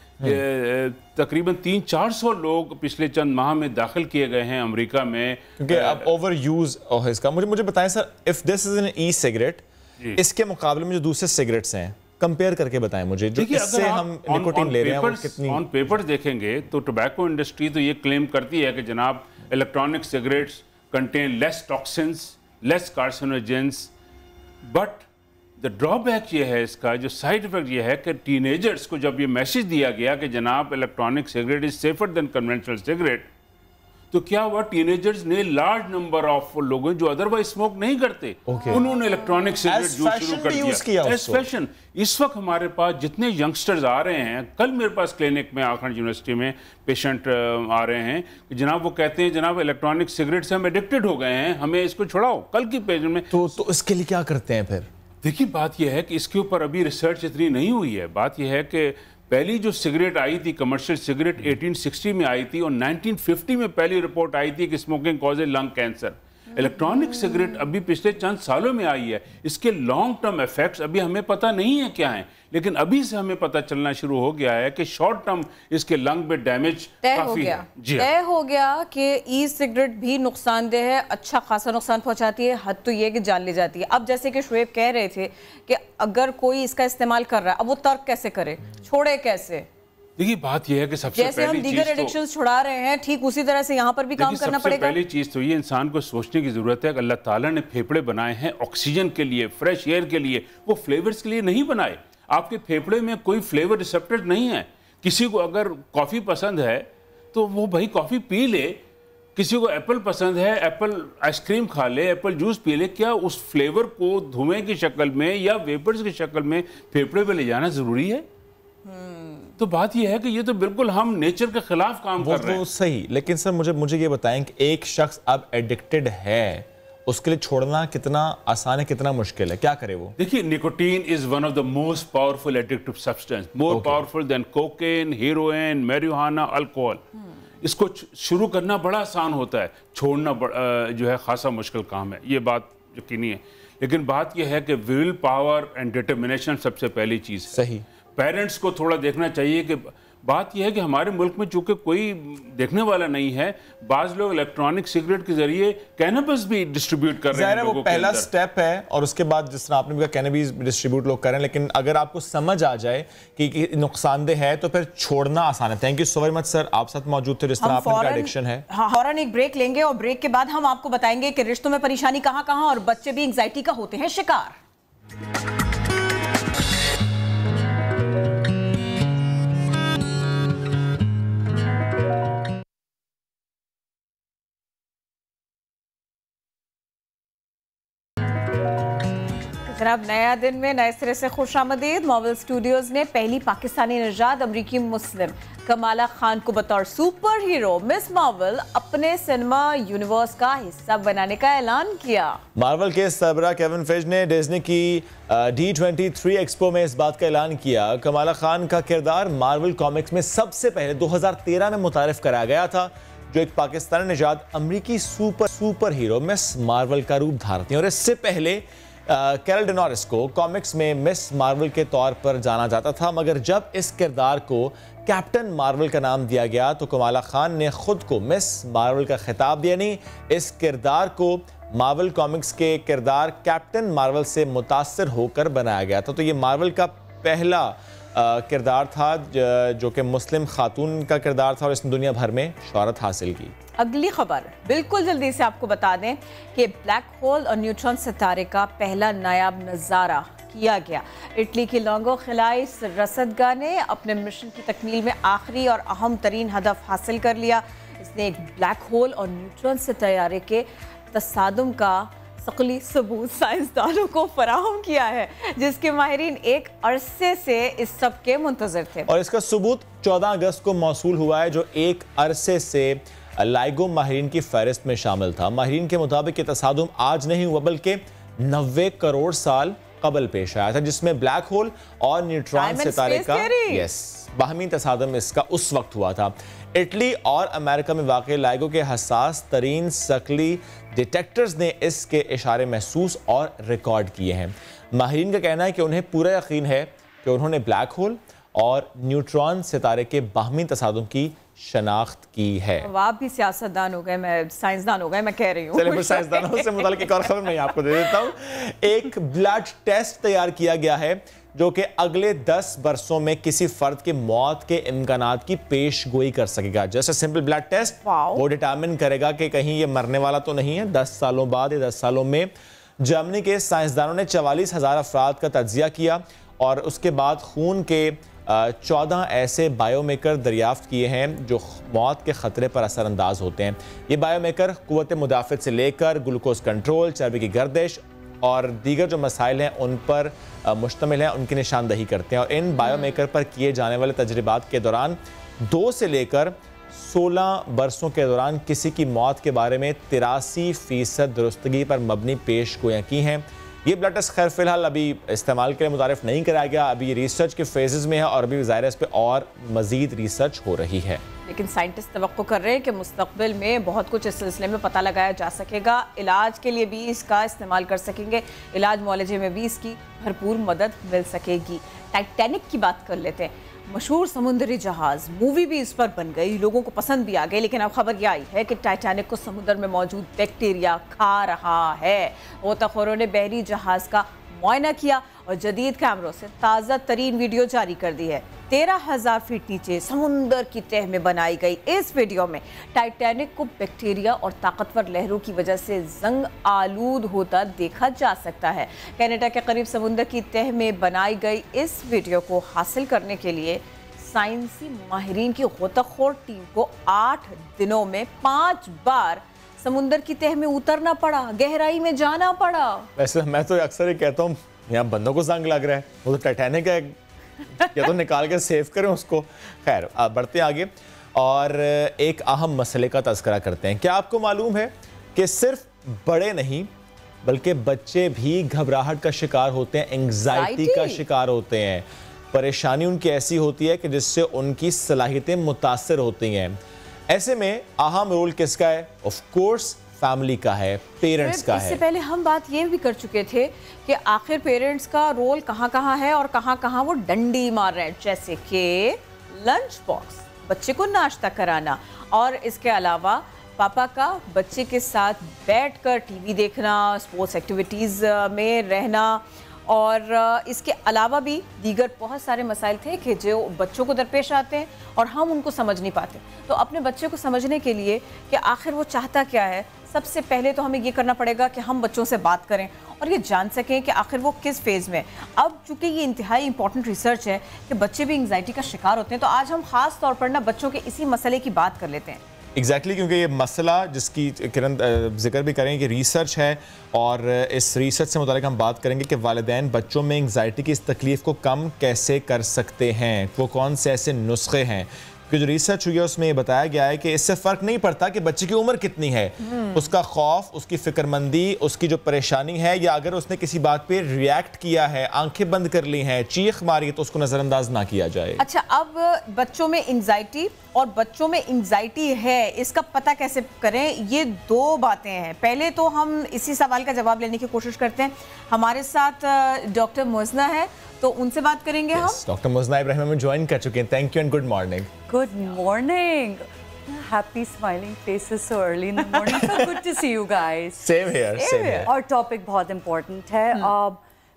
तकरीबन 300-400 लोग पिछले चंद माह में दाखिल किए गए हैं अमेरिका में, क्योंकि अब ओवर यूज इसका। मुझे बताएं sir, if this is an e cigarette, इसके मुकाबले में जो दूसरे सिगरेट्स हैं कंपेयर करके बताएं मुझे, जो इससे हम निकोटीन ले रहे हैं वो कितनी। ऑन पेपर देखेंगे तो टोबैको इंडस्ट्री तो ये क्लेम करती है कि जनाब electronic cigarettes contain less toxins, less carcinogens, but the drawback ये है, इसका जो साइड इफेक्ट ये है कि टीनेजर्स को जब ये मैसेज दिया गया कि जनाब electronic cigarette is safer than conventional cigarette, तो क्या हुआ, टीनेजर्स ने लार्ज नंबर ऑफ लोगों जो अदरवाइज स्मोक नहीं करते, उन्होंने इलेक्ट्रॉनिक सिगरेट यूज शुरू कर दिया एज फैशन। इस वक्त हमारे पास जितने यंगस्टर्स आ रहे हैं, कल मेरे पास क्लिनिक में आखंड यूनिवर्सिटी में पेशेंट आ रहे हैं कि जनाब वो कहते हैं जनाब इलेक्ट्रॉनिक सिगरेट से हम एडिक्टेड हो गए हैं, हमें इसको छुड़ाओ। कल की पेशेंट में तो इसके लिए क्या करते हैं फिर? देखिए बात यह है कि इसके ऊपर अभी रिसर्च इतनी नहीं हुई है। बात यह है कि पहली जो सिगरेट आई थी कमर्शियल सिगरेट 1860 में आई थी और 1950 में पहली रिपोर्ट आई थी कि smoking causes lung cancer. Electronic cigarette अभी पिछले चंद सालों में आई है, इसके लॉन्ग टर्म इफेक्ट्स अभी हमें पता नहीं है क्या है, लेकिन अभी से हमें पता चलना शुरू हो गया है कि शॉर्ट टर्म इसके लंग में डैमेज काफी है। तय हो गया कि ई सिगरेट भी नुकसानदेह है, अच्छा खासा नुकसान पहुंचाती है, हद तो ये कि जान ले जाती है। अब जैसे कि शुएब कह रहे थे कि अगर कोई इसका इस्तेमाल कर रहा है, अब वो तर्क कैसे करे, छोड़े कैसे? देखिए बात यह है कि सबसे जैसे हम दीगर एडिक्शंस छुड़ा रहे हैं, ठीक उसी तरह से यहाँ पर भी काम करना पड़ेगा। पहली चीज तो ये इंसान को सोचने की जरूरत है कि अल्लाह ताला ने फेफड़े बनाए हैं ऑक्सीजन के लिए, फ्रेश एयर के लिए, वो फ्लेवर्स के लिए नहीं बनाए। आपके फेफड़े में कोई फ्लेवर रिसेप्टर नहीं है। किसी को अगर कॉफी पसंद है तो वो भाई कॉफी पी ले, किसी को एप्पल पसंद है एप्पल आइसक्रीम खा ले, एप्पल जूस पी ले। क्या उस फ्लेवर को धुएं की शक्ल में या वेपर्स की शक्ल में फेफड़े पे ले जाना जरूरी है? तो बात यह है कि ये तो बिल्कुल हम नेचर के खिलाफ काम कर रहे हैं। सही, लेकिन सर मुझे ये बताएं कि एक शख्स अब एडिक्टेड है, उसके लिए छोड़ना कितना आसान है, कितना मुश्किल है, क्या करे वो? देखिए nicotine is one of the most powerful addictive substance, more powerful than cocaine, heroin, marijuana, alcohol. इसको शुरू करना बड़ा आसान होता है, छोड़ना जो है खासा मुश्किल काम है, ये बात यकीनी है। लेकिन बात यह है कि विल पावर एंड डिटर्मिनेशन सबसे पहली चीज़ है। सही। पेरेंट्स को थोड़ा देखना चाहिए कि बात यह है कि हमारे मुल्क में चूंकि कोई देखने वाला नहीं है, बाज लोग इलेक्ट्रॉनिक सिगरेट के जरिए कैनबिस भी डिस्ट्रीब्यूट कर रहे हैं। वो पहला स्टेप है और उसके बाद जिस तरह आपने भी कहा कैनबिस डिस्ट्रीब्यूट लोग कर रहे हैं, लेकिन अगर आपको समझ आ जाए कि नुकसानदेह है तो फिर छोड़ना आसान है। Thank you so very much sir, आप साथ मौजूद थे जिस तरह आपने एडिक्शन है। हाँ, फौरन एक ब्रेक लेंगे और ब्रेक के बाद हम आपको बताएंगे कि रिश्तों में परेशानी कहाँ कहाँ और बच्चे भी एंग्जाइटी का होते हैं शिकार। जनाब, नया दिन में नए सिरे से खुशामदीद। मार्वल स्टूडियोज ने पहली पाकिस्तानी नजाद अमरीकी मुस्लिम कमाला खान को बतौर सुपर हीरो मिस मार्वल अपने सिनेमा यूनिवर्स का हिस्सा बनाने का ऐलान किया। मार्वल के सरबराह केविन फेज ने डिज्नी की D23 एक्सपो में इस बात का ऐलान किया। कमाला खान का किरदार मार्वल कॉमिक्स में सबसे पहले 2013 में मुतारिफ कराया गया था, जो एक पाकिस्तानी नजाद अमरीकी सुपर हीरो मिस मार्वल का रूप धारती है। और इससे पहले कैरल डेनोरिस को कॉमिक्स में मिस मार्वल के तौर पर जाना जाता था, मगर जब इस किरदार को कैप्टन मार्वल का नाम दिया गया तो कमाला खान ने खुद को मिस मार्वल का खिताब दिया। नहीं, इस किरदार को मार्वल कॉमिक्स के किरदार कैप्टन मार्वल से मुतासर होकर बनाया गया था। तो ये मार्वल का पहला किरदार था जो कि मुस्लिम खातून का किरदार था और इसने दुनिया भर में शोहरत हासिल की। अगली खबर बिल्कुल जल्दी से आपको बता दें कि ब्लैक होल और न्यूट्रॉन सितारे का पहला नायाब नज़ारा किया गया। इटली की लोंगो खिलाई रसदगा ने अपने मिशन की तकमील में आखिरी और अहम तरीन हदफ हासिल कर लिया। इसने एक ब्लैक होल और न्यूट्रॉन सितारे के तसादुम का सकली सबूत साइंसदानों को फराहम किया है, जिसके माहिरीन एक अरसे से इस सब के मुंतजर थे। और इसका सबूत 14 अगस्त को मौसूल हुआ है, जो एक अरसे से लाइगो माहिरीन की फहरिस्त में शामिल था। माहिरीन के मुताबिक ये तसादुम आज नहीं हुआ बल्कि 90 करोड़ साल कबल पेश आया था, जिसमें ब्लैक होल और न्यूट्रॉन सितारे का बाहमी तसादुम इसका उस वक्त हुआ था। इटली और अमेरिका में वाक़ लाइगो के हसास तरीन सकली डिटेक्टर्स ने इसके इशारे महसूस और रिकॉर्ड किए हैं। माहिरीन का कहना है कि उन्हें पूरा यकीन है कि उन्होंने ब्लैक होल और न्यूट्रॉन सितारे के बाहमी तसादुम की शनाख्त की है। आप भी सियासतदान हो गए, मैं साइंसदान हो गए, मैं कह रही हूँ। चलिए, साइंसदानों से मुताल्लिक़ एक और खबर मैं आपको दे देता हूँ। एक ब्लड टेस्ट तैयार किया गया है जो कि अगले 10 बरसों में किसी फर्द की मौत के इम्कानात की पेश गोई कर सकेगा। जैसे सिंपल ब्लड टेस्ट, वो डिटरमिन करेगा कि कहीं ये मरने वाला तो नहीं है। 10 सालों बाद या 10 सालों में जर्मनी के साइंसदानों ने 44,000 अफराद का तज्जिया किया और उसके बाद खून के 14 ऐसे बायोमेकर दरियाफ्त किए हैं जो मौत के ख़तरे पर असरअंदाज होते हैं। ये बायोमेकर क़ुव्वत मुदाफ़त से लेकर ग्लूकोज कंट्रोल, चर्बी की गर्दिश और दीगर जो मसाइल हैं उन पर मुश्तमिल हैं, उनकी निशानदही करते हैं। और इन बायोमेकर पर किए जाने वाले तजर्बात के दौरान 2 से लेकर 16 बरसों के दौरान किसी की मौत के बारे में 83% दुरुस्तगी पर मबनी पेश गोयां की हैं। ये ब्लड टेस्ट खैर फिलहाल अभी इस्तेमाल के लिए मुतारिफ नहीं कराया गया, अभी ये रिसर्च के फेजेस में है और अभी ज़ाहिर है इस पे और मजीद रिसर्च हो रही है। लेकिन साइंटिस्ट तवक्को कर रहे हैं कि मुस्तकबिल में बहुत कुछ इस सिलसिले में पता लगाया जा सकेगा। इलाज के लिए भी इसका इस्तेमाल कर सकेंगे, इलाज मुआलजे में भी इसकी भरपूर मदद मिल सकेगी। टाइटैनिक की बात कर लेते हैं। मशहूर समुद्री जहाज मूवी भी इस पर बन गई, लोगों को पसंद भी आ गई, लेकिन अब खबर यह आई है कि टाइटैनिक को समुद्र में मौजूद बैक्टीरिया खा रहा है। गोताखोरों ने बहरी जहाज का मुआयना किया और जदीद कैमरों से ताज़ा तरीन वीडियो जारी कर दी है। 13,000 फीट नीचे समुंदर की तह में बनाई गई इस वीडियो में टाइटैनिक को बैक्टीरिया और ताकतवर लहरों की वजह से जंग आलूद होता देखा जा सकता है। कनाडा के करीब समुंदर की तह में बनाई गई इस वीडियो को हासिल करने के लिए साइंसी माहिरीन की गोताखोर टीम को 8 दिनों में 5 बार समुंदर की तह में उतरना पड़ा, गहराई में जाना पड़ा। वैसे मैं तो अक्सर ही कहता हूँ यहाँ बंदों को जंग लग रहा है, वो तो टाइटैनिक है, या तो निकाल के सेव करें उसको। खैर, आप बढ़ते हैं आगे और एक अहम मसले का तज़किरा करते हैं। क्या आपको मालूम है कि सिर्फ बड़े नहीं बल्कि बच्चे भी घबराहट का शिकार होते हैं, एंग्जाइटी का शिकार होते हैं। परेशानी उनकी ऐसी होती है कि जिससे उनकी सलाहियतें मुतासर होती हैं। ऐसे में अहम रोल किसका है? ऑफ कोर्स फैमिली का है, पेरेंट्स का है। इससे पहले हम बात ये भी कर चुके थे कि आखिर पेरेंट्स का रोल कहाँ है और कहाँ वो डंडी मार रहे हैं, जैसे कि लंच बॉक्स, बच्चे को नाश्ता कराना, और इसके अलावा पापा का बच्चे के साथ बैठकर टीवी देखना, स्पोर्ट्स एक्टिविटीज़ में रहना, और इसके अलावा भी दीगर बहुत सारे मसाइल थे कि जो बच्चों को दरपेश आते हैं और हम उनको समझ नहीं पाते। तो अपने बच्चे को समझने के लिए कि आखिर वो चाहता क्या है, सबसे पहले तो हमें ये करना पड़ेगा कि हम बच्चों से बात करें और ये जान सकें कि आखिर वो किस फेज़ में। अब चूँकि ये इंतहाई इंपॉर्टेंट रिसर्च है कि बच्चे भी एंग्जाइटी का शिकार होते हैं, तो आज हम ख़ास तौर पर ना बच्चों के इसी मसले की बात कर लेते हैं। एग्जैक्टली क्योंकि ये मसला जिसकी किरण जिक्र भी करेंगे कि रिसर्च है, और इस रिसर्च से मुतालिक हम बात करेंगे कि वालिदैन बच्चों में एंग्जाइटी की इस तकलीफ़ को कम कैसे कर सकते हैं, वो कौन से ऐसे नुस्खे हैं। कि जो रिसर्च हुई है उसमें ये बताया गया है कि इससे फ़र्क नहीं पड़ता कि बच्चे की उम्र कितनी है, उसका खौफ, उसकी फ़िक्रमंदी, उसकी जो परेशानी है, या अगर उसने किसी बात पे रिएक्ट किया है, आंखें बंद कर ली हैं, चीख मारी, तो उसको नज़रअंदाज ना किया जाए। अच्छा, अब बच्चों में एंग्जाइटी और बच्चों में एंग्जाइटी है, इसका पता कैसे करें? ये दो बातें हैं। पहले तो हम इसी सवाल का जवाब लेने की कोशिश करते हैं। हमारे साथ डॉक्टर मोजना है, तो उनसे बात करेंगे हम। डॉक्टर मोजना इब्राहिम हमें ज्वाइन कर चुके हैं। Thank you and good morning. Good morning. Happy smiling faces so early in the morning. So good to see you guys. Same here. Same here. और टॉपिक बहुत इम्पोर्टेंट है।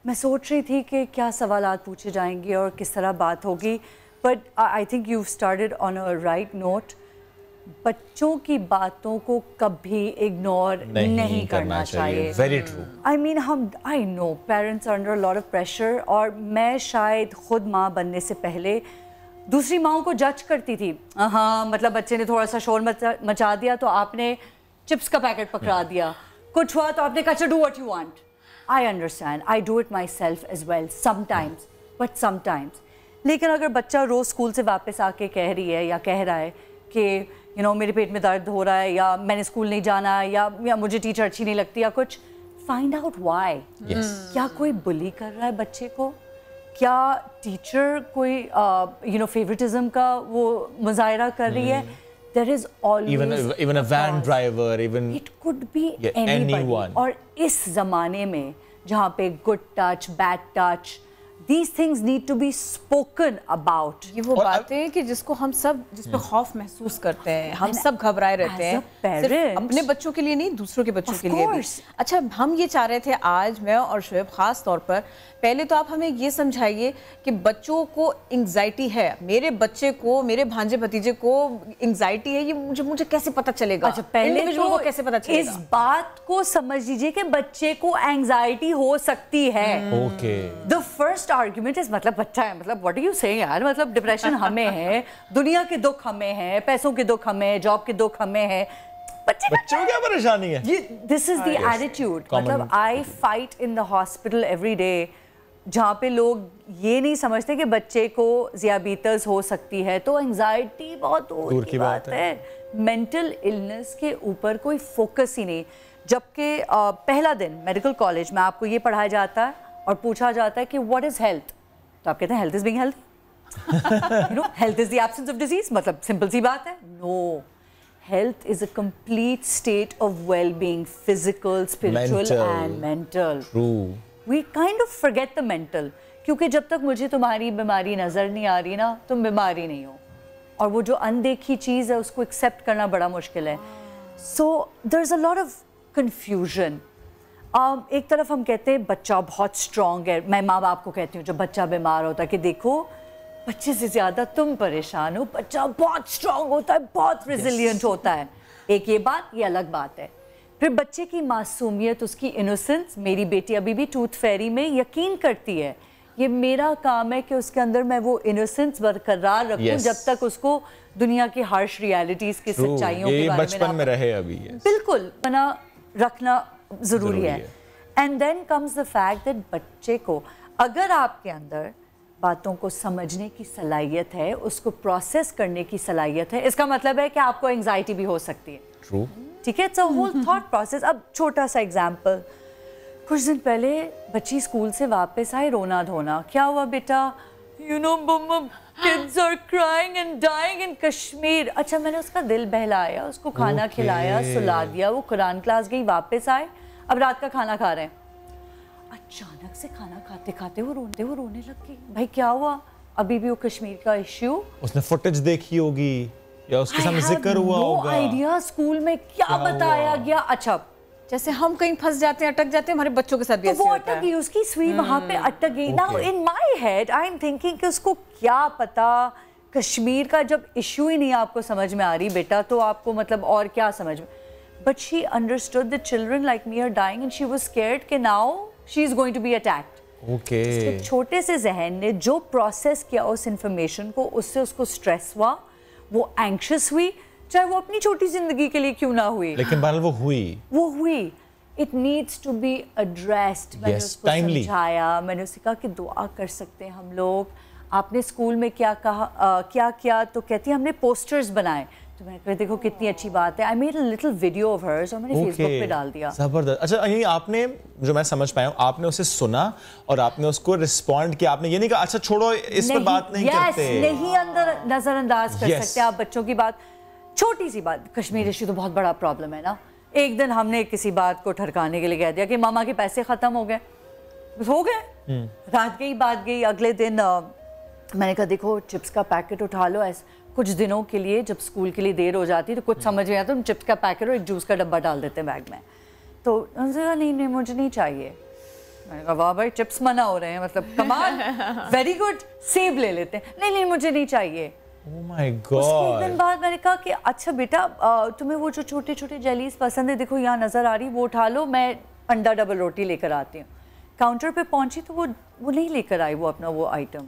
मैं सोच रही थी कि क्या सवालात पूछे जाएंगे और किस तरह बात होगी, but I think you started on a right note. बच्चों की बातों को कभी इग्नोर नहीं करना चाहिए। Very true. I mean I know parents are under lot of pressure, और मैं शायद खुद माँ बनने से पहले दूसरी माओं को जज करती थी। हाँ, मतलब बच्चे ने थोड़ा सा शोर मचा दिया तो आपने चिप्स का पैकेट पकड़ा दिया, कुछ हुआ तो आपने कहा do what you want. I understand, I do it myself as well sometimes, but sometimes. लेकिन अगर बच्चा रोज़ स्कूल से वापस आके कह रही है या कह रहा है कि मेरे पेट में दर्द हो रहा है, या मैंने स्कूल नहीं जाना, या मुझे टीचर अच्छी नहीं लगती, या कुछ, फाइंड आउट व्हाई। क्या कोई बुली कर रहा है बच्चे को? क्या टीचर कोई फेवरेटिज्म का वो मुजाहिरा कर रही है? There is always even a van driver, even it could be anyone. और इस ज़माने में जहाँ पे good touch, bad touch, these things need to be spoken about. ये वो बातें हैं कि जिसको हम सब, जिस पे खौफ महसूस करते हैं, हम सब घबराए रहते हैं, सिर्फ अपने बच्चों के लिए नहीं, दूसरों के बच्चों के लिए भी। अच्छा, हम ये चाह रहे थे आज, मैं और शुएब खास तौर पर, पहले तो आप हमें ये समझाइए कि बच्चों को एंग्जाइटी है, मेरे बच्चे को, मेरे भांजे भतीजे को एंग्जाइटी है, ये मुझे कैसे पता चलेगा? अच्छा, पहले तो कैसे पता चलेगा? इस बात को समझ लीजिए कि बच्चे को एंग्जाइटी हो सकती है। Okay. The first argument is, मतलब बच्चा है, मतलब व्हाट आर यू सेइंग यार, मतलब डिप्रेशन हमें है, दुनिया के दुख हमें है, पैसों के दुख हमें है, जॉब के दुख हमें है, बच्चों को क्या परेशानी है? This is the attitude. मतलब I fight in the hospital every day, जहाँ पे लोग ये नहीं समझते कि बच्चे को ज़ियाबीतस हो सकती है, तो एंजाइटी बहुत दूर की बात है। मेंटल इलनेस के ऊपर कोई फोकस ही नहीं। जबकि पहला दिन मेडिकल कॉलेज में आपको ये पढ़ाया जाता है और पूछा जाता है कि व्हाट इज हेल्थ, तो आप कहते हैं health is being healthy. Health is the absence of disease. मतलब सिंपल सी बात है। No, health is a complete state of well-being, physical, spiritual and mental. True. We kind of forget the mental, क्योंकि जब तक मुझे तुम्हारी बीमारी नज़र नहीं आ रही ना, तुम बीमार ही नहीं हो, और वो जो अनदेखी चीज़ है उसको एक्सेप्ट करना बड़ा मुश्किल है। So there's a lot of confusion. एक तरफ हम कहते हैं बच्चा बहुत स्ट्रॉन्ग है, मैं माँ बाप को कहती हूँ जब बच्चा बीमार होता है कि देखो बच्चे से ज़्यादा तुम परेशान हो, बच्चा बहुत स्ट्रॉन्ग होता है, बहुत रेजिलियंट होता है। एक ये बात, ये अलग बात है। फिर बच्चे की मासूमियत, उसकी इनोसेंस, मेरी बेटी अभी भी टूथ फेरी में यकीन करती है, ये मेरा काम है कि उसके अंदर मैं वो इनोसेंस बरकरार रखूं जब तक उसको दुनिया की हार्श रियलिटीज़ की सच्चाइयों के बारे में बचपन में रहे अभी। बिल्कुल बना रखना ज़रूरी है। And then comes the fact that बच्चे को, अगर आपके अंदर बातों को समझने की सलाहियत है, उसको प्रोसेस करने की सलाहियत है, इसका मतलब है कि आपको एंग्जाइटी भी हो सकती है। True. ठीक है, it's a whole thought process. अब छोटा सा एग्जांपल, कुछ दिन पहले बच्ची स्कूल से वापस आई, रोना धोना, क्या हुआ बेटा? You know mamma, kids are crying and dying in Kashmir. अच्छा, मैंने उसका दिल बहलाया, उसको खाना खिलाया, सुला दिया, वो कुरान क्लास गई, वापस आए, अब रात का खाना खा रहे हैं। अचानक से खाना खाते खाते वो रोने लग गई। भाई क्या हुआ? अभी भी वो कश्मीर का इश्यू, उसने फुटेज देखी होगी या उसके सामने जिक्र हुआ होगा। आइडिया स्कूल में क्या बताया गया। अच्छा, जैसे हम कहीं फंस जाते हैं, अटक जाते हैं, हमारे बच्चों के साथ भी ऐसे होता है। वो अटक गई, उसकी सुई वहां पे अटक गई। Now in my head I am thinking कि उसको क्या पता, कश्मीर का जब इश्यू ही नहीं आपको समझ में आ रही बेटा, तो आपको मतलब और क्या समझ में। But she understood the children like me are dying and she was scared कि now she is going to be attacked. Okay. छोटे से जहन ने जो प्रोसेस किया उस इंफॉर्मेशन को, उससे उसको स्ट्रेस हुआ, वो एंग्शियस हुई, चाहे वो अपनी छोटी जिंदगी के लिए क्यों ना हुई, लेकिन बहरहाल वो हुई। It needs to be addressed. मैंने उसको समझाया, मैंने उसे कहा कि दुआ कर सकते हैं हम लोग, आपने स्कूल में क्या कहा, क्या किया, तो कहती है हमने पोस्टर्स बनाए। तो मैंने कहा देखो कितनी अच्छी बात है, I made a little video of hers और मैंने फेसबुक पे डाल दिया। जबरदस्त। अच्छा यही आपने, जो मैं समझ पाया हूँ, आपने उसे सुना और आपने उसको रिस्पॉन्ड किया, आपने ये नहीं कहा अच्छा छोड़ो इस पर बात नहीं करते। नहीं अंदर नजरअंदाज कर सकते आप बच्चों की बात। छोटी सी बात, कश्मीर इशू तो बहुत बड़ा प्रॉब्लम है ना। एक दिन हमने किसी बात को ठरकाने के लिए कह दिया कि मामा के पैसे खत्म हो गए, रात गई बात गई। अगले दिन मैंने कहा देखो चिप्स का पैकेट उठा लो, ऐसे कुछ दिनों के लिए जब स्कूल के लिए देर हो जाती तो कुछ समझ नहीं आता, तुम चिप्स का पैकेट और एक जूस का डब्बा डाल देते बैग में। तो उनसे कहा नहीं मुझे नहीं चाहिए। मैंने कहा वाह भाई चिप्स मना हो रहे हैं, मतलब कमाल, वेरी गुड, सेब ले लेते हैं। नहीं मुझे नहीं चाहिए। Oh my God. उसके एक दिन बाद मैंने कहा कि अच्छा बेटा तुम्हें वो जो छोटे छोटे जेलीज पसंद है, देखो यहाँ नजर आ रही, वो उठा लो, मैं अंडा डबल रोटी लेकर आती हूँ। काउंटर पे पहुंची तो वो नहीं लेकर आई वो अपना वो आइटम।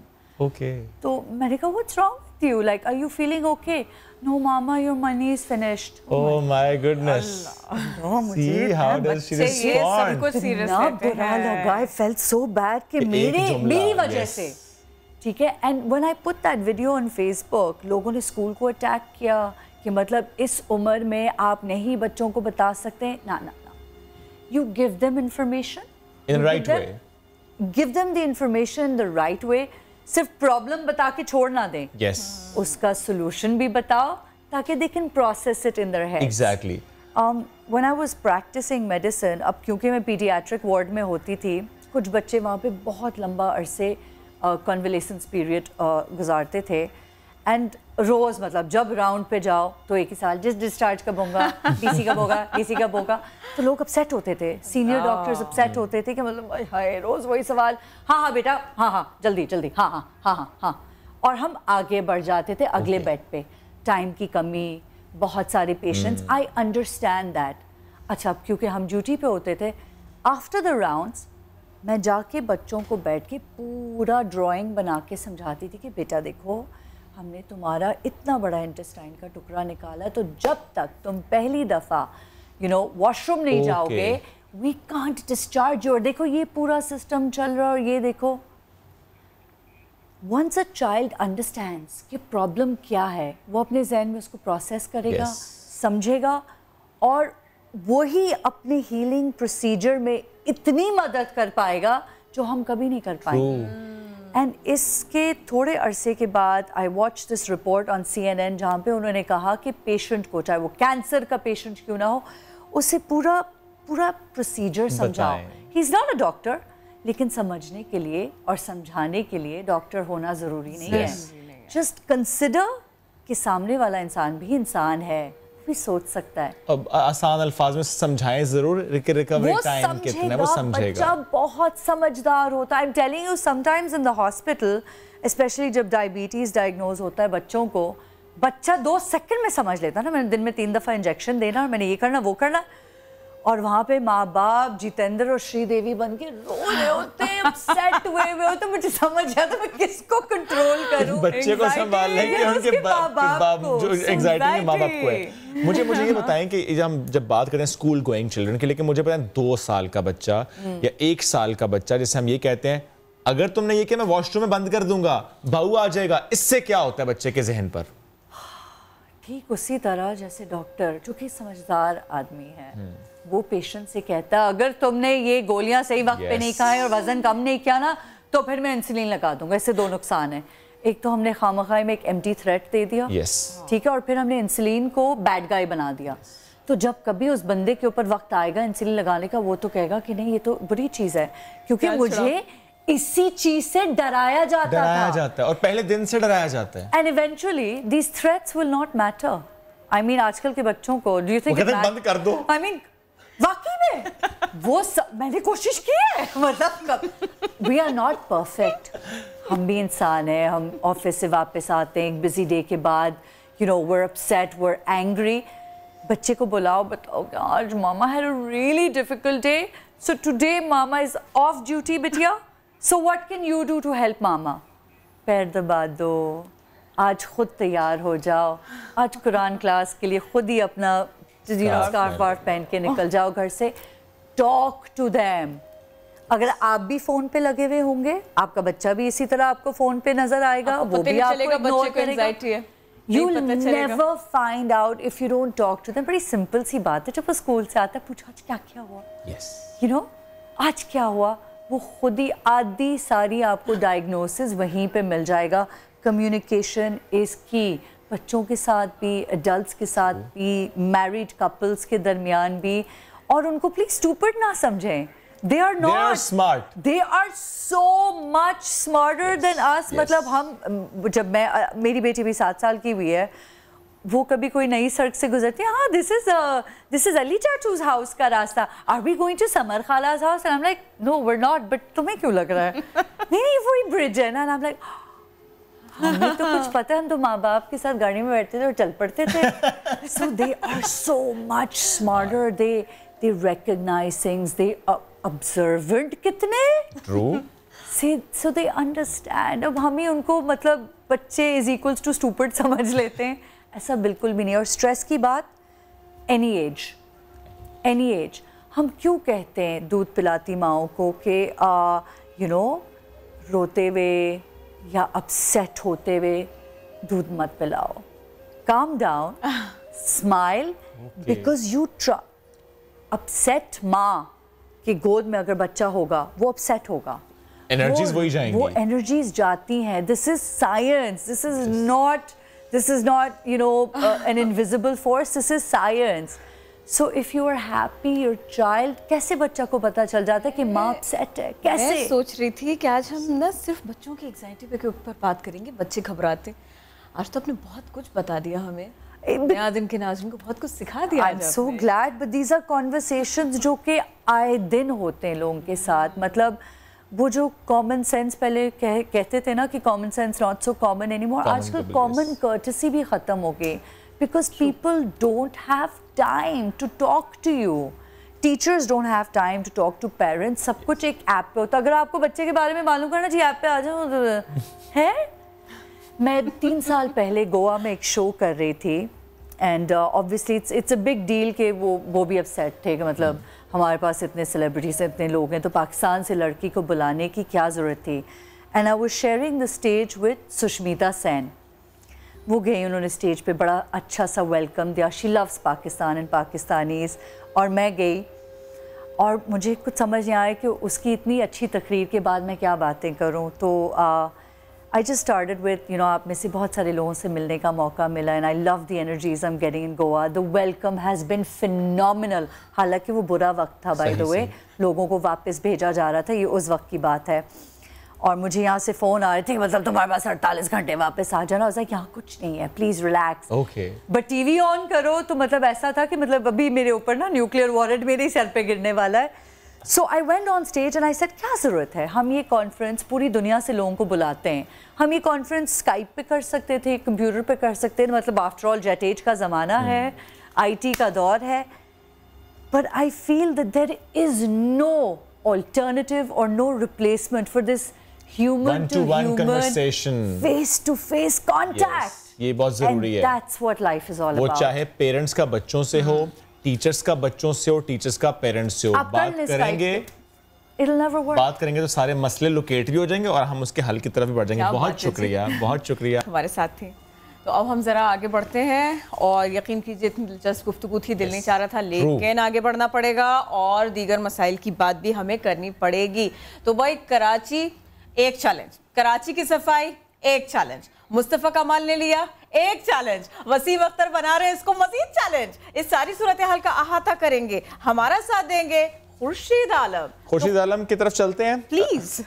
तो मैंने कहा what's wrong with you, like are you feeling okay? No mama your money is finished. Oh my goodness, see how does she respond. सब कुछ सीरियस लेते हैं। बुरा लगा, आई फेल्ट सो बैड कि मेरी वजह से, ठीक है। And when I put that video on Facebook, लोगों ने स्कूल को अटैक किया कि मतलब इस उम्र में आप नहीं बच्चों को बता सकते। ना you give them information in right way, give them the information the right way. सिर्फ प्रॉब्लम बता के छोड़ ना दें, उसका सोल्यूशन भी बताओ ताकि they can process it in their head. Exactly. When I was practising medicine, अब क्योंकि मैं पीडियाट्रिक वार्ड में होती थी, कुछ बच्चे वहाँ पे बहुत लंबा अरसे कन्वलेसेंस पीरियड गुजारते थे। एंड रोज़ मतलब जब राउंड पे जाओ तो एक ही साल, जिस डिस्चार्ज कब होगा, डीसी कब होगा, डीसी कब होगा, तो लोग अपसेट होते थे, सीनियर डॉक्टर्स अपसेट होते थे कि मतलब हाय रोज़ वही सवाल, हाँ बेटा, हाँ जल्दी, हाँ। और हम आगे बढ़ जाते थे अगले बेड पे। टाइम की कमी, बहुत सारे पेशेंट्स, आई अंडरस्टैंड दैट। अच्छा अब क्योंकि हम ड्यूटी पे होते थे, आफ्टर द राउंड्स मैं जाके बच्चों को बैठ के पूरा ड्राइंग बना के समझाती थी कि बेटा देखो हमने तुम्हारा इतना बड़ा इंटेस्टाइन का टुकड़ा निकाला, तो जब तक तुम पहली दफ़ा वॉशरूम नहीं जाओगे, वी कांट डिस्चार्ज योर, देखो ये पूरा सिस्टम चल रहा है। और ये देखो, वंस अ चाइल्ड अंडरस्टैंड्स कि प्रॉब्लम क्या है, वो अपने जहन में उसको प्रोसेस करेगा, समझेगा, और वही अपने हीलिंग प्रोसीजर में इतनी मदद कर पाएगा जो हम कभी नहीं कर पाएंगे। एंड इसके थोड़े अरसे के बाद I watch this report on CNN जहाँ पे उन्होंने कहा कि पेशेंट को, चाहे वो कैंसर का पेशेंट क्यों ना हो, उसे पूरा प्रोसीजर समझाओ। He is not a doctor, लेकिन समझने के लिए और समझाने के लिए डॉक्टर होना ज़रूरी नहीं है। जस्ट कंसिडर कि सामने वाला इंसान भी इंसान है, भी सोच सकता है। अब आसान अल्फाज में समझाएं जरूर, रिकवरी टाइम कितना है वो समझेगा। बच्चा बहुत समझदार होता है। I am telling you, sometimes in the hospital, specially जब डायबिटीज डायग्नोज होता है बच्चों को, बच्चा 2 सेकंड में समझ लेता है ना, मैंने दिन में 3 दफ़ा इंजेक्शन देना और मैंने ये करना वो करना, और वहाँ पे माँ बाप जितेंद्र और श्रीदेवी बन के रो रहे होते हैं, अपसेट हुए होते, मुझे समझ आता मैं किसको कंट्रोल करूं, बच्चे को संभालने के उनके जो एंजाइटी में माँ बाप को है। मुझे ये बताएं कि जब बात करें स्कूल गोइंग चिल्ड्रन की, लेकिन मुझे पता है 2 साल का बच्चा या 1 साल का बच्चा, जैसे हम ये कहते हैं अगर तुमने ये कि मैं वॉशरूम में बंद कर दूंगा बहू आ जाएगा, इससे क्या होता है बच्चे के जहन पर? ठीक उसी तरह जैसे डॉक्टर जो कि समझदार आदमी है, वो पेशेंट से कहता है अगर तुमने ये गोलियां सही वक्त पे नहीं खाए और वजन कम नहीं किया ना, तो फिर मैं इंसुलिन लगा दूंगा। इससे 2 नुकसान है, एक तो हमने खामखाई में एक एम्प्टी थ्रेट दे दिया, ठीक है, और फिर हमने इंसुलिन को बैड गाय बना दिया। तो जब कभी उस बंदे के ऊपर वक्त आएगा इंसुलिन लगाने का, वो तो कहेगा कि नहीं ये तो बुरी चीज है, क्योंकि मुझे इसी चीज से डराया जाता है और पहले दिन से डराया जाता है। And eventually these threats will not matter. I mean आजकल के बच्चों को डू यू थिंक बंद कर दो? आई मीन वाकई में वो मैंने कोशिश की है, मतलब वी आर नॉट परफेक्ट, हम भी इंसान हैं, हम ऑफिस से वापस आते हैं एक बिजी डे के बाद, you know we are upset, we are angry, बच्चे को बुलाओ, बताओ आज mama had a really difficult day, so today mama is off duty बिटिया, so what can you do to help mama? पैर दबा दो, आज खुद तैयार हो जाओ, आज कुरान क्लास के लिए खुद ही अपना स्कार्फ वार्फ पहन के निकल जाओ घर से। Talk to them. अगर आप भी फोन पे लगे हुए होंगे, आपका बच्चा भी इसी तरह आपको फोन पे नजर आएगा, वो भी आपको इग्नोर करेगा। You'll never find out if you don't talk to them। बड़ी सिंपल सी बात है, जब वो स्कूल से आता है पूछो आज क्या क्या हुआ, you know, आज क्या हुआ, वो खुद ही आधी सारी आपको डायग्नोसिस वहीं पे मिल जाएगा। कम्युनिकेशन इज की, बच्चों के साथ भी, एडल्ट्स के साथ भी, मैरिड कपल्स के दरमियान भी। और उनको प्लीज स्टूपिड ना समझें। They are not. They are smart. They are so much smarter than us. मतलब हम, जब मेरी बेटी भी 7 साल की हुई है, वो कभी कोई नई सड़क से गुजरती है, हाँ this is Ali Chachu's house का रास्ता, are we going to Samar Khala's house? And I'm like, no we're not, but तुम्हें क्यों लग रहा है? नहीं वही ब्रिज है ना। And I'm like, हमें तो कुछ पता है, हम तो माँ बाप के साथ गाड़ी में बैठते थे और चल पड़ते थे। So they are so much smarter. They recognize things. They are observant कितने? True. So they understand. अब हम ही उनको मतलब बच्चे is equals to stupid समझ लेते हैं, ऐसा बिल्कुल भी नहीं। और स्ट्रेस की बात, any age। हम क्यों कहते हैं दूध पिलाती माओं को कि you know, रोते हुए या अपसेट होते हुए दूध मत पिलाओ। Calm down, smile, because you upset माँ कि गोद में अगर बच्चा होगा वो अपसेट होगा, एनर्जीज वही जाएंगी, वो एनर्जीज जाती हैं। This is science, this is not you know an invisible force, this is science. So if you are happy your child, कैसे बच्चा को पता चल जाता है कि माँ अपसेट है? कैसे? मैं सोच रही थी कि आज हम ना सिर्फ बच्चों की एंग्जाइटी के ऊपर बात करेंगे, बच्चे घबराते। आज तो आपने बहुत कुछ बता दिया हमें, दिन के नाज़रीन को बहुत कुछ सिखा दिया। I'm so glad, but these are conversations जो कि आए दिन होते हैं लोगों के साथ। मतलब वो जो कॉमन सेंस पहले कहते थे ना कि common sense not so common anymore, आजकल कॉमन कर्टसी भी ख़त्म हो गई, because people don't have time to talk to you, teachers don't have time to talk to parents. सब कुछ एक ऐप पे होता है। अगर आपको बच्चे के बारे में मालूम करना जी ऐप पे आ जाओ है। मैं 3 साल पहले गोवा में एक शो कर रही थी, and obviously it's a big deal कि वो भी अपसेट थे कि मतलब हमारे पास इतने सेलिब्रिटीज हैं, इतने लोग हैं, तो पाकिस्तान से लड़की को बुलाने की क्या ज़रूरत थी। And I was sharing the stage with Sushmita Sen. वो गई, उन्होंने स्टेज पे बड़ा अच्छा सा वेलकम दिया। She loves Pakistan and Pakistanis. और मैं गई और मुझे कुछ समझ नहीं आया कि उसकी इतनी अच्छी तकरीर के बाद मैं क्या बातें करूं। तो I just started with, you know, आप में से बहुत सारे लोगों से मिलने का मौका मिला, and I love the energies I'm getting in Goa. The welcome has been phenomenal. हालांकि वो बुरा वक्त था, by the way, लोगों को वापस भेजा जा रहा था, ये उस वक्त की बात है। और मुझे यहाँ से फ़ोन आ रहे थे, मतलब तुम्हारे पास 48 घंटे वापस आ जाना। और यहाँ कुछ नहीं है, please relax. Okay. But TV on करो तो मतलब ऐसा था कि मतलब अभी मेरे ऊपर ना न्यूक्लियर वॉरेंट मेरे ही सर पे गिरने वाला है। So I went on stage and I said क्या ज़रूरत है, हम ये कॉन्फ्रेंस पूरी दुनिया से लोगों को बुलाते हैं, हम ये कॉन्फ्रेंस स्काइप पे कर सकते थे, कंप्यूटर पे कर सकते थे, मतलब आफ्टर ऑल जेट एज का ज़माना है, IT का दौर है। But I feel that there is no alternative और no replacement for this human to human conversation, face to face contact. ये बहुत ज़रूरी है। That's what life is all about. वो चाहे पेरेंट्स का बच्चों से हो, टीचर्स का बच्चों से हो, टीचर्स का पेरेंट्स से हो, बात करेंगे तो सारे मसले लोकेट भी हो जाएंगे और हम उसके हल की तरफ भी बढ़ जाएंगे। बहुत शुक्रिया, बहुत शुक्रिया हमारे साथ थी। तो अब हम जरा आगे बढ़ते हैं और यकीन कीजिए इतनी दिलचस्प गुफ्तगू थी, दिल नहीं चाह रहा था, लेकिन आगे बढ़ना पड़ेगा और दीगर मसाइल की बात भी हमें करनी पड़ेगी। तो भाई कराची एक चैलेंज, कराची की सफाई एक चैलेंज, मुस्तफ़ा कमाल ने लिया एक चैलेंज, वसीम अख्तर बना रहे इसको मजीद चैलेंज। इस सारी सूरत हाल का अहाता करेंगे, हमारा साथ देंगे खुर्शीद आलम। खुर्शीद आलम की तरफ चलते हैं प्लीज।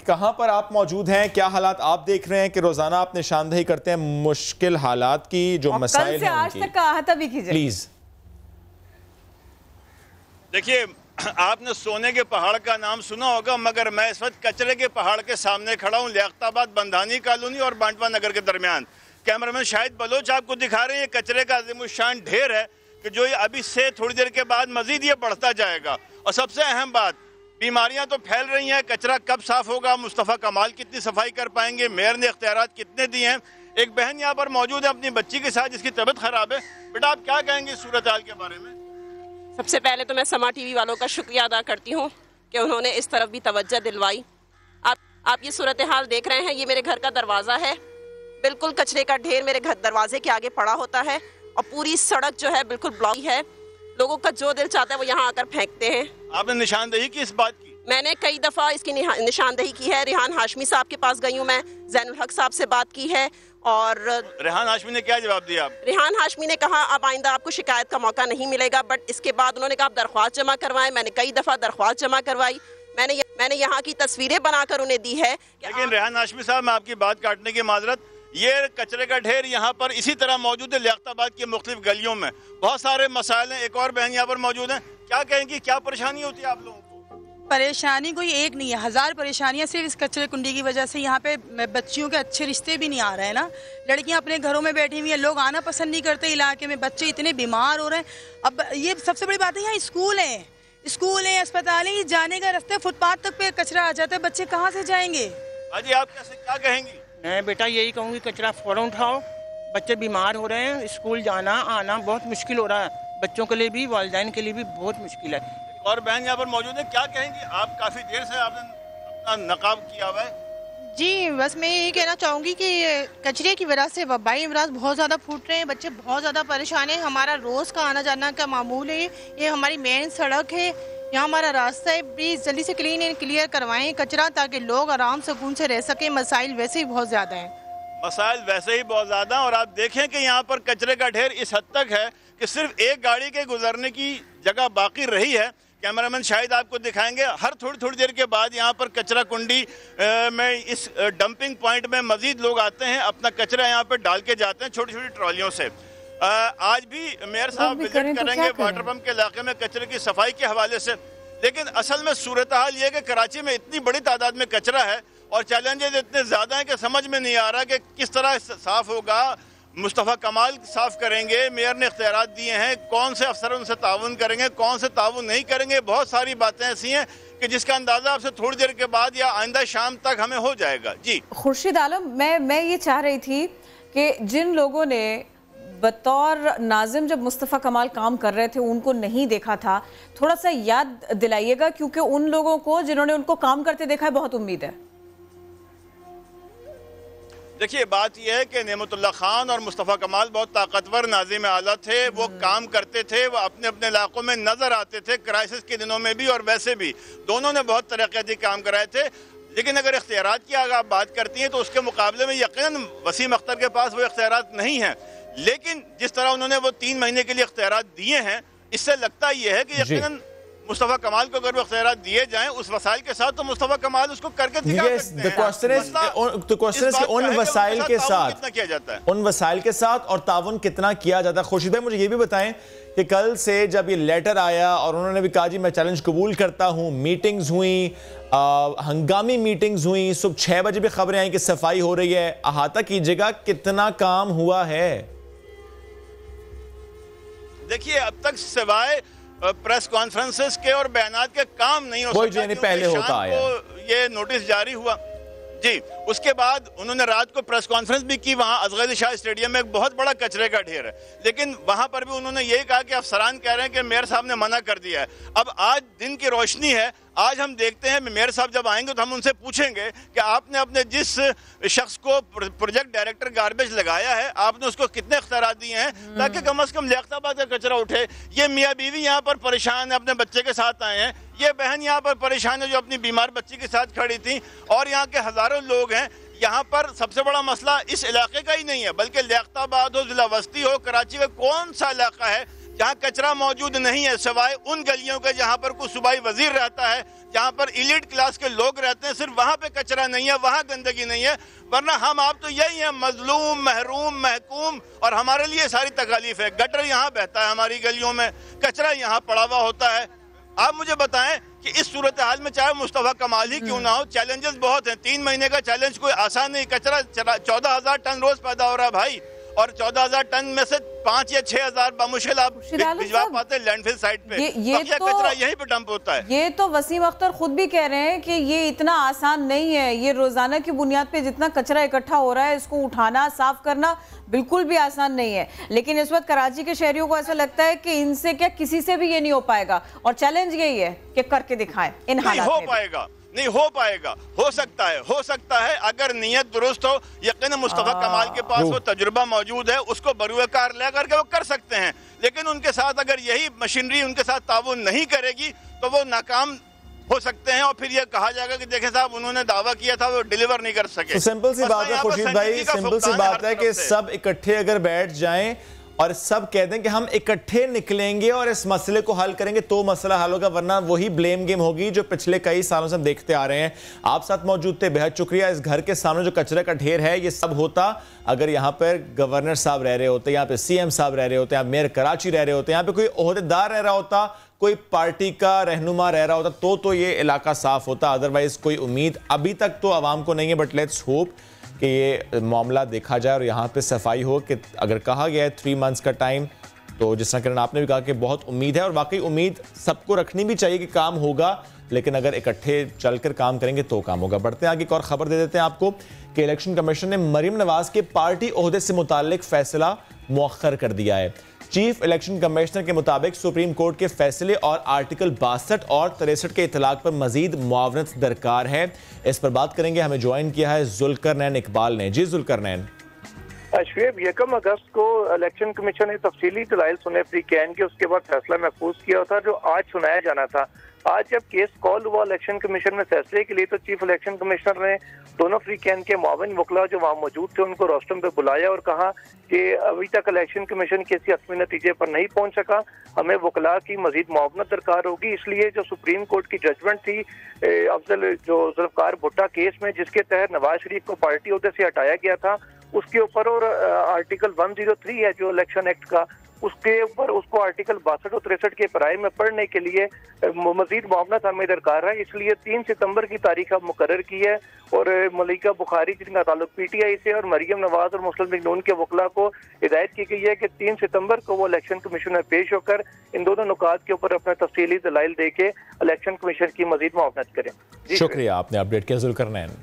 कहां पर आप मौजूद हैं, क्या हालात आप देख रहे हैं कि रोजाना आप निशानदेही करते हैं मुश्किल हालात की, जो मसाइल हैं आज तक का अहाता भी कीजिए प्लीज। देखिए, आपने सोने के पहाड़ का नाम सुना होगा, मगर मैं इस वक्त कचरे के पहाड़ के सामने खड़ा हूँ, लियाकताबाद बंधानी कॉलोनी और बांटवा नगर के दरमियान। कैमरामैन शाहिद बलोच आपको दिखा रहे हैं, कचरे का अजीमुशान ढेर है कि जो अभी से थोड़ी देर के बाद मजीद ये बढ़ता जाएगा। और सबसे अहम बात, बीमारियां तो फैल रही हैं, कचरा कब साफ होगा, मुस्तफ़ा कमाल कितनी सफाई कर पाएंगे, मेयर ने इख्तियारात कितने दिए हैं, एक बहन यहाँ पर मौजूद है अपनी बच्ची के साथ जिसकी तबीयत खराब है। बेटा आप क्या कहेंगे इस सूरत हाल के बारे में? सबसे पहले तो मैं समा टीवी वालों का शुक्रिया अदा करती हूँ कि उन्होंने इस तरफ भी तवज्जो दिलवाई। आप ये सूरत हाल देख रहे हैं, ये मेरे घर का दरवाज़ा है, बिल्कुल कचरे का ढेर मेरे घर दरवाजे के आगे पड़ा होता है और पूरी सड़क जो है बिल्कुल ब्लॉक है। लोगों का जो दिल चाहता है वो यहाँ आकर फेंकते हैं। आपने निशानदेही की इस बात की? मैंने कई दफ़ा इसकी निशानदेही की है। रेहान हाशमी साहब के पास गई हूँ मैं, ज़ैनुल हक साहब से बात की है और रेहान हाशमी ने क्या जवाब दिया? रेहान हाशमी ने कहा अब आइंदा आपको शिकायत का मौका नहीं मिलेगा। बट इसके बाद उन्होंने कहा आप दरख्वास्त जमा करवाएं। मैंने कई दफ़ा दरख्वास्त जमा करवाई। मैंने यहाँ की तस्वीरें बनाकर उन्हें दी है। लेकिन रेहान हाशमी साहब, मैं आपकी बात काटने की माजरत, ये कचरे का ढेर यहाँ पर इसी तरह मौजूद है लियाकताबाद की मुख्तलिफ गलियों में। बहुत सारे मसाइल हैं। एक और बहन यहाँ पर मौजूद है, क्या कहेंगी, क्या परेशानी होती है आप लोगों को? परेशानी कोई एक नहीं है, हजार परेशानियां सिर्फ इस कचरे कुंडी की वजह से। यहाँ पे बच्चियों के अच्छे रिश्ते भी नहीं आ रहे हैं ना, लड़कियां अपने घरों में बैठी हुई हैं, लोग आना पसंद नहीं करते इलाके में, बच्चे इतने बीमार हो रहे हैं। अब ये सबसे बड़ी बात है, यहाँ स्कूल है, अस्पताल है, जाने का रास्ते फुटपाथ तक पे कचरा आ जाता है, बच्चे कहाँ से जाएंगे? अजी आप कैसे क्या कहेंगी? मैं बेटा यही कहूँगी कचरा फौरन उठाओ, बच्चे बीमार हो रहे हैं, स्कूल जाना आना बहुत मुश्किल हो रहा है, बच्चों के लिए भी वालिदैन के लिए भी बहुत मुश्किल है। और बहन यहाँ पर मौजूद है, क्या कहेंगी आप? काफी देर से आपने अपना नकाब किया हुआ है। जी बस मैं यही कहना चाहूँगी कि कचरे की वजह से वबाई अमराज बहुत ज़्यादा फूट रहे हैं, बच्चे बहुत ज़्यादा परेशान हैं। हमारा रोज़ का आना जाना का मामूल है, ये हमारी मेन सड़क है, यहाँ हमारा रास्ता है, प्लीज़ जल्दी से क्लीन एंड क्लियर करवाएं कचरा ताकि लोग आराम सुकून से रह सकें। मसाइल वैसे ही बहुत ज़्यादा हैं। मसाइल वैसे ही बहुत ज़्यादा, और आप देखें कि यहाँ पर कचरे का ढेर इस हद तक है कि सिर्फ एक गाड़ी के गुजरने की जगह बाकी रही है। कैमरामैन शायद आपको दिखाएंगे, हर थोड़ी थोड़ी देर के बाद यहाँ पर कचरा कुंडी में इस डंपिंग पॉइंट में मजीद लोग आते हैं, अपना कचरा यहाँ पर डाल के जाते हैं छोटी छोटी ट्रॉलियों से। आज भी मेयर साहब विजिट करेंगे वाटर पंप के इलाके में कचरे की सफाई के हवाले से। लेकिन असल में सूरत हाल ये है कि कराची में इतनी बड़ी तादाद में कचरा है और चैलेंजेस इतने ज़्यादा हैं कि समझ में नहीं आ रहा कि किस तरह साफ़ होगा। मुस्तफ़ा कमाल साफ करेंगे, मेयर ने इख्तियारात दिए हैं, कौन से अफसर उनसे ताउन करेंगे, कौन से ताउन नहीं करेंगे। बहुत सारी बातें ऐसी हैं कि जिसका अंदाज़ा आपसे थोड़ी देर के बाद या आइंदा शाम तक हमें हो जाएगा। जी खुर्शीद आलम, मैं ये चाह रही थी कि जिन लोगों ने बतौर नाजिम जब मुस्तफ़ा कमाल काम कर रहे थे उनको नहीं देखा था, थोड़ा सा याद दिलाइएगा, क्योंकि उन लोगों को जिन्होंने उनको काम करते देखा है बहुत उम्मीद है। देखिए बात यह है कि नेमतुल्लाह खान और मुस्तफ़ा कमाल बहुत ताकतवर नाज़िम आला थे, वो काम करते थे, वो अपने अपने इलाकों में नज़र आते थे, क्राइसिस के दिनों में भी और वैसे भी दोनों ने बहुत तरक्की काम कराए थे। लेकिन अगर इख्तियारात की अगर आप बात करती हैं तो उसके मुकाबले में यकीनन वसीम अख्तर के पास वो इख्तियारात नहीं हैं। लेकिन जिस तरह उन्होंने वो 3 महीने के लिए इख्तियारात दिए हैं, इससे लगता यह है कि यकीनन मुस्तफ़ा कमाल को अगर वो इख्तियारात दिए जाएं उस वसाइल के साथ तो मुस्तफ़ा कमाल उसको करके दिखा सकते हैं। उन वसाइल के साथ कितना किया जाता है, उन वसाइल के साथ और ताउन कितना किया जाता है। खुर्शीद भाई मुझे ये भी बताएं कि कल से जब ये लेटर आया और उन्होंने भी कहा जी मैं चैलेंज कबूल करता हूँ, मीटिंग्स हुई, हंगामी मीटिंग्स हुई, सुबह 6 बजे भी खबरें आई कि सफाई हो रही है, अहाता कीजिएगा कितना काम हुआ है? देखिए अब तक सिवाय प्रेस कॉन्फ्रेंसेस के और बयानात के काम नहीं हो सका, पहले होता है ये नोटिस जारी हुआ जी। उसके बाद उन्होंने रात को प्रेस कॉन्फ्रेंस भी की, वहां असगद शाह स्टेडियम में एक बहुत बड़ा कचरे का ढेर है, लेकिन वहां पर भी उन्होंने यही कहा कि अफसरान कह रहे हैं कि मेयर साहब ने मना कर दिया है। अब आज दिन की रोशनी है, आज हम देखते हैं मेयर साहब जब आएंगे तो हम उनसे पूछेंगे कि आपने अपने जिस शख्स को प्रोजेक्ट डायरेक्टर गार्बेज लगाया है आपने उसको कितने इख्तियार दिए हैं ताकि कम से कम लियाकताबाद का कचरा उठे। ये मियाँ बीवी यहाँ पर परेशान है, अपने बच्चे के साथ आए हैं, ये बहन यहाँ पर परेशान है जो अपनी बीमार बच्ची के साथ खड़ी थी, और यहाँ के हज़ारों लोग हैं। यहाँ पर सबसे बड़ा मसला इस इलाके का ही नहीं है बल्कि लियाकताबाद हो, जिला वस्ती हो, कराची का कौन सा इलाका है जहाँ कचरा मौजूद नहीं है सिवाय उन गलियों के जहाँ पर कोई सूबाई वजीर रहता है, जहाँ पर इलीट क्लास के लोग रहते हैं, सिर्फ वहाँ पे कचरा नहीं है, वहाँ गंदगी नहीं है। वरना हम आप तो यही हैं, मजलूम, महरूम, महकूम, और हमारे लिए सारी तकालीफ है। गटर यहाँ बहता है हमारी गलियों में, कचरा यहाँ पड़ा हुआ होता है। आप मुझे बताएं कि इस सूरत हाल में चाहे मुस्तफ़ा कमाल ही क्यों ना हो, चैलेंजेस बहुत हैं। 3 महीने का चैलेंज कोई आसान नहीं, कचरा 14,000 टन रोज पैदा हो रहा है भाई, और 14,000 टन में से 5 या 6,000 बामुश्किल आप भिजवा पाते हैं लैंडफिल साइट पे। ये तो कचरा यहीं पे डंप होता है। ये तो वसीम अख्तर खुद भी कह रहे हैं कि ये इतना आसान नहीं है। ये रोजाना की बुनियाद पे जितना कचरा इकट्ठा हो रहा है, इसको उठाना, साफ करना बिल्कुल भी आसान नहीं है। लेकिन इस वक्त कराची के शहरियों को ऐसा लगता है कि इनसे क्या किसी से भी ये नहीं हो पाएगा, और चैलेंज यही है कि करके दिखाएं इन हालात में। नहीं हो पाएगा, हो सकता है अगर नीयत दुरुस्त हो। यकीन मुस्तफा कमाल के पास वो तजुर्बा मौजूद है, उसको बरूकार ले करके वो कर सकते हैं। लेकिन उनके साथ अगर यही मशीनरी उनके साथ ताउन नहीं करेगी तो वो नाकाम हो सकते हैं, और फिर ये कहा जाएगा कि देखें साहब उन्होंने दावा किया था वो डिलीवर नहीं कर सके। सिंपल सी बात है खुर्शीद भाई, सिंपल सी बात है कि सब इकट्ठे अगर बैठ जाएं और सब कह दें कि हम इकट्ठे निकलेंगे और इस मसले को हल करेंगे तो मसला हल होगा, वरना वही ब्लेम गेम होगी जो पिछले कई सालों से हम देखते आ रहे हैं। आप साथ मौजूद थे, बेहद शुक्रिया। इस घर के सामने जो कचरे का ढेर है, ये सब होता अगर यहाँ पर गवर्नर साहब रह रहे होते, यहाँ पे सीएम साहब रह रहे होते, यहाँ मेयर कराची रह रहे होते, यहाँ पे कोई ओहदेदार रह रहा होता, कोई पार्टी का रहनुमा रह रहा होता, तो ये इलाका साफ होता। अदरवाइज कोई उम्मीद अभी तक तो आवाम को नहीं है, बट लेट्स होप कि ये मामला देखा जाए और यहाँ पे सफाई हो। कि अगर कहा गया है 3 मंथ्स का टाइम, तो जिस तरह किरण आपने भी कहा कि बहुत उम्मीद है, और वाकई उम्मीद सबको रखनी भी चाहिए कि काम होगा, लेकिन अगर इकट्ठे चलकर काम करेंगे तो काम होगा। बढ़ते हैं आगे, एक और खबर दे देते हैं आपको कि इलेक्शन कमीशन ने मरीम नवाज के पार्टी ओहदे से मुताल्लिक फैसला मुअख्खर कर दिया है। चीफ इलेक्शन कमिश्नर के मुताबिक सुप्रीम कोर्ट के फैसले और आर्टिकल 62 और 63 के इतलाक पर मजीद मुआवनत दरकार है। इस पर बात करेंगे, हमें ज्वाइन किया है जुल्करनैन इकबाल ने। जी जुल्करनैन। शुएब, 1 अगस्त को इलेक्शन कमीशन ने तफसीली दलाइल सुने फ्री कैन के, उसके बाद फैसला महफूज किया था जो आज सुनाया जाना था। आज जब केस कॉल हुआ इलेक्शन कमीशन में फैसले के लिए, तो चीफ इलेक्शन कमिश्नर ने दोनों फ्री कैन के मुआविन वकला जो वहाँ मौजूद थे उनको रोस्टम पे बुलाया और कहा कि अभी तक इलेक्शन कमीशन किसी हतमी नतीजे पर नहीं पहुंच सका, हमें वकला की मजीद मुआवनत दरकार होगी। इसलिए जो सुप्रीम कोर्ट की जजमेंट थी अफजल जो जुल्फकार भुट्टा केस में, जिसके तहत नवाज शरीफ को पार्टी ओहदे से हटाया गया था, उसके ऊपर और आर्टिकल 103 है जो इलेक्शन एक्ट का, उसके ऊपर उसको आर्टिकल 62 और 63 के पराए में पढ़ने के लिए मजीद मुआवनत हमें दरकार है। इसलिए 3 सितंबर की तारीख अब मुकर्रर की है, और मलिका बुखारी जिनका ताल्लुक पीटीआई से और मरियम नवाज और मुस्लिम लीग नून के वकला को हिदायत की गई है कि 3 सितंबर को वो इलेक्शन कमीशन में पेश होकर इन दोनों नुकात के ऊपर अपने तफसीली दलाइल दे के इलेक्शन कमीशन की मजीद मुआवनत करें। शुक्रिया, आपने अपडेट किया जुल्करनैन।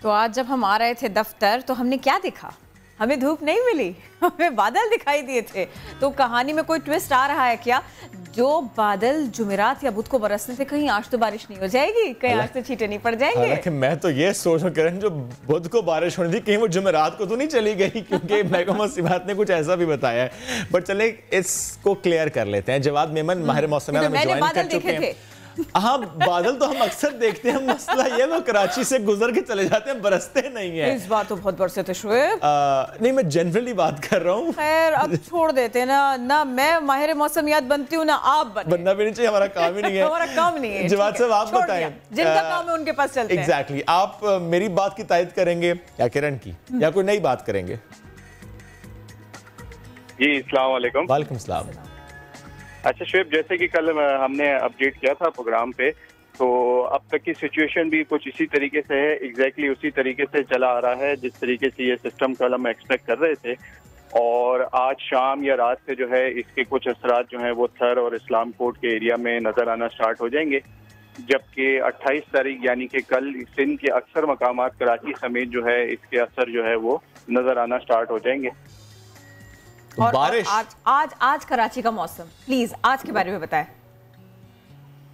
तो आज जब हम आ रहे थे दफ्तर तो हमने क्या देखा? हमें धूप नहीं मिली, हमें बादल दिखाई दिए थे। तो कहानी में कोई ट्विस्ट आ रहा है क्या? जो बादल जुमेरात या बुध को बरसने थे, कहीं आज तो बारिश नहीं हो जाएगी, कहीं आज तो छींटे नहीं पड़ जाएंगे? हालांकि मैं तो ये सोच रहा हूँ जो बुध को बारिश होनी थी, कहीं वो जुमेरात को तो नहीं चली गई, क्योंकि महकमा मौसमियात ने कुछ ऐसा भी बताया है। बट चले इसको क्लियर कर लेते हैं। जवाद मेमन माहिर मौसम ज्वाइन कर चुके हैं। हाँ, बादल तो हम अक्सर देखते हैं, मसला ये वो कराची से गुजर के चले जाते हैं, बरसते नहीं है। इस बार तो बहुत बरसे थे शुएब। नहीं, मैं जनरली बात कर रहा हूँ। खैर अब छोड़ देते ना मैं माहिर मौसमियात बनती हूँ ना आप बनना भी नहीं चाहिए, हमारा काम ही नहीं है। हमारा काम नहीं है। जवाद साहब आप बताएं, जिनका काम है उनके पास चलते हैं। एग्जैक्टली, आप मेरी बात की तायद करेंगे या किरण की, या कोई नई बात करेंगे? जी अस्सलाम वालेकुम। वालेकुम सलाम। अच्छा शुएब, जैसे कि कल हमने अपडेट किया था प्रोग्राम पे, तो अब तक की सिचुएशन भी कुछ इसी तरीके से है, एग्जैक्टली उसी तरीके से चला आ रहा है जिस तरीके से ये सिस्टम कल हम एक्सपेक्ट कर रहे थे। और आज शाम या रात से जो है इसके कुछ असरात जो हैं वो थर और इस्लाम कोर्ट के एरिया में नज़र आना स्टार्ट हो जाएंगे, जबकि 28 तारीख यानी कि कल सिंध के अक्सर मकामात कराची समेत जो है इसके असर जो है वो नज़र आना स्टार्ट हो जाएंगे। और बारिश आज कराची का मौसम, प्लीज आज के बारे में बताएं।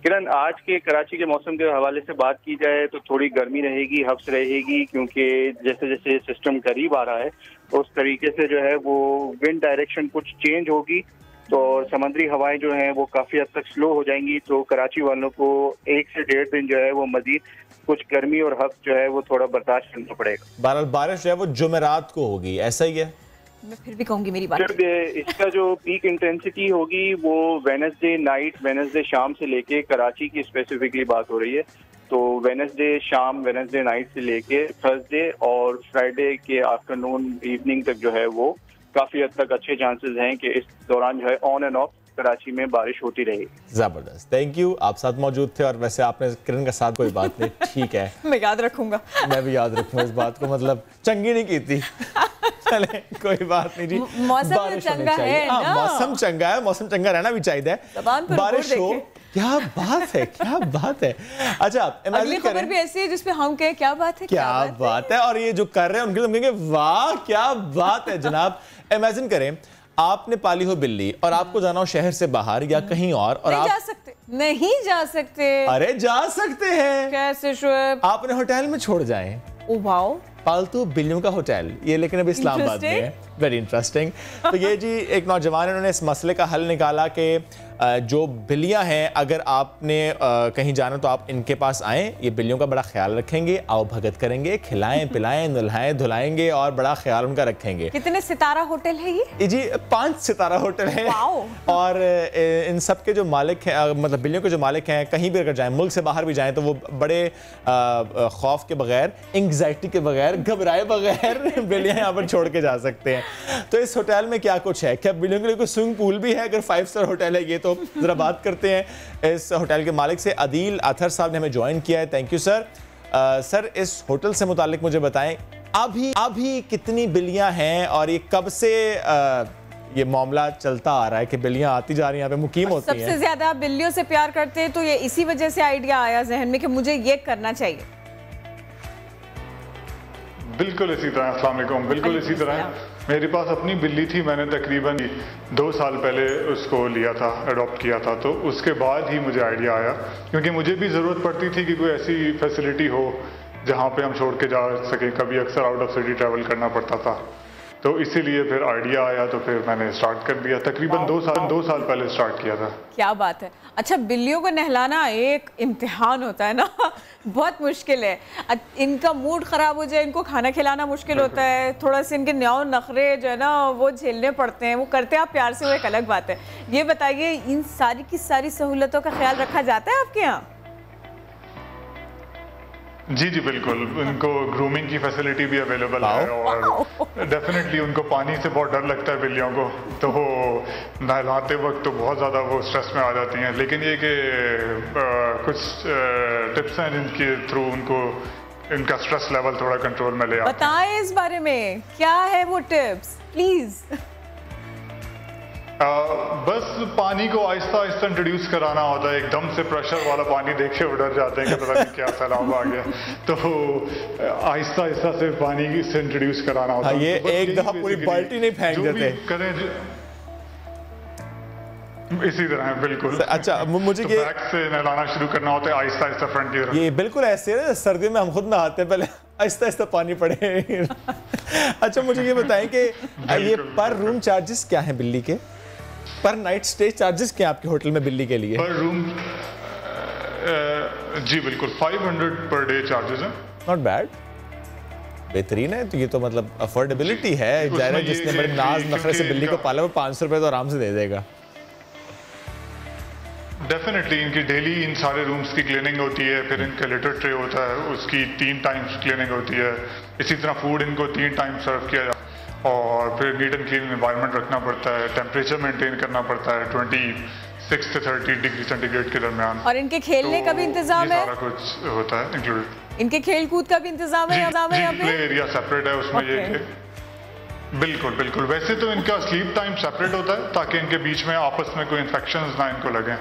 किरण, आज के कराची के मौसम के हवाले से बात की जाए तो थोड़ी गर्मी रहेगी, हब्स रहेगी, क्योंकि जैसे जैसे सिस्टम करीब आ रहा है उस तरीके से जो है वो विंड डायरेक्शन कुछ चेंज होगी, तो समंदरी हवाएं जो हैं वो काफ़ी हद तक स्लो हो जाएंगी। तो कराची वालों को 1 से 1.5 दिन जो है वो मजीद कुछ गर्मी और हब्स जो है वो थोड़ा बर्दाश्त करना पड़ेगा। बहरहाल बारिश जो है वो जुमेरात को होगी, ऐसा ही है? मैं फिर भी कहूंगी मेरी बात। इसका जो पीक इंटेंसिटी होगी वो वेडनेसडे नाइट, वेडनेसडे शाम से लेके कराची की स्पेसिफिकली बात हो रही है, तो वेडनेसडे शाम, वेडनेसडे नाइट से लेके थर्सडे और फ्राइडे के आफ्टरनून इवनिंग तक जो है वो काफ़ी हद तक अच्छे चांसेस हैं कि इस दौरान जो है ऑन एंड ऑफ कराची में बारिश होती रही। जबरदस्त, थैंक यू। आप साथ मौजूद थे और वैसे आपने किरण का साथ, कोई बात नहीं, ठीक है। मैं याद रखूंगा। मैं भी याद रखूंगा इस बात को, मतलब चंगी नहीं की थी। चले कोई बात नहीं जी, मौसम चंगा है ना? मौसम चंगा है, मौसम चंगा रहना भी चाहिए, बारिश हो, क्या बात है, क्या बात है। अच्छा, अगली खबर भी ऐसी है जिसपे हम कहें क्या बात है, क्या बात है, और ये जो कर रहे हैं उनके लिए कहेंगे वाह क्या बात है। जनाब इमेजिन करें आपने पाली हो बिल्ली और आपको जाना हो शहर से बाहर या कहीं और नहीं आप जा सकते, नहीं जा सकते। अरे जा सकते हैं, कैसे शोएब? आपने होटल में छोड़ जाएं। ओ वाओ, पालतू बिल्लियों का होटल, ये लेकिन अभी इस्लामाबाद में है। Very interesting. तो ये जी एक नौजवान उन्होंने इस मसले का हल निकाला कि जो बिल्लियां हैं, अगर आपने कहीं जाना तो आप इनके पास आएँ, ये बिल्लियों का बड़ा ख्याल रखेंगे, आओ भगत करेंगे, खिलाएं पिलाएं, नहलाएं धुलाएंगे और बड़ा ख्याल उनका रखेंगे। कितने सितारा होटल है ये? जी 5 सितारा होटल है। और इन सब के जो मालिक हैं, मतलब बिल्लियों के जो मालिक हैं, कहीं भी अगर जाएं, मुल्क से बाहर भी जाएं, तो वो बड़े खौफ के बगैर, एंग्जाइटी के बगैर, घबराए बगैर बिल्लियां यहाँ पर छोड़ के जा सकते हैं। तो इस होटल में क्या कुछ है, क्या बिल्लियों के लिए कोई स्विमिंग पूल भी है? अगर 5 स्टार होटल है ये, तो जरा बात करते हैं इस होटल के मालिक से। अदील आथर साहब ने हमें ज्वाइन किया है, थैंक यू सर। सर इस होटल से मुतालिक मुझे बताएं, अभी कितनी बिल्लियां हैं और ये कब से ये मामला चलता आ रहा है कि बिल्लियां आती जा रही हैं, यहाँ पे मुकीम होती हैं? सबसे ज्यादा आप बिल्लियों से प्यार करते हैं, तो ये इसी वजह से आइडिया आया जहन में कि मुझे ये करना चाहिए। बिल्कुल इसी तरह, अस्सलाम वालेकुम, बिल्कुल इसी तरह मेरे पास अपनी बिल्ली थी, मैंने तकरीबन 2 साल पहले उसको लिया था, अडॉप्ट किया था। तो उसके बाद ही मुझे आइडिया आया, क्योंकि मुझे भी ज़रूरत पड़ती थी कि कोई ऐसी फैसिलिटी हो जहाँ पे हम छोड़ के जा सकें। कभी अक्सर आउट ऑफ सिटी ट्रैवल करना पड़ता था, तो इसीलिए फिर आइडिया आया, तो फिर मैंने स्टार्ट कर दिया। तकरीबन 2 साल पहले स्टार्ट किया था। क्या बात है। अच्छा, बिल्लियों को नहलाना एक इम्तिहान होता है ना, बहुत मुश्किल है। इनका मूड ख़राब हो जाए, इनको खाना खिलाना मुश्किल होता है, थोड़ा सा इनके न्याव नखरे जो है ना वो झेलने पड़ते हैं। वो करते हैं आप प्यार से, वो एक अलग बात है। ये बताइए, इन सारी की सारी सहूलतों का ख्याल रखा जाता है आपके यहाँ? जी जी बिल्कुल, उनको ग्रूमिंग की फैसिलिटी भी अवेलेबल है, और डेफिनेटली उनको पानी से बहुत डर लगता है बिल्लियों को, तो वो नहलाते वक्त तो बहुत ज़्यादा वो स्ट्रेस में आ जाती हैं। लेकिन ये कि कुछ टिप्स हैं जिनके थ्रू उनको इनका स्ट्रेस लेवल थोड़ा कंट्रोल में ले आते हैं। बताएं इस बारे में, क्या है वो टिप्स प्लीज? बस पानी को आहिस्ता आहिस्ता इंट्रोड्यूस कराना होता है। एकदम से प्रेशर वाला पानी देख के वो डर जाते हैं कि पता नहीं क्या सैलाब आ गया, तो आहिस्ता आहिस्ता से पानी से इंट्रोड्यूस कराना होता है। ये एक दफा पूरी बाल्टी नहीं फेंक देते करें इसी तरह है, बिल्कुल। अच्छा, मुझे तो बैक से नहलाना शुरू करना होता है, आहिस्ता आहिस्ता फ्रंट की तरफ। ये बिल्कुल ऐसे है, सर्दियों में हम खुद नहाते हैं, पहले आहिस्ता आहिस्ता पानी पड़े। अच्छा, मुझे ये बताएं कि ये पर रूम चार्जेस क्या हैं बिल्ली के? पर नाइट स्टे चार्जेस क्या आपके होटल में बिल्ली के लिए? पर रूम जी बिल्कुल 500 पर डे चार्जेस हैं। नॉट बैड, बेहतरीन है। तो ये तो मतलब अफोर्डेबिलिटी है। जाहिर है जिसने बड़े नाज नखरे से बिल्ली को पाला वो 500 रुपए तो आराम से दे देगा। डेफिनेटली इनकी डेली इन सारे रूम्स की क्लीनिंग होती है, फिर इनका लिटर ट्रे होता है, उसकी 3 टाइम्स क्लीनिंग होती है। इसी तरह फूड इनको 3 टाइम सर्व किया जाता है, और फिर नीट एंड क्लीन एनवायरनमेंट रखना पड़ता है, टेम्परेचर मेंटेन करना पड़ता है 26 से 30 डिग्री सेंटीग्रेड के दरमियान। और इनके खेलने का भी इंतजाम है? सारा कुछ होता है इंक्लूडेड। इनके खेल कूद का भी इंतजाम है? प्ले एरिया सेपरेट है उसमें। ये बिल्कुल बिल्कुल, वैसे तो इनका स्लीप टाइम सेपरेट होता है ताकि इनके बीच में आपस में कोई इन्फेक्शंस ना इनको लगें।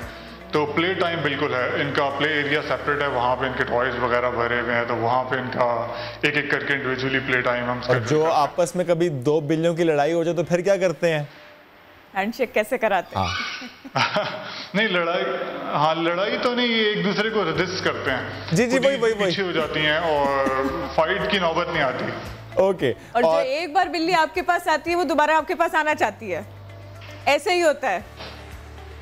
तो प्ले टाइम बिल्कुल है, इनका प्ले एरिया सेपरेट है, वहाँ पे इनके टॉयज वगैरह भरे हुए हैं, तो वहाँ पे इनका एक एक करके इंडिविजुअली प्ले टाइम हम। और जो आपस में कभी 2 बिल्लियों की लड़ाई हो जाए तो फिर क्या करते हैं? हैंडशेक कैसे कराते हैं? नहीं लड़ाई, हाँ लड़ाई तो नहीं, एक दूसरे को रेजिस्ट करते हैं। जी जी वही पीछे हो जाती हैं और फाइट की नौबत नहीं आती। ओके। और जो एक बार बिल्ली आपके पास आती है वो दोबारा आपके पास आना चाहती है, ऐसे ही होता है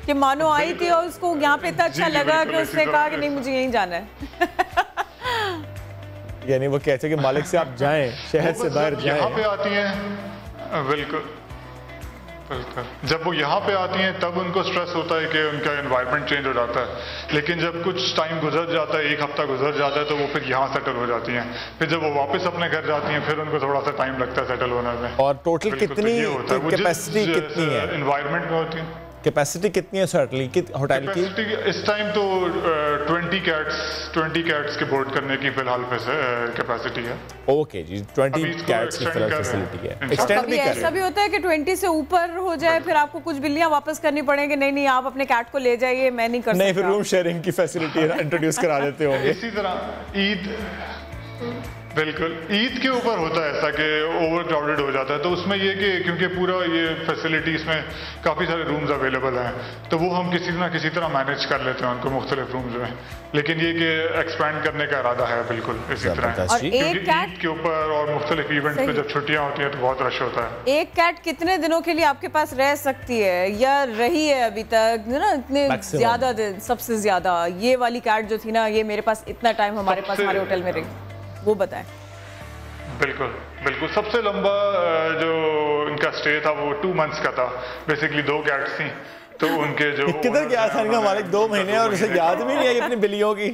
कि मानो आई थी और उसको यहाँ पे इतना अच्छा लगा कि उसने कहा कि नहीं मुझे यहीं जाना है। यानी वो कहते हैं कि मालिक से आप जाएं, शहर से बाहर जाएं। यहाँ पे आती हैं, बिल्कुल बिल्कुल। जब वो यहाँ पे आती हैं तब उनको स्ट्रेस होता है कि उनका एनवायरनमेंट चेंज हो जाता है, लेकिन जब कुछ टाइम गुजर जाता है, 1 हफ्ता गुजर जाता है, तो वो फिर यहाँ सेटल हो जाती हैं। फिर जब वो वापस अपने घर जाती हैं फिर उनको थोड़ा सा टाइम लगता है सेटल होने में। और टोटल कितनी कैपेसिटी कितनी है एनवायरनमेंट में होती है? कैपेसिटी कितनी है होटल की? इस टाइम तो 20 कैट्स के बोर्ड करने की फिलहाल कैपेसिटी है। ओके जी, 20 कैट्स की फिलहाल फैसिलिटी है। एक्सटेंड भी ऐसा भी होता है कि 20 से ऊपर हो जाए फिर आपको कुछ बिल्लियां वापस करनी पड़ेगी? नहीं आप अपने कैट को ले जाइए, मैं नहीं कर सकता। नहीं, फिर रूम शेयरिंग की फैसिलिटी इंट्रोड्यूस करा देते होंगे। इसी तरह ईद, बिल्कुल ईद के ऊपर होता है ऐसा कि ओवर क्राउडेड हो जाता है, तो उसमें ये कि क्योंकि पूरा ये फैसिलिटी इसमें काफ़ी सारे रूम्स अवेलेबल हैं, तो वो हम किसी तरह मैनेज कर लेते हैं उनको मुख्तलिफ रूम्स में, लेकिन ये कि एक्सपैंड करने का इरादा है बिल्कुल इसी तरह, क्योंकि ईद के ऊपर और मुख्तलिफ इवेंट पे जब छुट्टियाँ होती हैं तो बहुत रश होता है। एक कैट कितने दिनों के लिए आपके पास रह सकती है या रही है अभी तक ना? इतने ज्यादा दिन, सबसे ज्यादा ये वाली कैट जो थी ना, ये मेरे पास इतना टाइम हमारे पास हमारे होटल में रही, वो बताएं। बिल्कुल सबसे लंबा जो इनका स्टे था वो 2 मंथ्स का था। बेसिकली 2 कैट्स थी, तो उनके जो किधर गया था इनका मालिक 2 महीने और उसे याद भी नहीं आई अपनी बिल्लियों की।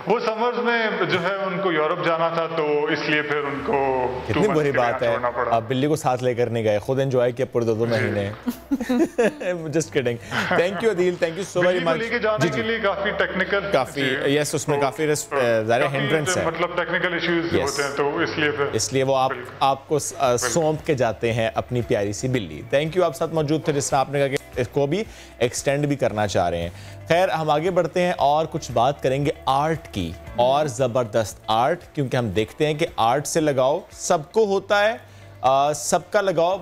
वो समर्स में जो है उनको यूरोप जाना था, तो इसलिए फिर उनको कितनी बुरी बात है आप बिल्ली को साथ लेकर नहीं गए, खुद एंजॉय किया पूरे 2 महीने। Just kidding. Thank you Adeel, thank you so very much. लेके जाने के लिए काफी टेक्निकल, काफी यस, उसमें काफी ज़्यादा हिंड्रेंस है, मतलब टेक्निकल इश्यूज होते हैं, तो इसलिए वो आपको सौंप के जाते हैं अपनी प्यारी सी बिल्ली। थैंक यू, आप साथ मौजूद थे जिसने आपने कहा कि इसको भी एक्सटेंड भी करना चाह रहे हैं। खैर, हम आगे बढ़ते हैं और कुछ बात करेंगे आर्ट की, और ज़बरदस्त आर्ट, क्योंकि हम देखते हैं कि आर्ट से लगाव सबको होता है, सबका लगाव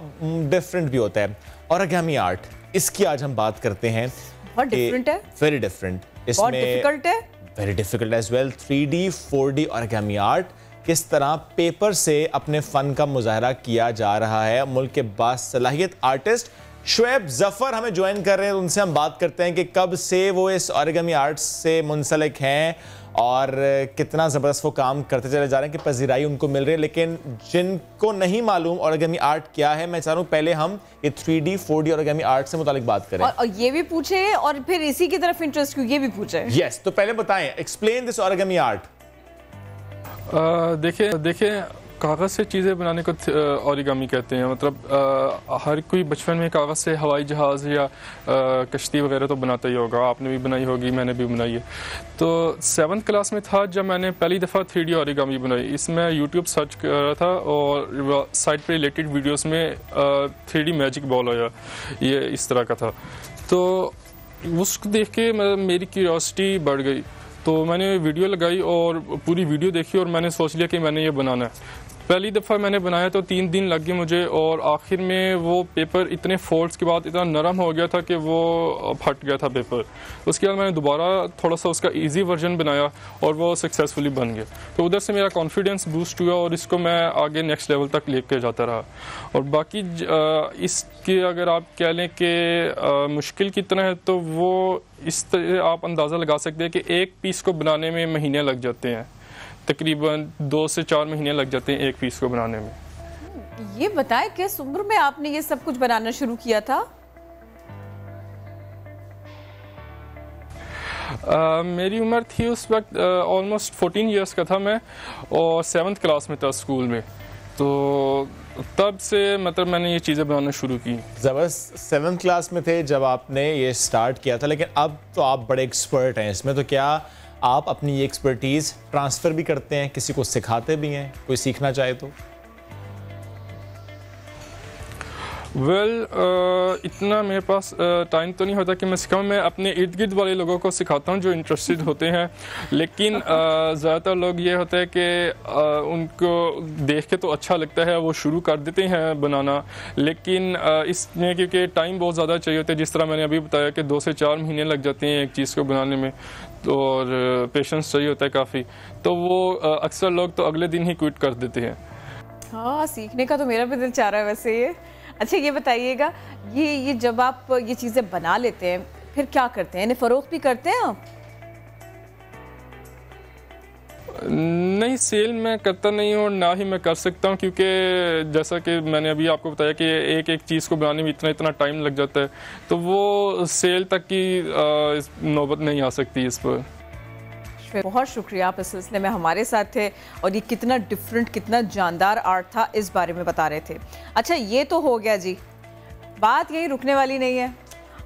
डिफरेंट भी होता है। ओरिगामी आर्ट, इसकी आज हम बात करते हैं। बहुत डिफरेंट है, वेरी डिफरेंट, बहुत डिफिकल्ट है, very difficult as well. 3D 4D origami art, किस तरह पेपर से अपने फन का मुजाहरा किया जा रहा है। मुल्क के बासलाहियत आर्टिस्ट शुएब जफर हमें ज्वाइन कर रहे हैं, उनसे हम बात करते हैं कि कब से वो इस ओरिगामी आर्ट से मुंसलिक हैं और कितना ज़बरदस्त वो काम करते चले जा रहे हैं कि पजीराई उनको मिल रही है। लेकिन जिनको नहीं मालूम ओरिगामी आर्ट क्या है, मैं चाह रहा हूँ पहले हम ये 3D 4D ओरिगामी आर्ट से मुतालिक बात करें, और ये भी पूछे और फिर इसी की तरफ इंटरेस्ट क्यों, ये भी पूछे। यस, तो पहले बताएं, एक्सप्लेन दिस ओरिगामी आर्ट। देखिए कागज़ से चीज़ें बनाने को ओरिगामी कहते हैं। मतलब हर कोई बचपन में कागज़ से हवाई जहाज़ या कश्ती वगैरह तो बनाता ही होगा, आपने भी बनाई होगी, मैंने भी बनाई है। तो 7th क्लास में था जब मैंने पहली दफ़ा 3D ओरिगामी बनाई। इसमें यूट्यूब सर्च कर रहा था और साइट पे रिलेटेड वीडियोस में 3D मैजिक बॉल आया, ये इस तरह का था। तो उसको देख के मेरी क्यूरियोसिटी बढ़ गई, तो मैंने वीडियो लगाई और पूरी वीडियो देखी और मैंने सोच लिया कि मैंने ये बनाना है। पहली दफ़ा मैंने बनाया तो 3 दिन लग गए मुझे, और आखिर में वो पेपर इतने फोल्ड्स के बाद इतना नरम हो गया था कि वो फट गया था पेपर। उसके बाद मैंने दोबारा थोड़ा सा उसका इजी वर्जन बनाया और वो सक्सेसफुली बन गया। तो उधर से मेरा कॉन्फिडेंस बूस्ट हुआ और इसको मैं आगे नेक्स्ट लेवल तक लेके जाता रहा। और बाकी इसकी अगर आप कह लें कि मुश्किल कितना है, तो वो इस तरह आप अंदाज़ा लगा सकते हैं कि एक पीस को बनाने में महीने लग जाते हैं, तकरीबन 2 से 4 महीने लग जाते हैं एक पीस को बनाने में। ये बताएं किस उम्र में आपने ये सब कुछ बनाना शुरू किया था? मेरी उम्र थी उस वक्त ऑलमोस्ट 14 इयर्स का था मैं, और 7th क्लास में था स्कूल में। तो तब से मतलब मैंने ये चीज़ें बनाना शुरू की। ज़बरदस्त। 7th क्लास में थे जब आपने ये स्टार्ट किया था, लेकिन अब तो आप बड़े एक्सपर्ट हैं इसमें, तो क्या आप अपनी ये एक्सपर्टीज़ ट्रांसफ़र भी करते हैं, किसी को सिखाते भी हैं, कोई सीखना चाहे तो? इतना मेरे पास टाइम तो नहीं होता कि मैं सिखाऊं। मैं अपने इर्द गिर्द वाले लोगों को सिखाता हूं जो इंटरेस्टेड होते हैं, लेकिन ज़्यादातर लोग ये होता है कि उनको देख के तो अच्छा लगता है, वो शुरू कर देते हैं बनाना, लेकिन इसमें क्योंकि टाइम बहुत ज़्यादा चाहिए होता है, जिस तरह मैंने अभी बताया कि 2 से 4 महीने लग जाते हैं एक चीज़ को बनाने में, और पेशेंस चाहिए होता है काफ़ी, तो वो अक्सर लोग तो अगले दिन ही क्विट कर देते हैं। हाँ, सीखने का तो मेरा भी दिल चाह रहा है वैसे ये। अच्छा, ये बताइएगा, ये जब आप ये चीज़ें बना लेते हैं फिर क्या करते हैं, इन्हें फ़रोख्त भी करते हैं आप? नहीं, सेल मैं करता नहीं हूँ, ना ही मैं कर सकता हूँ, क्योंकि जैसा कि मैंने अभी आपको बताया कि एक एक चीज़ को बनाने में इतना टाइम लग जाता है, तो वो सेल तक की नौबत नहीं आ सकती इस पर। बहुत शुक्रिया, आप इस सिलसिले में हमारे साथ थे और ये कितना डिफरेंट, कितना जानदार आर्ट था, इस बारे में बता रहे थे। अच्छा, ये तो हो गया जी बात यही रुकने वाली नहीं है।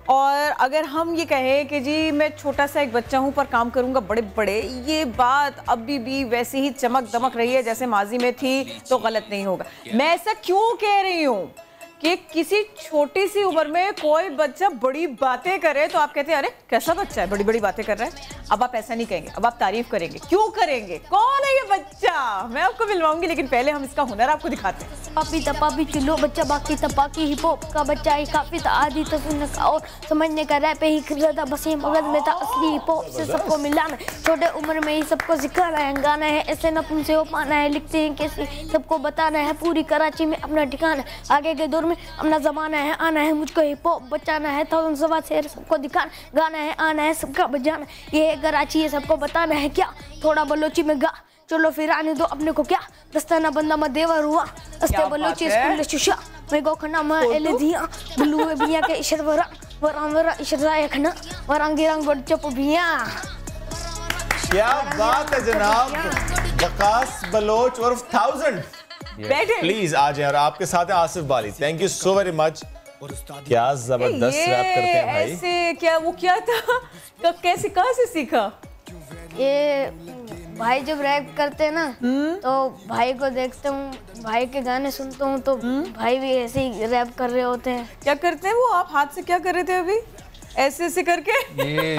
और अगर हम ये कहें कि जी मैं छोटा सा एक बच्चा हूँ पर काम करूँगा बड़े बड़े, ये बात अभी भी वैसे ही चमक दमक रही है जैसे माजी में थी, तो गलत नहीं होगा। मैं ऐसा क्यों कह रही हूँ कि किसी छोटी सी उम्र में कोई बच्चा बड़ी बातें करे तो आप कहते हैं अरे कैसा बच्चा है, बड़ी बड़ी बातें कर रहा है। अब आप ऐसा नहीं कहेंगे, अब आप तारीफ करेंगे। क्यों करेंगे? कौन है ये बच्चा? मैं आपको मिलवाऊंगी, लेकिन पहले हम इसका हुनर आपको दिखाते हैं। पापी तपापी चिल्लो बच्चा बाकी तपाकी, हिप हॉप का बच्चा ही काफी था, आदि तो सुनने का और समझने का, रैप ही खिलता बसे मगज में था असली, हिप हॉप से सबको मिलाना, छोटे उम्र में ही सबको सिखाना है, गाना है ऐसे न तुमसे हो पाना है, लिखते हैं कैसे सबको बताना है, पूरी कराची में अपना ठिकाना, आगे के दौर में अपना जमाना है, आना है मुझको हिप हॉप बचाना है, 1000 सवा शेर सबको दिखाना, गाना है आना है सबका बजाना, ये है कराची है सबको बताना है क्या, थोड़ा बलोची में गा चलो फिर आने दो अपने को क्या, दस्ताना बंदा मत देवर हुआ अस्ते बलोची स्कूल शुशा मैं गो खना मा एले दिया ब्लू बिया के इशर वरा वरा इशरा खना वरांगी रंग बड़ चप बिया। क्या बात है जनाब, वकास बलोच उर्फ 1000 प्लीज आ जाए। और आपके साथ है Asif Bali, thank you so very much. क्या जबरदस्त रैप करते हैं भाई। ऐसे क्या वो क्या था, कैसे कहाँ से सीखा? ये भाई जब रैप करते हैं ना तो भाई को देखता हूँ, भाई के गाने सुनता हूँ तो भाई भी ऐसे ही रैप कर रहे होते हैं। क्या करते हैं वो? आप हाथ से क्या कर रहे थे अभी? ऐसे ऐसे करके ये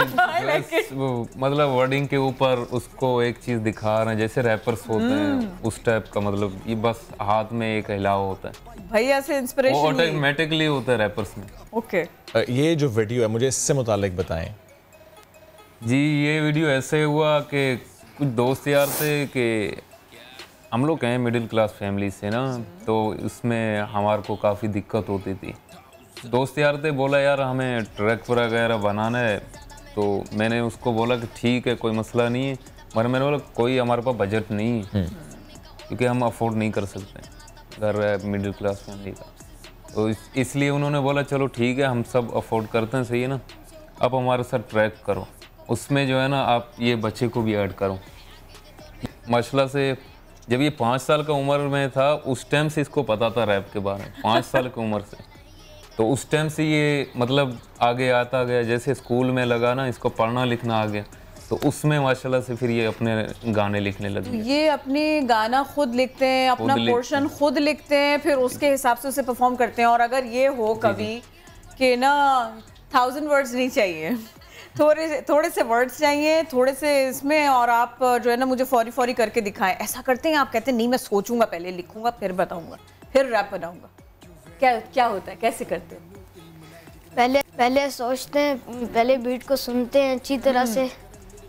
वो मतलब वर्डिंग के ऊपर उसको एक चीज दिखा रहे हैं, जैसे रैपर्स होते हैं उस टाइप का, मतलब ये बस हाथ में एक हिलाव होता है। भैया से इंस्पिरेशन ऑटोमेटिकली होता है रैपर्स में। ओके, ये जो वीडियो है मुझे इससे मुतालिक बताएं। जी ये वीडियो ऐसे हुआ कि कुछ दोस्त यार थे कि हम लोग हैं मिडिल क्लास फैमिली से ना, तो इसमें हमारे को काफ़ी दिक्कत होती थी। दोस्त यार थे, बोला यार हमें ट्रक वगैरह बनाना है, तो मैंने उसको बोला कि ठीक है कोई मसला नहीं है, मगर मैंने बोला कोई हमारे पास बजट नहीं है क्योंकि हम अफोर्ड नहीं कर सकते, घर है मिडिल क्लास फैमिली का, तो इसलिए उन्होंने बोला चलो ठीक है हम सब अफोर्ड करते हैं, सही है ना, आप हमारे साथ ट्रैक करो, उसमें जो है ना आप ये बच्चे को भी ऐड करो। माशाल्लाह से जब ये 5 साल का उम्र में था उस टाइम से इसको पता था रैप के बारे में, 5 साल की उम्र से, तो उस टाइम से ये मतलब आगे आता गया, जैसे स्कूल में लगा ना इसको पढ़ना लिखना आ गया, तो उसमें माशाल्लाह से फिर ये अपने गाने लिखने लगे। ये अपने गाना खुद लिखते हैं, अपना पोर्शन खुद लिखते हैं, फिर उसके हिसाब से उसे परफॉर्म करते हैं। और अगर ये हो कभी कि ना 1000 वर्ड्स नहीं चाहिए, थोड़े से वर्ड्स चाहिए, थोड़े से इसमें, और आप जो है ना मुझे फौरी करके दिखाएं, ऐसा करते हैं? आप कहते हैं नहीं मैं सोचूंगा, पहले लिखूंगा फिर बताऊंगा, फिर रैप बनाऊंगा, क्या होता है, कैसे करते हैं? पहले सोचते हैं, पहले बीट को सुनते हैं अच्छी तरह से,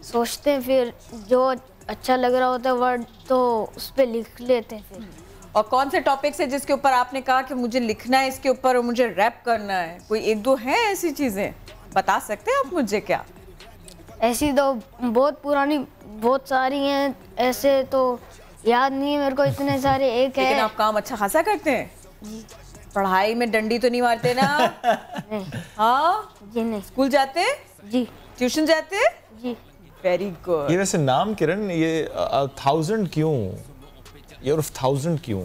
सोचते हैं, फिर जो अच्छा लग रहा होता है वर्ड तो उस पर लिख लेते हैं फिर। और कौन से टॉपिक से जिसके ऊपर आपने कहा कि मुझे लिखना है इसके ऊपर और मुझे रैप करना है, कोई एक दो हैं ऐसी चीज़ें बता सकते हैं आप मुझे? क्या ऐसी तो बहुत पुरानी बहुत सारी हैं, ऐसे तो याद नहीं है मेरे को इतने सारे। एक है, लेकिन आप काम अच्छा खासा करते हैं जी। पढ़ाई में डंडी तो नहीं मारते ना? नहीं। हाँ जी नहीं। स्कूल जाते हैं जी? ट्यूशन जाते हैं जी? Very good. ये वैसे नाम किरण, ये 1000 क्यों, ये उर्फ 1000 क्यों?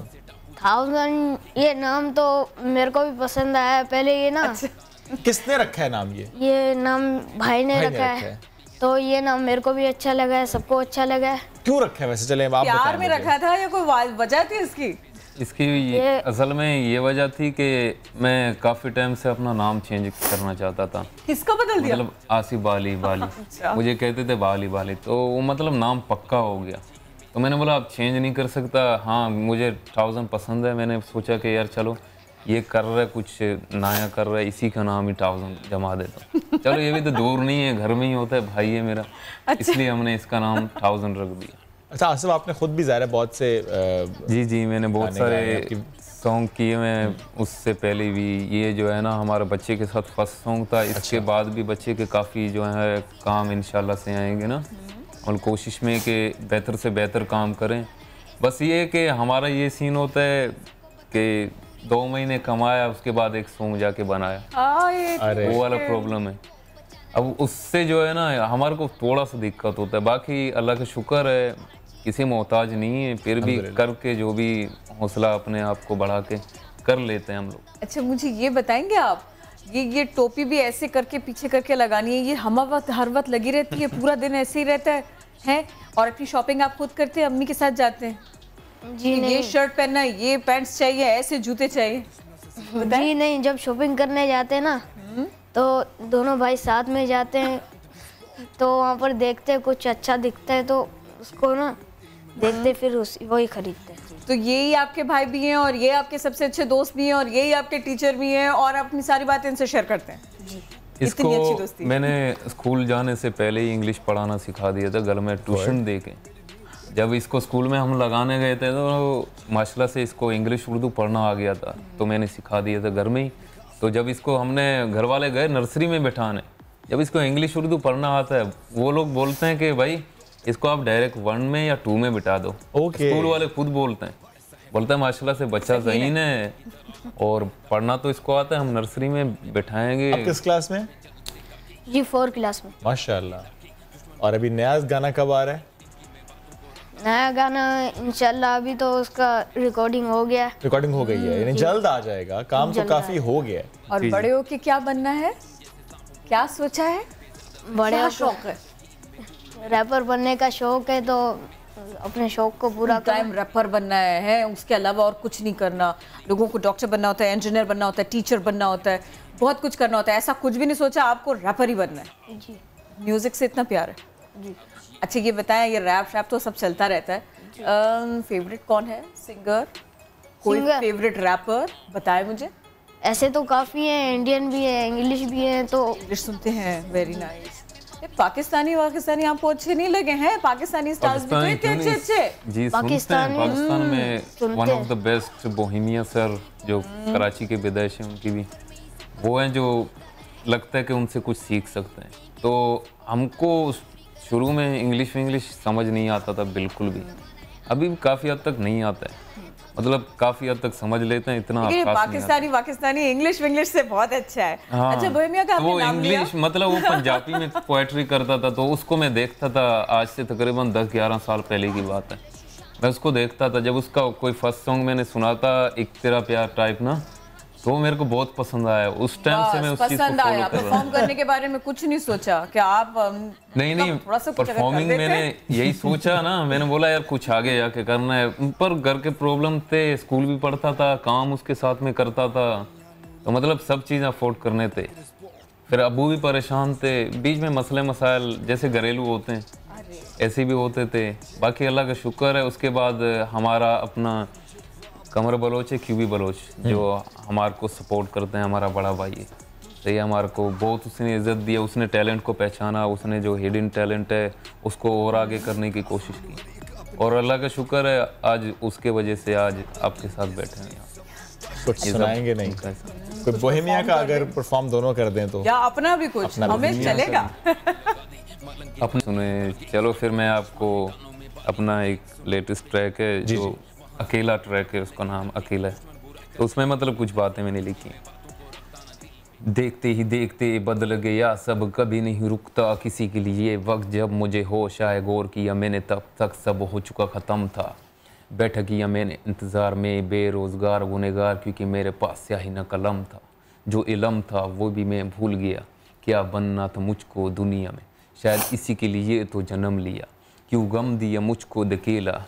1000 ये नाम तो मेरे को भी पसंद आया पहले, ये ना किसने रखा है नाम? ये नाम भाई ने रखा है, तो ये नाम मेरे को भी अच्छा लगा है, सबको अच्छा लगा है। क्यों रखा है वैसे? चले आप प्यार में रखा था या कोई वजह थी इसकी? इसकी असल में ये वजह थी कि मैं काफ़ी टाइम से अपना नाम चेंज करना चाहता था। किसको बदल दिया? मतलब आसिफ बाली अच्छा। मुझे कहते थे बाली, तो वो मतलब नाम पक्का हो गया, तो मैंने बोला अब चेंज नहीं कर सकता। हाँ मुझे 1000 पसंद है, मैंने सोचा कि यार चलो ये कर रहा है कुछ नया कर रहा है, इसी का नाम ही 1000 जमा देता हूँ। चलो ये भी तो दूर नहीं है, घर में ही होता है, भाई है मेरा। अच्छा। इसलिए हमने इसका नाम 1000 रख दिया। अच्छा आसिफ, आपने खुद भी ज़ाहिर है बहुत से जी मैंने बहुत सारे सॉन्ग किए, मैं उससे पहले भी, ये जो है ना हमारे बच्चे के साथ फर्स्ट सॉन्ग था। इसके बाद भी बच्चे के काफ़ी जो है काम इंशाल्लाह से आएंगे ना, और कोशिश में कि बेहतर से बेहतर काम करें। बस ये कि हमारा ये सीन होता है कि 2 महीने कमाया उसके बाद एक सॉन्ग जाके बनाया, वो वाला प्रॉब्लम है। अब उससे जो है ना हमारे को थोड़ा सा दिक्कत होता है, बाकी अल्लाह का शुक्र है किसी मोहताज नहीं है, फिर भी करके जो भी हौसला अपने आप को बढ़ा के कर लेते हैं हम लोग। अच्छा मुझे ये बताएंगे आप, ये टोपी भी ऐसे करके पीछे करके लगानी है, ये हर वक्त लगी रहती है, पूरा दिन ऐसे ही रहता है? और अपनी शॉपिंग आप खुद करते हैं, अम्मी के साथ जाते हैं? जी नहीं। ये शर्ट पहनना, ये पैंट्स चाहिए, ऐसे जूते चाहिए? जी नहीं, जब शॉपिंग करने जाते हैं ना तो दोनों भाई साथ में जाते हैं, तो वहाँ पर देखते हैं कुछ अच्छा दिखता है तो उसको ना देखते फिर वही खरीदते हैं। तो यही आपके भाई भी हैं और ये आपके सबसे अच्छे दोस्त भी हैं और यही आपके टीचर भी हैं और अपनी सारी बातें इनसे शेयर करते हैं? जी। इसको मैंने स्कूल जाने से पहले ही इंग्लिश पढ़ाना सिखा दिया था घर में ट्यूशन दे के। जब इसको स्कूल में हम लगाने गए थे तो माशाल्लाह से इसको इंग्लिश उर्दू पढ़ना आ गया था, तो मैंने सिखा दिया था घर में ही। तो जब इसको हमने घर वाले गए नर्सरी में बैठाने, जब इसको इंग्लिश उर्दू पढ़ना आता है, वो लोग बोलते हैं कि भाई इसको आप डायरेक्ट 1 में या 2 में बिठा दो। स्कूल वाले खुद बोलते हैं माशाल्लाह से बच्चा ज़हीन है और पढ़ना तो इसको आता है, हम नर्सरी में बिठाएंगे। आप किस क्लास में? जी 4 क्लास में। माशाल्लाह। और अभी नया गाना कब आ रहा है? नया गाना इंशाल्लाह अभी तो उसका रिकॉर्डिंग हो गया है। रिकॉर्डिंग हो गई है, यानी जल्द आ जाएगा, काम तो काफी हो गया है। और बड़े हो के क्या बनना है, क्या सोचा है? बड़े शौक है? रैपर बनने का शौक है, तो अपने शौक को पूरा टाइम रैपर बनना है, उसके अलावा और कुछ नहीं करना। लोगों को डॉक्टर बनना होता है, इंजीनियर बनना होता है, टीचर बनना होता है, बहुत कुछ करना होता है, ऐसा कुछ भी नहीं सोचा आपको रैपर ही बनना है? जी। म्यूजिक से इतना प्यार है? जी। अच्छा ये बताएं, ये रैप शैप तो सब चलता रहता है, फेवरेट कौन है सिंगर? कोई फेवरेट रैपर बताएं मुझे। ऐसे तो काफ़ी हैं, इंडियन भी है, इंग्लिश भी है। तो इंग्लिश सुनते हैं, वेरी नाइस। पाकिस्तानी आपको अच्छे नहीं लगे हैं? पाकिस्तानी स्टार्स भी तो इतने अच्छे। जी पाकिस्तान में one of the best Bohemia sir जो कराची के विदेश हैं, उनकी भी वो हैं जो लगता है कि उनसे कुछ सीख सकते हैं। तो हमको शुरू में इंग्लिश समझ नहीं आता था बिल्कुल भी, अभी भी काफ़ी हद तक नहीं आता है, मतलब काफ़ी हद तक समझ लेते हैं, इतना पाकिस्तानी इंग्लिश से बहुत अच्छा है। हाँ, अच्छा बोहेमिया का वो इंग्लिश मतलब वो पंजाबी में पोएट्री करता था, तो उसको मैं देखता था, आज से तकरीबन 10-11 साल पहले की बात है। मैं उसको देखता था, जब उसका कोई फर्स्ट सॉन्ग मैंने सुना था, एक तेरा प्यार टाइप ना, तो मेरे को बहुत पसंद आया। उस टाइम से मैं उस चीज को फॉलो कर रहा हूं। परफॉर्म करने के बारे में कुछ नहीं सोचा क्या आप? नहीं परफॉर्मिंग मैंने यही सोचा ना, मैंने बोला यार कुछ आगे जाके करना है, पर घर के प्रॉब्लम थे, स्कूल भी पढ़ता था, काम उसके साथ में करता था, तो मतलब सब चीज़ अफोर्ड करने थे। फिर अबू भी परेशान थे, बीच में मसले मसाइल जैसे घरेलू होते हैं ऐसे भी होते थे। बाकी अल्लाह का शुक्र है, उसके बाद हमारा अपना कमर बलोच है, क्यूबी बलोच, जो हमारे को सपोर्ट करते हैं, हमारा बड़ा भाई है, तो ये हमारे को बहुत उसने इज्जत दिया, उसने टैलेंट को पहचाना, उसने जो हिडन टैलेंट है उसको और आगे करने की कोशिश की, और अल्लाह का शुक्र है आज उसके वजह से आज आपके साथ बैठे हैं। कुछ सुनाएंगे नहीं? कोई बोहेमिया का अगर परफॉर्म दोनों कर दें तो, या अपना भी कुछ हमें चलेगा? अपने सुने चलो, फिर मैं आपको अपना एक लेटेस्ट ट्रैक है जो अकेला ट्रैक है, उसका नाम अकेला है, तो उसमें मतलब कुछ बातें मैंने लिखी। देखते ही देखते बदल गया सब, कभी नहीं रुकता किसी के लिए वक्त, जब मुझे होश आए गौर किया मैंने तब तक सब हो चुका ख़त्म था, बैठा किया मैंने इंतज़ार में बेरोज़गार गुनहगार, क्योंकि मेरे पास स्याही न कलम था, जो इलम था वो भी मैं भूल गया, क्या बनना था मुझको दुनिया में, शायद इसी के लिए तो जन्म लिया, क्यों गम दिया मुझको धकेला,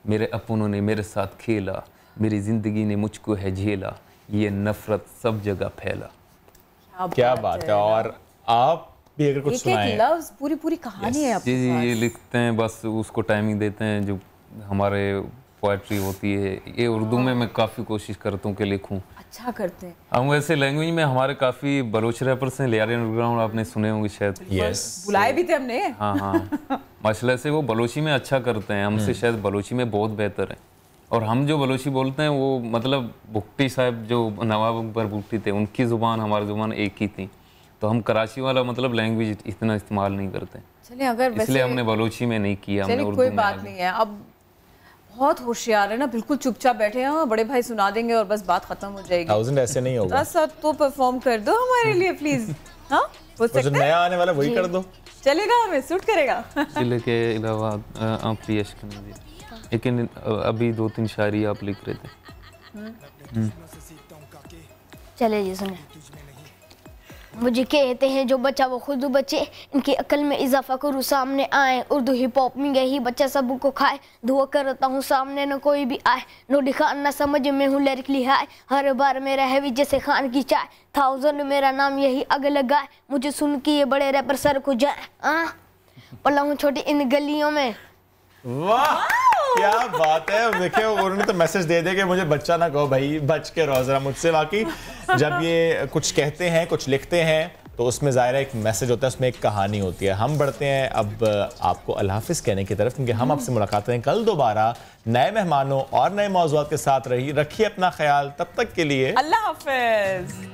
मेरे अपनों ने मेरे साथ खेला, मेरी ज़िंदगी ने मुझको है झेला, ये नफ़रत सब जगह फैला। क्या बात है। और आप भी अगर कुछ सुनाएं? लफ्ज़ पूरी कहानी है आपके पास। जी ये लिखते हैं, बस उसको टाइमिंग देते हैं, जो हमारे पोएट्री होती है ये उर्दू में मैं काफ़ी कोशिश करता हूँ कि लिखूँ। अच्छा करते हैं हम वैसे लैंग्वेज में हमारे काफ़ी बलोच रैपर्स हैं, लियारी अंडरग्राउंड आपने सुने होंगे शायद। यस बुलाए भी थे हमने। हाँ माशाल्लाह से वो बलोची में अच्छा करते हैं, हमसे शायद बलोची में बहुत बेहतर है, और हम जो बलोची बोलते हैं वो मतलब भुट्टी साहब जो नवाब अकबर भुट्टी थे उनकी ज़ुबान हमारी ज़ुबान एक ही थी, तो हम कराची वाला मतलब लैंग्वेज इतना इस्तेमाल नहीं करते, चलिए अगर इसलिए हमने बलोची में नहीं किया, हमने उर्दू कोई बात नहीं है। अब बहुत होशियार है ना, बिल्कुल चुपचाप बैठे हैं, बड़े भाई सुना देंगे और बस बात खत्म हो जाएगी। 1000 ऐसे नहीं होगा, तो परफॉर्म कर दो हमारे लिए प्लीज। हाँ हो सकता है, नया आने वाला वही कर दो, चलेगा, हमें सूट करेगा। जिले के अलावा आप पेश करने, लेकिन अभी 2-3 शायरी आप लिख रहे थे। चले जी सुने। मुझे कहते हैं जो बच्चा वो खुद बचे, इनकी अकल में इजाफा करूँ सामने आए, उर्दू हिप हॉप में यही बच्चा सबको खाए, दुआ करता हूँ सामने न कोई भी आए, नो दिखा ना समझ में हूँ लिरिकली हाय, हर बार मेरा हैवी जैसे खान की चाय, 1000 मेरा नाम यही आग लगाए, मुझे सुन के ये बड़े रैपर सर को जाए, पला हूँ छोटी इन गलियों में। वाह क्या बात है। देखिए उन्होंने तो मैसेज दे दे कि मुझे बच्चा ना कहो भाई, बच के रहो जरा मुझसे। बाकी जब ये कुछ कहते हैं कुछ लिखते हैं तो उसमें ज़ाहिर है एक मैसेज होता है, उसमें एक कहानी होती है। हम बढ़ते हैं अब आपको अल्लाह हाफिज़ कहने की तरफ, क्योंकि हम आपसे मुलाकात करें कल दोबारा नए मेहमानों और नए मौज़ूआत के साथ। रखिए अपना ख्याल, तब तक के लिए अल्लाह हाफिज़।